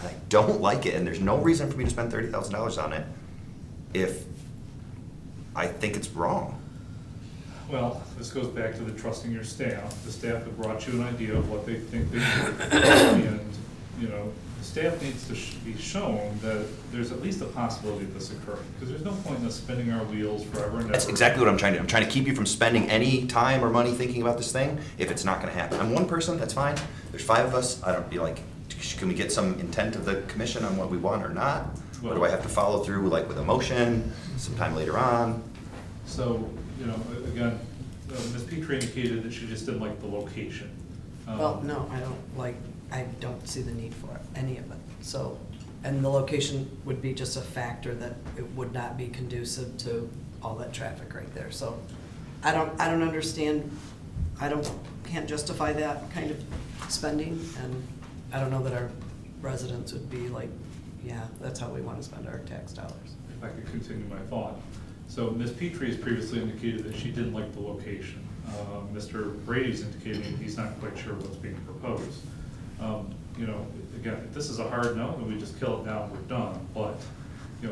I don't like it, and there's no reason for me to spend $30,000 on it if I think it's wrong. Well, this goes back to the trusting your staff. The staff have brought you an idea of what they think they need. And, staff needs to be shown that there's at least a possibility of this occurring, because there's no point in us spinning our wheels forever and ever. That's exactly what I'm trying to do. I'm trying to keep you from spending any time or money thinking about this thing if it's not gonna happen. I'm one person, that's fine. There's 5 of us. I don't, can we get some intent of the commission on what we want or not? Or do I have to follow through like with a motion sometime later on? So, again, Ms. Petrie indicated that she just didn't like the location. Well, no, I don't see the need for any of it. So, and the location would be just a factor that it would not be conducive to all that traffic right there. So I don't understand, can't justify that kind of spending, and I don't know that our residents would be like, yeah, that's how we want to spend our tax dollars. If I could continue my thought. So Ms. Petrie has previously indicated that she didn't like the location. Mr. Brady's indicating he's not quite sure what's being proposed. Again, if this is a hard no, then we just kill it now and we're done. But,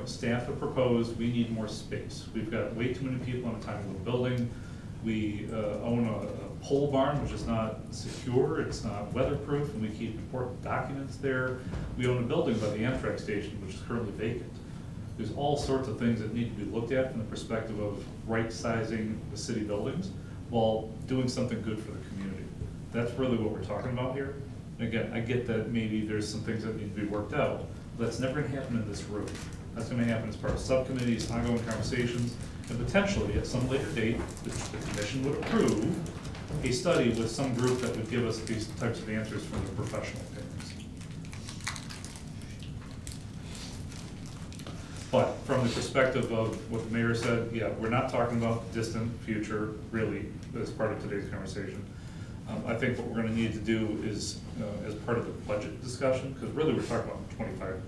staff have proposed, we need more space. We've got way too many people in a tiny little building. We own a pole barn, which is not secure, it's not weatherproof, and we keep important documents there. We own a building by the Amtrak station, which is currently vacant. There's all sorts of things that need to be looked at from the perspective of right-sizing the city buildings while doing something good for the community. That's really what we're talking about here. Again, I get that maybe there's some things that need to be worked out, but that's never gonna happen in this room. That's gonna happen as part of subcommittees, ongoing conversations, and potentially at some later date, the commission would approve a study with some group that would give us these types of answers from the professional opinions. But from the perspective of what the mayor said, yeah, we're not talking about the distant future, really, as part of today's conversation. I think what we're gonna need to do is, as part of the budget discussion, because really we're talking about 25,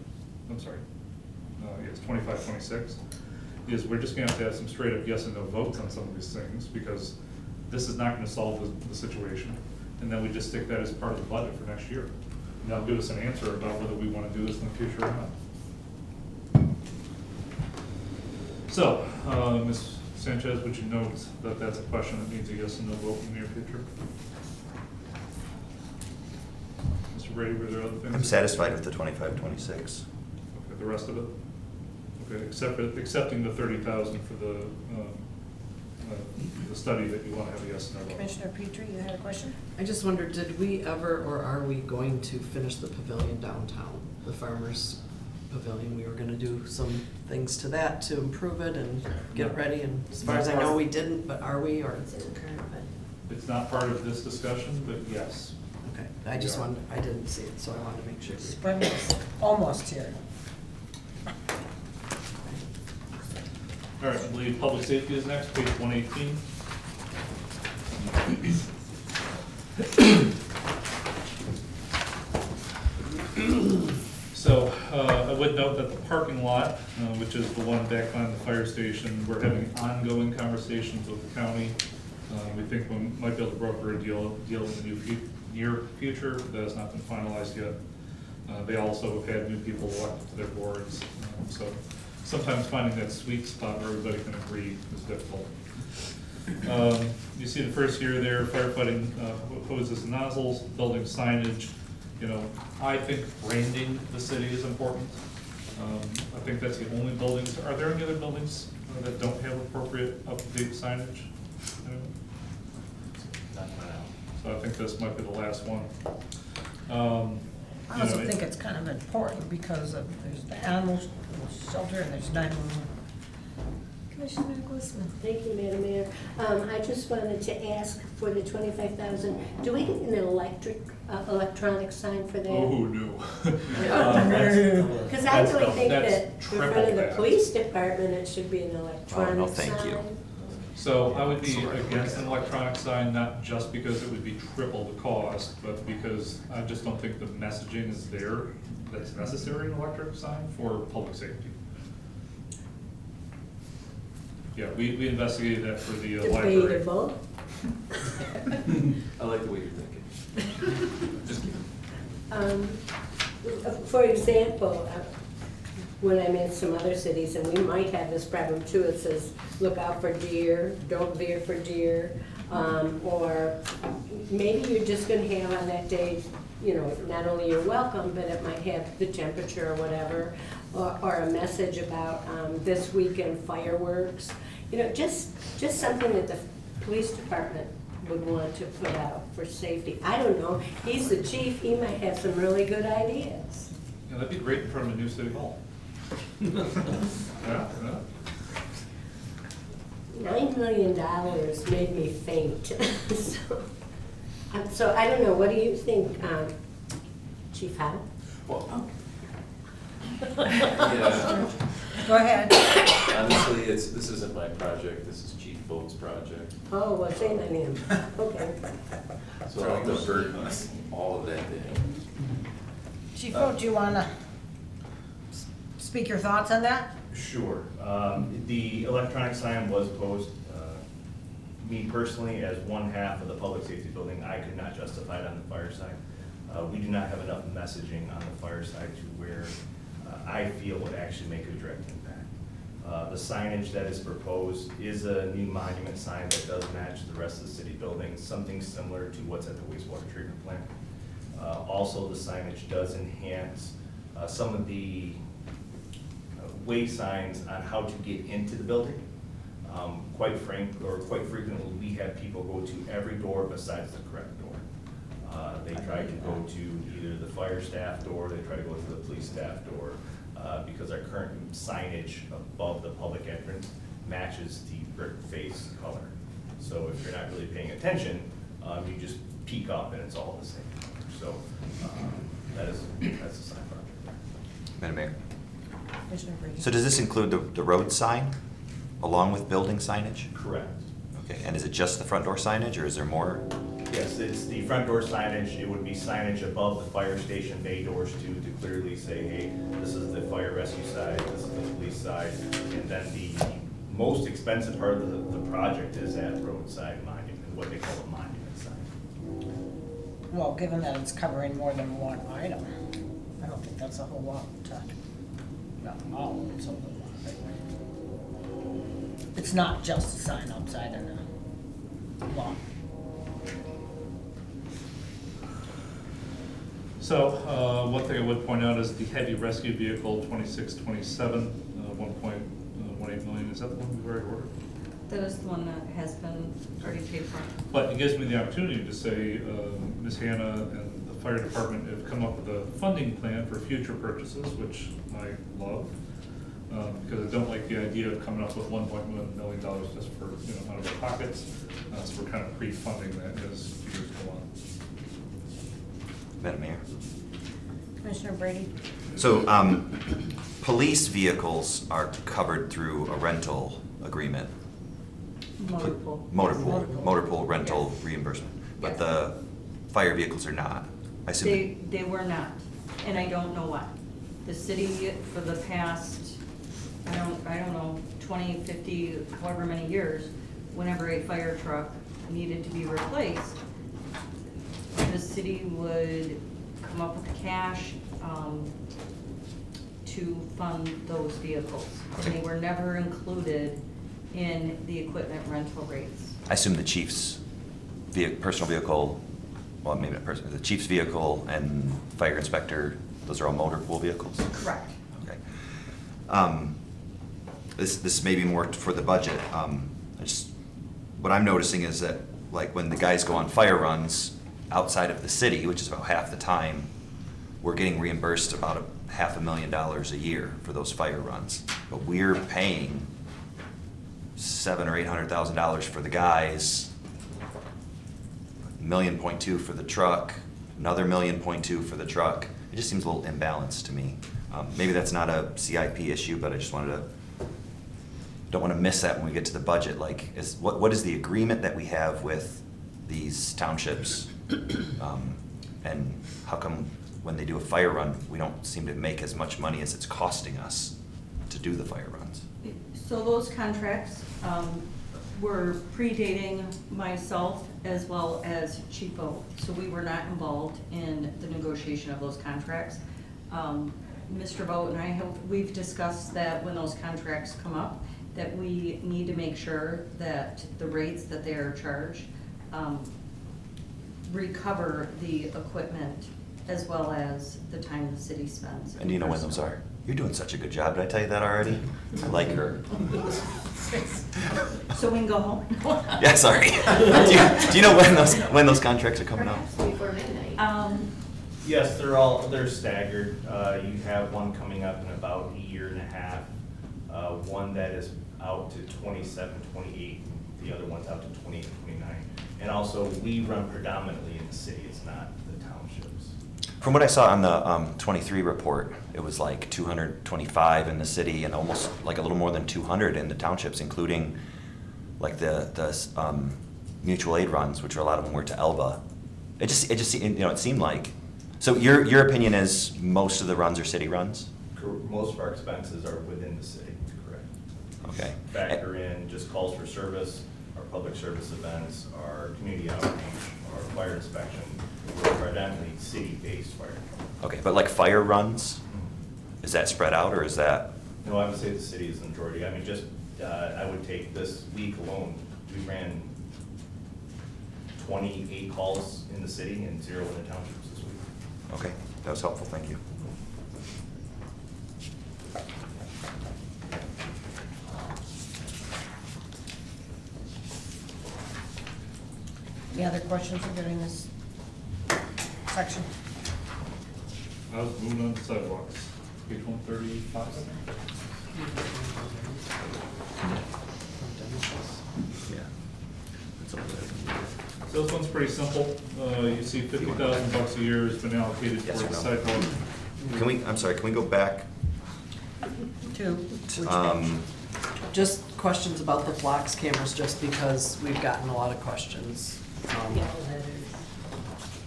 26, is we're just gonna have to have some straight up yes and no votes on some of these things, because this is not gonna solve the situation. And then we just stick that as part of the budget for next year. And that'll give us an answer about whether we wanna do this in the future or not. So, Ms. Sanchez, would you note that that's a question that needs a yes and no vote in the near future? Mr. Brady, were there other things? I'm satisfied with the 25, 26. Okay, the rest of it? Okay, accepting the 30,000 for the study that you want to have a yes and no vote. Commissioner Petrie, you had a question? I just wondered, did we ever, or are we going to finish the pavilion downtown, the farmers pavilion? We were gonna do some things to that to improve it and get it ready, and as far as I know, we didn't, but are we, or? It's in the current budget. It's not part of this discussion, but yes. Okay, I just wanted, I didn't see it, so I wanted to make sure. Spring is almost here. All right, I believe public safety is next, page 118. So I would note that the parking lot, which is the one back behind the fire station, we're having ongoing conversations with the county. We think we might be able to broker a deal in the near future. That has not been finalized yet. They also have had new people elected to their boards. So sometimes finding that sweet spot where everybody can agree is difficult. You see the first year there, firefighting hoses and nozzles, building signage. I think branding the city is important. I think that's the only buildings. Are there any other buildings that don't have appropriate up-to-date signage? So I think this might be the last one. I also think it's kind of important because there's the animal shelter and there's 911. Commissioner Glisman. Thank you, Madam Mayor. I just wanted to ask for the 25,000, do we get an electronic sign for that? Oh, no. Because I really think that in triple front of the that. police department, it should be an electronic no, sign. thank you. So I would be against an electronic sign, not just because it would be triple the cost, but because I just don't think the messaging is there that's necessary in an electric sign for public safety. Yeah, we investigated that for the library. Debatable. I like the way you're thinking. Just kidding. For example, when I'm in some other cities, and we might have this problem too, it says, look out for deer, don't veer for deer, or maybe you're just gonna have on that day you know, not only you're welcome, but it might have the temperature or whatever, or a message about this weekend fireworks. You know, just something that the police department would want to put out for safety. I don't know, he's the chief, he might have some really good ideas. Yeah, that'd be great in front of a new city hall. Yeah, yeah. $9 million made me faint. So I don't know, what do you think, Chief Howe? Well, yeah, Go ahead. honestly, this isn't my project, this is Chief Boat's project. Oh, well, shame on him. Okay. So I'll divert all of that to him. Chief Vogt, do you want to speak your thoughts on that? Sure. The electronic sign was posed. Me personally, as one half of the public safety building, I could not justify it on the fire side. We do not have enough messaging on the fire side to where I feel would actually make a direct impact. The signage that is proposed is a new monument sign that does match the rest of the city buildings, something similar to what's at the wastewater treatment plant. Also, the signage does enhance some of the way signs on how to get into the building. Quite frequently, we have people go to every door besides the correct door. They try to go to either the fire staff door, they try to go to the police staff door, because our current signage above the public entrance matches the brick face color. So if you're not really paying attention, you just peek up and it's all the same color. So that's a sign project. Madam Mayor. Commissioner Brady. So does this include the road sign along with building signage? Correct. Okay, and is it just the front door signage, or is there more? Yes, it's the front door signage. It would be signage above the fire station bay doors too, to clearly say, hey, this is the fire rescue side, this is the police side. And then the most expensive part of the project is that roadside monument, what they call a monument sign. Well, given that it's covering more than one item, I don't think that's a whole lot to, not all, it's a whole lot. It's not just a sign outside in the law. So, one thing I would point out is the heavy rescue vehicle 2627, 1.18 million, is that the one we've already ordered? That is the one that has been already paid for. But it gives me the opportunity to say, Ms. Hannah and the fire department have come up with a funding plan for future purchases, which I love. Because I don't like the idea of coming up with $1.1 million just for, out of our pockets. So we're kind of pre-funding that as years go on. Madam Mayor. Commissioner Brady? So, police vehicles are covered through a rental agreement. Motor pool. Motor pool rental reimbursement, but Yes. the fire vehicles are not. I assume. They were not, and I don't know why. The city, for the past, I don't know, 20, 50, however many years, whenever a fire truck needed to be replaced, the city would come up with the cash to fund those vehicles. And they were never included in the equipment rental rates. I assume the chief's personal vehicle, well, maybe not personal, the chief's vehicle and fire inspector, those are all motor pool vehicles? Correct. Okay. This may be more for the budget. What I'm noticing is that, like, when the guys go on fire runs outside of the city, which is about half the time, we're getting reimbursed about $500,000 a year for those fire runs. But we're paying $700,000 or $800,000 for the guys, $1.2 million for the truck, another $1.2 million for the truck. It just seems a little imbalanced to me. Maybe that's not a CIP issue, but I just don't want to miss that when we get to the budget. Like, what is the agreement that we have with these townships? And how come when they do a fire run, we don't seem to make as much money as it's costing us to do the fire runs? So those contracts were predating myself as well as Chief Vogt. So we were not involved in the negotiation of those contracts. Mr. Vogt and I we've discussed that when those contracts come up, that we need to make sure that the rates that they are charged recover the equipment as well as the time the city spends. And do you know when those are? You're doing such a good job. Did I tell you that already? I like her. So we can go home? Yeah, sorry. Do you know when those contracts are coming up? Perhaps before midnight. Yes, they're staggered. You have one coming up in about a year and a half. One that is out to 27, 28, the other one's out to 28, 29. And also, we run predominantly in the city, it's not the townships. From what I saw on the 23 report, it was like 225 in the city and almost like a little more than 200 in the townships, including like the mutual aid runs, which a lot of them were to Elba. It just it seemed like. So your opinion is most of the runs are city runs? Most of our expenses are within the city, correct? Okay. Factor in just calls for service, our public service events, our community outreach, our fire inspection. We're predominantly city-based fire. Okay, but like fire runs, is that spread out or is that? No, I would say the city is the majority. I mean, just, I would take this week alone, we ran 28 calls in the city and 0 in the townships this week. Okay, that was helpful, thank you. Any other questions regarding this section? I was moving on to sidewalks, page 135. Yeah. That's all good. So this one's pretty simple. You see $50,000 a year has been allocated Yes towards or no? sidewalk. Can we go back? Two. Just questions about the Flux cameras, just because we've gotten a lot of questions.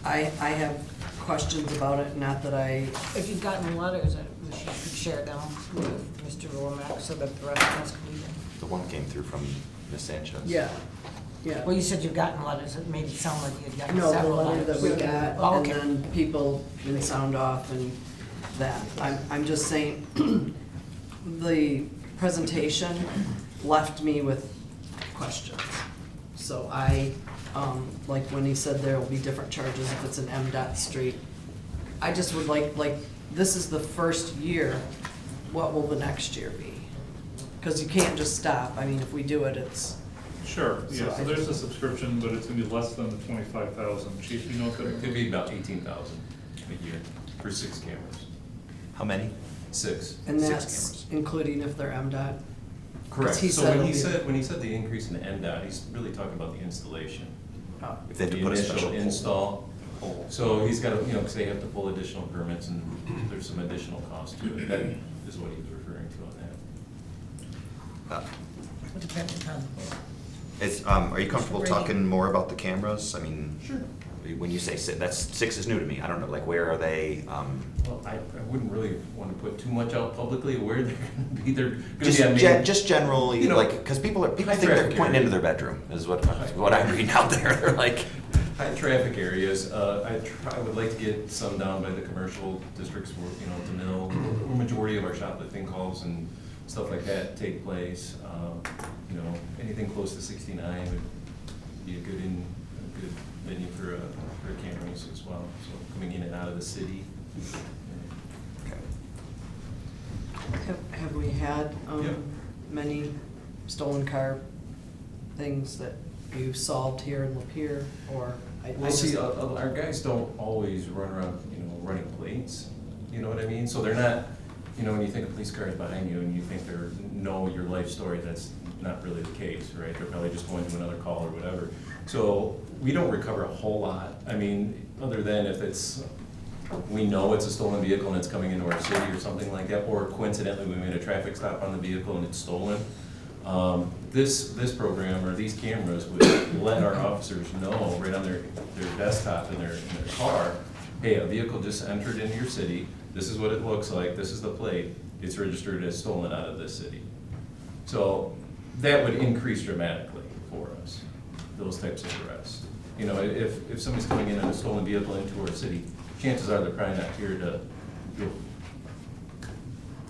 I have questions about it, not that I, If you've gotten letters, I wish you could share them with Mr. Romack so that the rest of us can read them. The one came through from Ms. Sanchez. yeah. Well, you said you've gotten letters, it made it sound like you'd gotten No, the several letter letters. that we got, Oh, and okay. then people didn't sound off and that. I'm just saying, the presentation left me with questions. So like when he said there will be different charges if it's an MDOT street, I just would like, this is the first year, what will the next year be? Because you can't just stop. I mean, if we do it, it's. Sure, yeah, So so there's a subscription, but it's gonna be less than the 25,000. Chief, you know if It could be about 18,000 a year for 6 cameras. How many? 6. And 6 that's cameras. including if they're MDOT? Correct. he So said when it'll he said the increase in the MDOT, he's really talking about the installation. Oh. If they have to The put a initial special install. So he's got to, because they have to pull additional permits and there's some additional cost to it. That is what he was referring to on that. It depends upon Are you comfortable Rating. talking more about the cameras? I mean, Sure. when you say 6 is new to me. I don't know, like where are they? Well, I wouldn't really want to put too much out publicly where they're going to be. They're going to Just, be, I mean, just generally, you know, like, because people think high they're traffic pointing area. into their bedroom, is what I'm reading out there. They're like, high traffic areas. I would like to get some down by the commercial districts where, the mill, where majority of our shoplifting calls and stuff like that take place. Anything close to 69 would be a good venue for cameras as well. So coming in and out of the city. Have we had Yeah. many stolen car things that you've solved here in Lapeer, or? I Well, just- see, our guys don't always run around, running plates, you know what I mean? So they're not, when you think a police car is behind you and you think know your life story, that's not really the case, right? They're probably just going to another call or whatever. So we don't recover a whole lot. I mean, other than if we know it's a stolen vehicle and it's coming into our city or something like that, or coincidentally, we made a traffic stop on the vehicle and it's stolen. This program or these cameras would let our officers know right on their desktop in their car, hey, a vehicle just entered into your city, this is what it looks like, this is the plate, it's registered as stolen out of this city. So that would increase dramatically for us, those types of arrests. If somebody's coming in a stolen vehicle into our city, chances are they're probably not here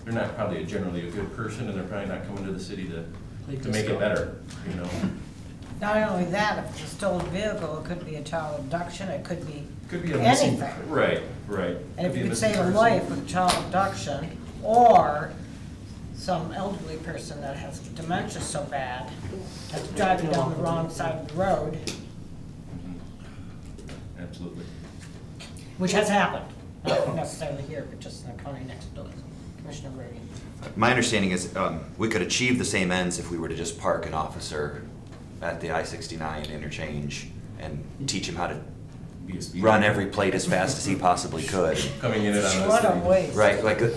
they're not probably generally a good person, and they're probably not coming to the city to make it better, Not only that, if it's a stolen vehicle, it could be a child abduction, it could be Could be a missing. anything. Right, right. And if Could be you could missing save a person. life with child abduction, or some elderly person that has dementia so bad, that's driving down the wrong side of the road, Absolutely. which has happened, not necessarily here, but just in the county next door. Commissioner Brady. My understanding is, we could achieve the same ends if we were to just park an officer at the I-69 interchange and teach him how to Be a speed run bump. every plate as fast as he possibly could. Coming in and out of the What a city. waste. Right, like, There's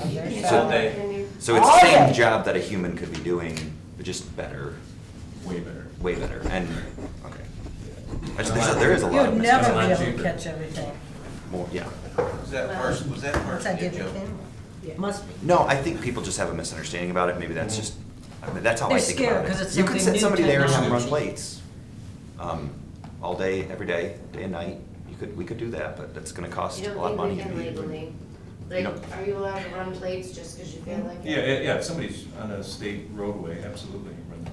so, that. so it's the Oh, same yeah. job that a human could be doing, but just better, Way better. way better, and, okay. There is a lot of You'd never a lot be able to cheaper. catch everything. more, yeah. Was that Once I give you Yeah. must be. No, I think people just have a misunderstanding about it, maybe that's just, I mean, that's how I They're think scared about it. 'cause it's You could something set new somebody there and have them run technology. plates, all day, every day, day and night, we could do that, but that's gonna cost You a don't lot of money. think we can legally, like, know- are you allowed to run plates just because you feel like it? Yeah, if somebody's on a state roadway, absolutely. run.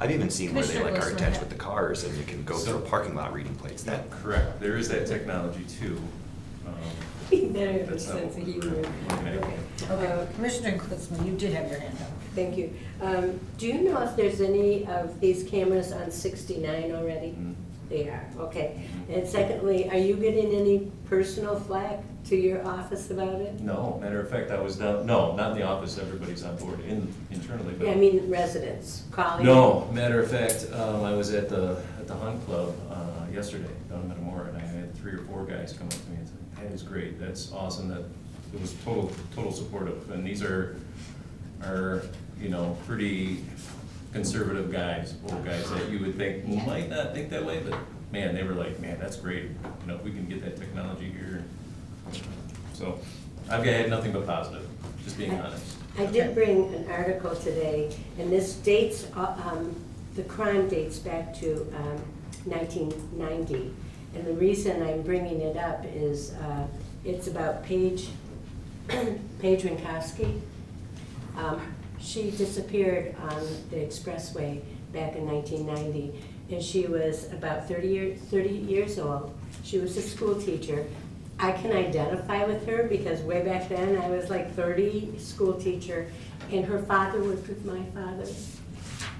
I've even seen where they Commissioner like are Glissman attached had- with the cars and you can go through a parking lot reading plates, that, Correct, there is that technology too. Better have a That's not sense what of we're humor. looking at. Okay, Commissioner Klitzman, you did have your hand up. Thank you. Do you know if there's any of these cameras on 69 already? Mm. They are, okay. And secondly, are you getting any personal flack to your office about it? No, matter of fact, I was down, no, not in the office, everybody's on board internally, but. Yeah, I mean residents calling? No, matter of fact, I was at the Hunt Club yesterday down in Metamora, and I had 3 or 4 guys come up to me and say, that is great, that's awesome, that, it was total supportive, and these are, you know, pretty conservative guys, old guys that you would think might not think that way, but man, they were like, man, that's great, you know, if we can get that technology here. So, I've had nothing but positive, just being honest. I did bring an article today, and this dates, the crime dates back to 1990. And the reason I'm bringing it up is it's about Paige Winkowski. She disappeared on the expressway back in 1990, and she was about 30 years old. She was a school teacher. I can identify with her because way back then I was like 30, school teacher, and her father worked with my father.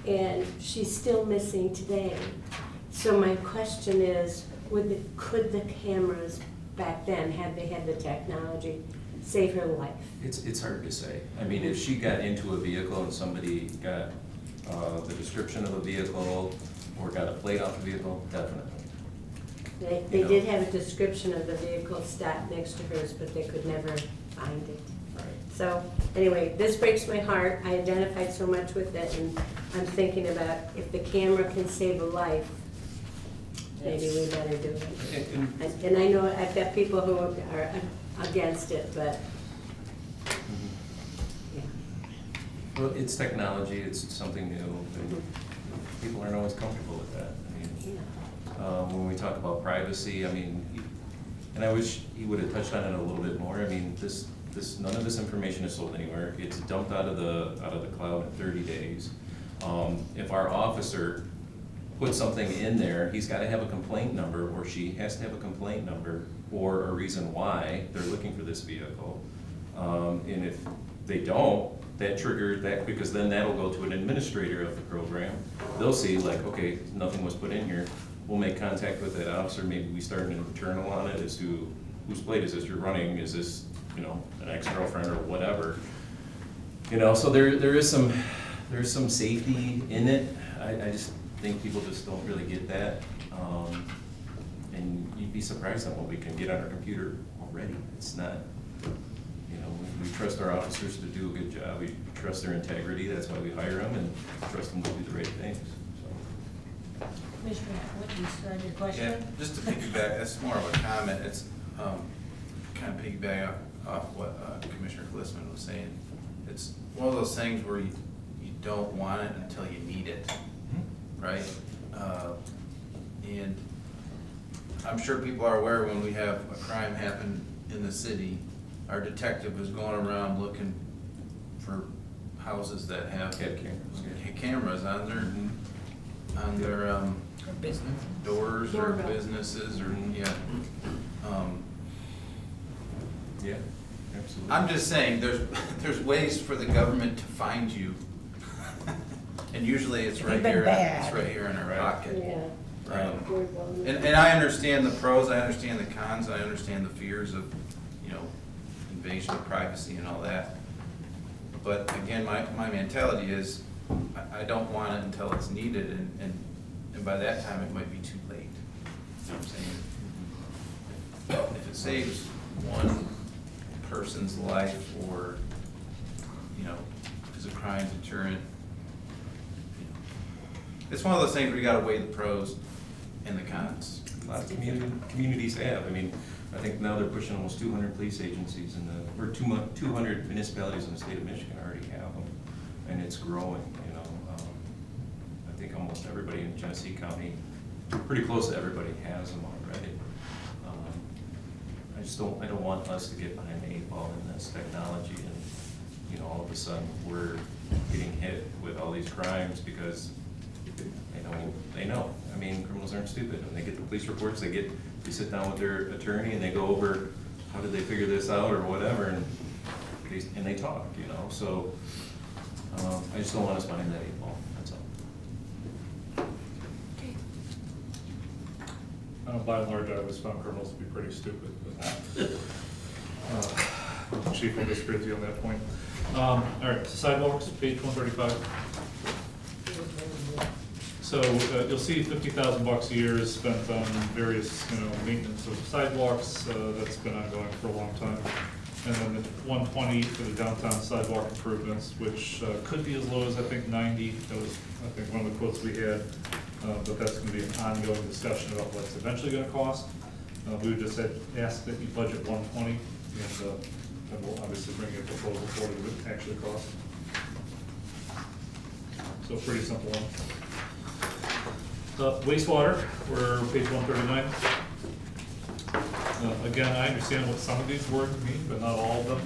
And she's still missing today. So my question is, could the cameras back then, had they had the technology, save her life? It's hard to say. I mean, if she got into a vehicle and somebody got the description of a vehicle or got a plate off the vehicle, definitely. They did have a description of the vehicle stopped next to hers, but they could never find it. Right. So, anyway, this breaks my heart. I identified so much with it, and I'm thinking about if the camera can save a life, maybe we better do it. And I know I've got people who are against it, but, yeah. Well, it's technology, it's something new, and people aren't always comfortable with that. I mean, when we talk about privacy, I mean, and I wish he would have touched on it a little bit more. I mean, none of this information is sold anywhere. It's dumped out of the cloud in 30 days. If our officer puts something in there, he's got to have a complaint number, or she has to have a complaint number, or a reason why they're looking for this vehicle. And if they don't, that triggers that, because then that'll go to an administrator of the program. They'll see like, okay, nothing was put in here. We'll make contact with that officer. Maybe we start an internal on it as to whose plate is this you're running? Is this, you know, an ex-girlfriend or whatever? You know, so there's some safety in it. I just think people just don't really get that. And you'd be surprised at what we can get on our computer already. It's not, you know, we trust our officers to do a good job. We trust their integrity. That's why we hire them, and trust them to do the right things. So. Commissioner Atwood, you started your Yeah, question? just to piggyback, that's more of a comment, it's kind of piggyback off what Commissioner Glissman was saying. It's one of those things where you don't want it until you need it, right? And I'm sure people are aware when we have a crime happen in the city, our detective is going around looking for houses that have cameras on there. on their, Business. doors or Doorbell. businesses or, yeah. Yeah, absolutely. I'm just saying, there's ways for the government to find you. And usually it's right They've been here, bad. it's right here in our Right. pocket. Yeah. And I understand the pros, I understand the cons, I understand the fears of, you know, invasion of privacy and all that. But again, my mentality is, I don't want it until it's needed, and by that time, it might be too late. You know what I'm saying? If it saves one person's life or, you know, is a crime deterrent, you know, it's one of those things where you gotta weigh the pros and the cons. A lot of communities have. I mean, I think now they're pushing almost 200 police agencies in the, or 200 municipalities in the state of Michigan already have them, and it's growing, you know. I think almost everybody in Genesee County, pretty close to everybody has them already. I don't want us to get behind the 8 ball in this technology and, you know, all of a sudden we're getting hit with all these crimes because they know. I mean, criminals aren't stupid. When they get the police reports, they sit down with their attorney and they go over how did they figure this out or whatever, and they talk, you know. So I just don't want us behind that 8 ball. That's all. By and large, I always found criminals to be pretty stupid. But, Chief will disagree with you on that point. All right, sidewalks, page 135. So you'll see $50,000 a year is spent on various, you know, maintenance of sidewalks. That's been ongoing for a long time. And then the 120 for the downtown sidewalk improvements, which could be as low as I think 90. That was, I think, one of the quotes we had. But that's going to be an ongoing discussion about what it's eventually going to cost. We would just ask that you budget 120, and we'll obviously bring you a proposal for what it would actually cost. So pretty simple one. Wastewater, we're page 139. Again, I understand what some of these words mean, but not all of them.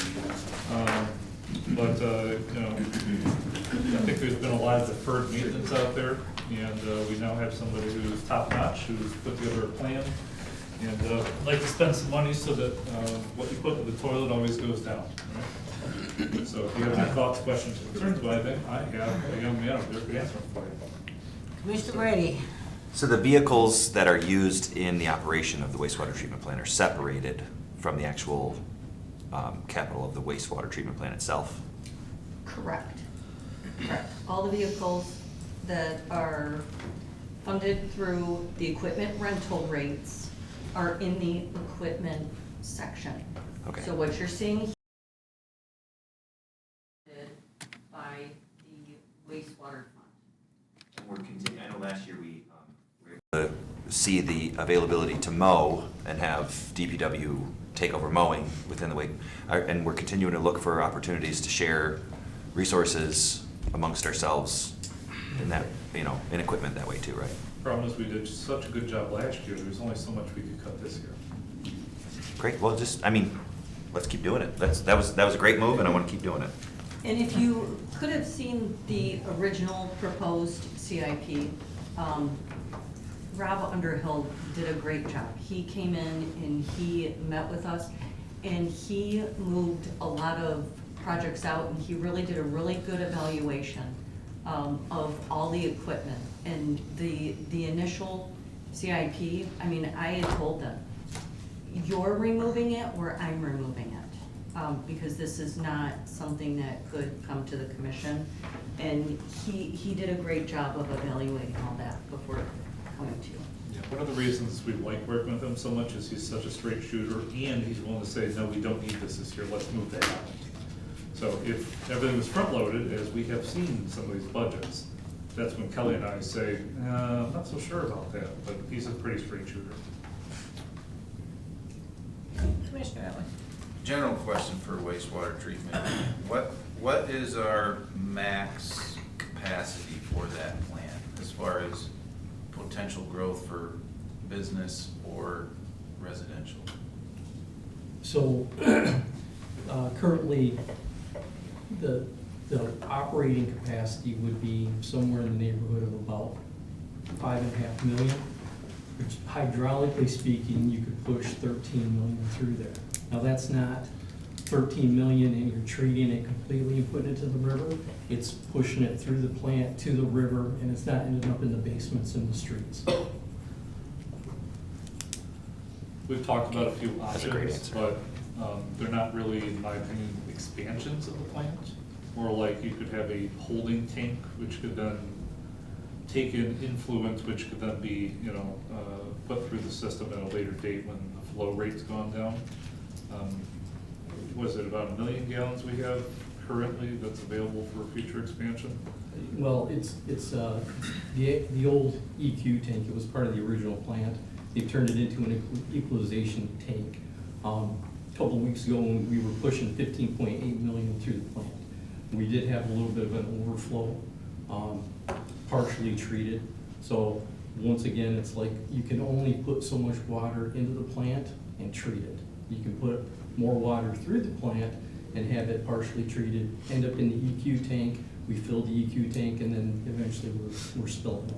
You know, I think there's been a lot of deferred maintenance out there, and we now have somebody who's top-notch, who's put together a plan, and I'd like to spend some money so that what you put in the toilet always goes down. Right? So if you have any thoughts, questions, concerns about anything, I have a young man up there who can answer them for you. Commissioner Brady. So the vehicles that are used in the operation of the wastewater treatment plant are separated from the actual capital of the wastewater treatment plant itself? Correct. Correct. All the vehicles that are funded through the equipment rental rates are in the equipment section. Okay. So what you're seeing here by the wastewater fund. And we're continuing, I know last year we were able to see the availability to mow and have DPW take over mowing within the week. And we're continuing to look for opportunities to share resources amongst ourselves in that, you know, in equipment that way too, right? Problem is, we did such a good job last year, there's only so much we could cut this year. Great, well, just, I mean, let's keep doing it. That was a great move and I want to keep doing it. And if you could have seen the original proposed CIP, Rob Underhill did a great job. He came in and he met with us, and he moved a lot of projects out, and he really did a really good evaluation of all the equipment. And the initial CIP, I mean, I had told them, you're removing it or I'm removing it. Because this is not something that could come to the commission. And he did a great job of evaluating all that before coming to you. Yeah, one of the reasons we like working with him so much is he's such a straight shooter, and he's willing to say, no, we don't need this year, let's move that out. So if everything was front-loaded, as we have seen in some of these budgets, that's when Kelly and I say, I'm not so sure about that, but he's a pretty straight shooter. Commissioner Allen. General question for wastewater treatment. What is our max capacity for that plant as far as potential growth for business or residential? So currently, the operating capacity would be somewhere in the neighborhood of about 5.5 million, which hydraulically speaking, you could push 13 million through there. Now, that's not 13 million and you're treating it completely and putting it to the river. It's pushing it through the plant to the river, and it's not ending up in the basements and the streets. We've talked about a few That's a great options, answer. but they're not really, in my opinion, expansions of the plant. More like you could have a holding tank, which could then take in influence, which could then be, put through the system at a later date when the flow rate's gone down. Was it about 1 million gallons we have currently that's available for future expansion? Well, it's the old EQ tank. It was part of the original plant. They turned it into an equalization tank. A couple of weeks ago, when we were pushing 15.8 million through the plant, we did have a little bit of an overflow, partially treated. So once again, it's like you can only put so much water into the plant and treat it. You can put more water through the plant and have it partially treated, end up in the EQ tank. We fill the EQ tank, and then eventually we're spilling over.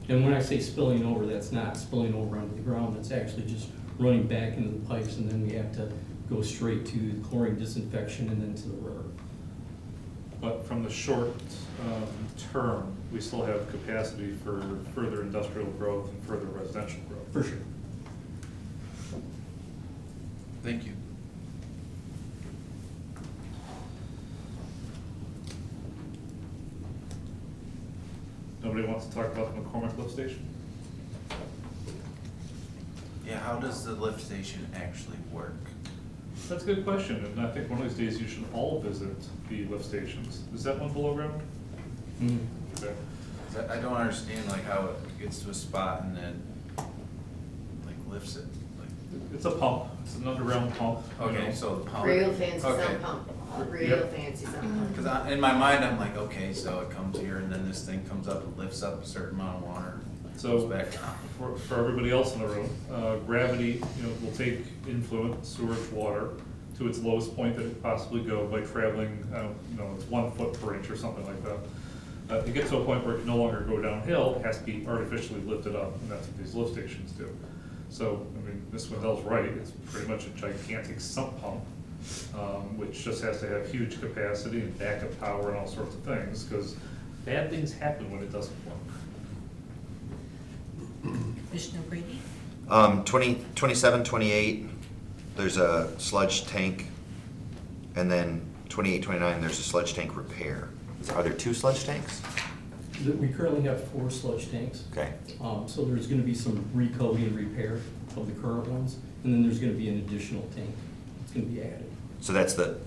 And when I say spilling over, that's not spilling over onto the ground. That's actually just running back into the pipes, and then we have to go straight to chlorine disinfection and then to the river. But from the short term, we still have capacity for further industrial growth and further residential growth. For sure. Thank you. Nobody wants to talk about the McCormick lift station? Yeah, how does the lift station actually work? That's a good question, and I think one of these days you should all visit the lift stations. Is that one below ground? Mm. Okay. I don't understand like how it gets to a spot and then like lifts it. Like, It's a pump, it's an underground pump. okay, so the pump. Real fancy Okay. sun pump, real Yep. fancy sun pump. Because in my mind, I'm like, okay, so it comes here and then this thing comes up and lifts up a certain amount of water. So Goes back down. for everybody else in the room, gravity, will take influent sewage water to its lowest point that it could possibly go by traveling, it's 1 foot per inch or something like that. It gets to a point where it can no longer go downhill, it has to be artificially lifted up, and that's what these lift stations do. So, Ms. Wendell's right, it's pretty much a gigantic sump pump, which just has to have huge capacity and backup power and all sorts of things, because bad things happen when it doesn't work. Commissioner Brady? 27, 28, there's a sludge tank, and then 28, 29, there's a sludge tank repair. Are there 2 sludge tanks? We currently have 4 sludge tanks. Okay. So there's gonna be some recoating repair of the current ones, and then there's gonna be an additional tank that's gonna be added. So that's the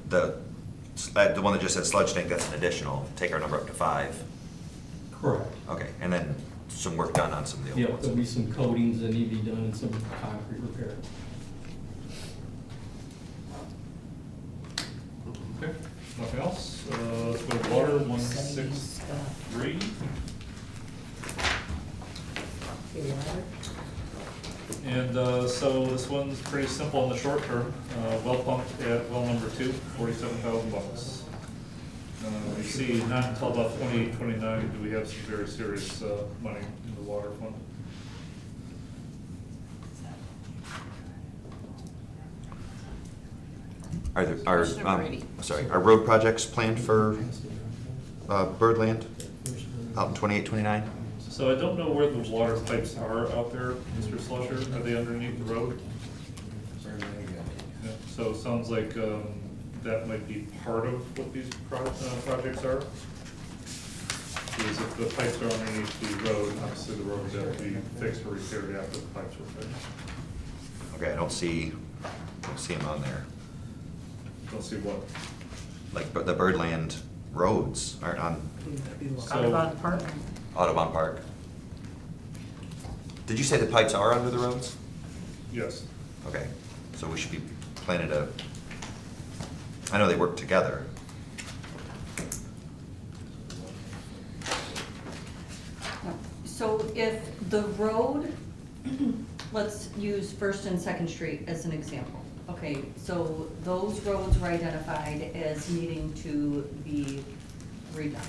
one that just said sludge tank, that's an additional, take our number up to 5. Correct. Okay, and then some work done on some of the Yeah, old ones. there'll be some coatings that need to be done and some concrete repair. Okay, nothing else? Let's go to water, 163. And so this one's pretty simple in the short term. Well pumped at well number 2, $47,000. You see, not until about 28, 29 do we have some very serious money in the water fund. Are road projects planned for Birdland out in 28, 29? So I don't know where the water pipes are out there, Mr. Slusher. Are they underneath the road? Yeah, so it sounds like that might be part of what these projects are. Because if the pipes are underneath the road, obviously the road would have to be fixed or repaired after the pipes were fixed. Okay, I don't see them on there. Don't see what. Like, but the Birdland roads aren't on Audubon Park? Audubon Park. Did you say the pipes are under the roads? Yes. Okay, so we should be planning to, I know they work together. So if the road, let's use First and Second Street as an example. Okay, so those roads were identified as needing to be redone,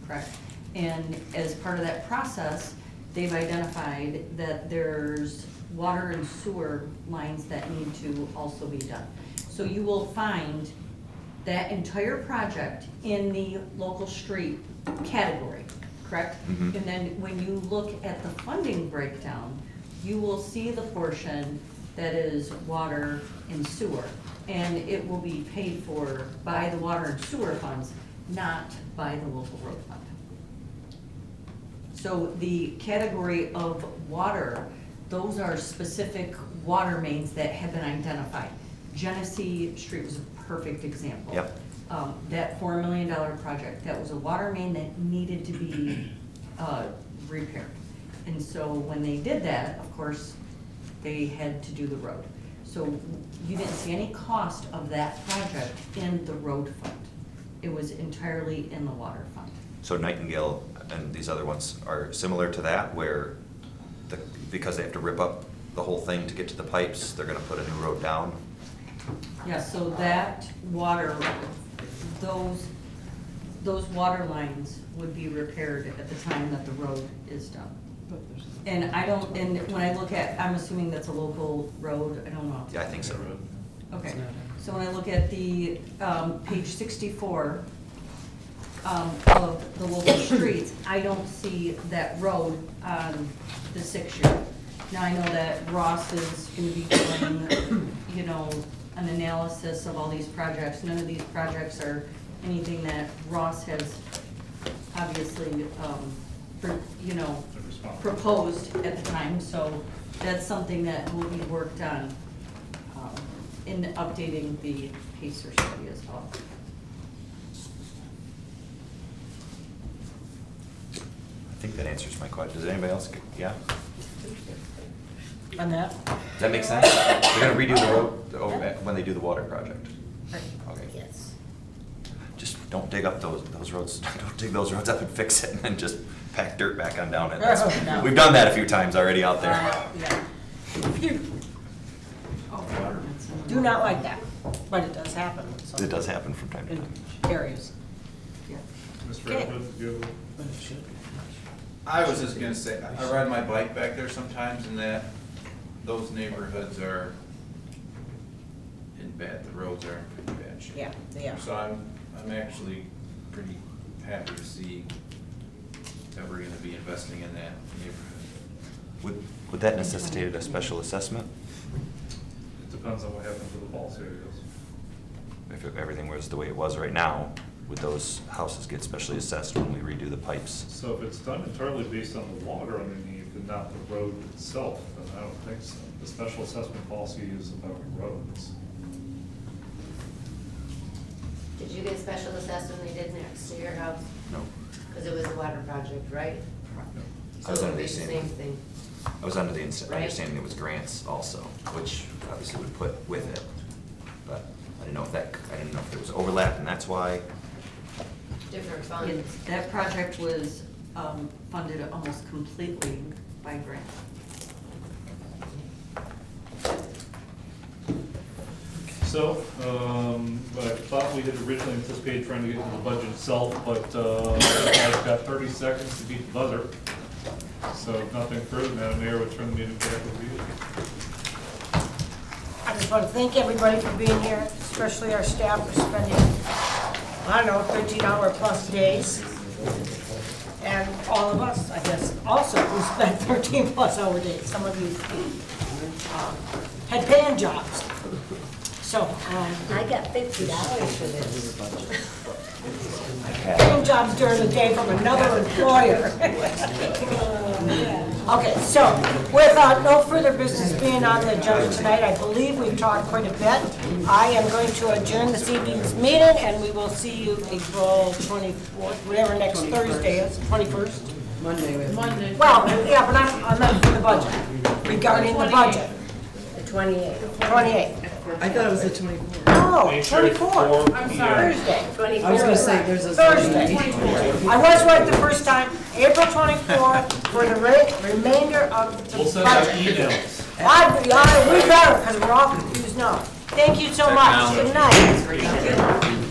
correct? And as part of that process, they've identified that there's water and sewer lines that need to also be done. So you will find that entire project in the local street category, correct? Mhm. And then when you look at the funding breakdown, you will see the portion that is water and sewer. And it will be paid for by the water and sewer funds, not by the local road fund. So the category of water, those are specific water mains that have been identified. Genesee Street was a perfect example. Yep. That $4 million project, that was a water main that needed to be repaired. And so when they did that, of course, they had to do the road. So you didn't see any cost of that project in the road fund. It was entirely in the water fund. So Nightingale and these other ones are similar to that, where because they have to rip up the whole thing to get to the pipes, they're gonna put a new road down? Yeah, so that water, those water lines would be repaired at the time that the road is done. And when I look at, I'm assuming that's a local road, I don't know. Yeah, I think so. Okay, so when I look at the, page 64 of the local streets, I don't see that road on the 6-year. Now, I know that Ross is gonna be doing, you know, an analysis of all these projects. None of these projects are anything that Ross has obviously, you know, proposed at the time, so that's something that will be worked on in updating the PACER study as well. I think that answers my question. Does anybody else, yeah? On that? Does that make sense? They're gonna redo the road when they do the water project? Okay. Yes. Just don't dig up those roads, don't dig those roads up and fix it and then just pack dirt back on down it. No. We've done that a few times already out there. Yeah. Do not like that, but it does happen in some It does happen from time to time. areas. Mr. Okay. Redwood, you, I was just gonna say, I ride my bike back there sometimes and those neighborhoods are in the roads are in pretty bad shape. Yeah, they are. So I'm actually pretty happy to see that we're gonna be investing in that neighborhood. Would that necessitate a special assessment? it depends on what happens with the falls areas. If everything was the way it was right now, would those houses get specially assessed when we redo the pipes? So if it's done entirely based on the water underneath and not the road itself, then I don't think so. The special assessment policy is about roads. Did you get special assessed when they did next to your house? No. Because it was a water project, right? I was So it under would the be the same same thing. I was under the Right. understanding it was grants also, which obviously would put with it. But I didn't know if there was overlap and that's why. Different funds. That project was funded almost completely by grant. So, I thought we had originally anticipated trying to get into the budget itself, but I've got 30 seconds to beat the buzzer. So if nothing further, Madam Mayor, would turn the meeting back over to you. I just want to thank everybody for being here, especially our staff for spending, I don't know, 13-hour plus days. And all of us, I guess, also, who spent 13 plus hour days. Some of you had paying jobs. So, I got $50 for this. paying jobs during the day from another employer. Okay, so with no further business being on the agenda tonight, I believe we've talked quite a bit. I am going to adjourn this evening's meeting, and we will see you April 24th, whatever next Thursday is, 21st. Monday. Well, yeah, but I'm meant for the budget, regarding the budget. The 28th. 28th. I thought it was the 24th. No, Make sure it's 24th. 4 I'm p.m. sorry. Thursday. I was gonna say, there's a. Thursday. I was right the first time, April 24th, for the remainder of the We'll send out budget. emails. We better, because we're all confused now. Thank you so much. Good night.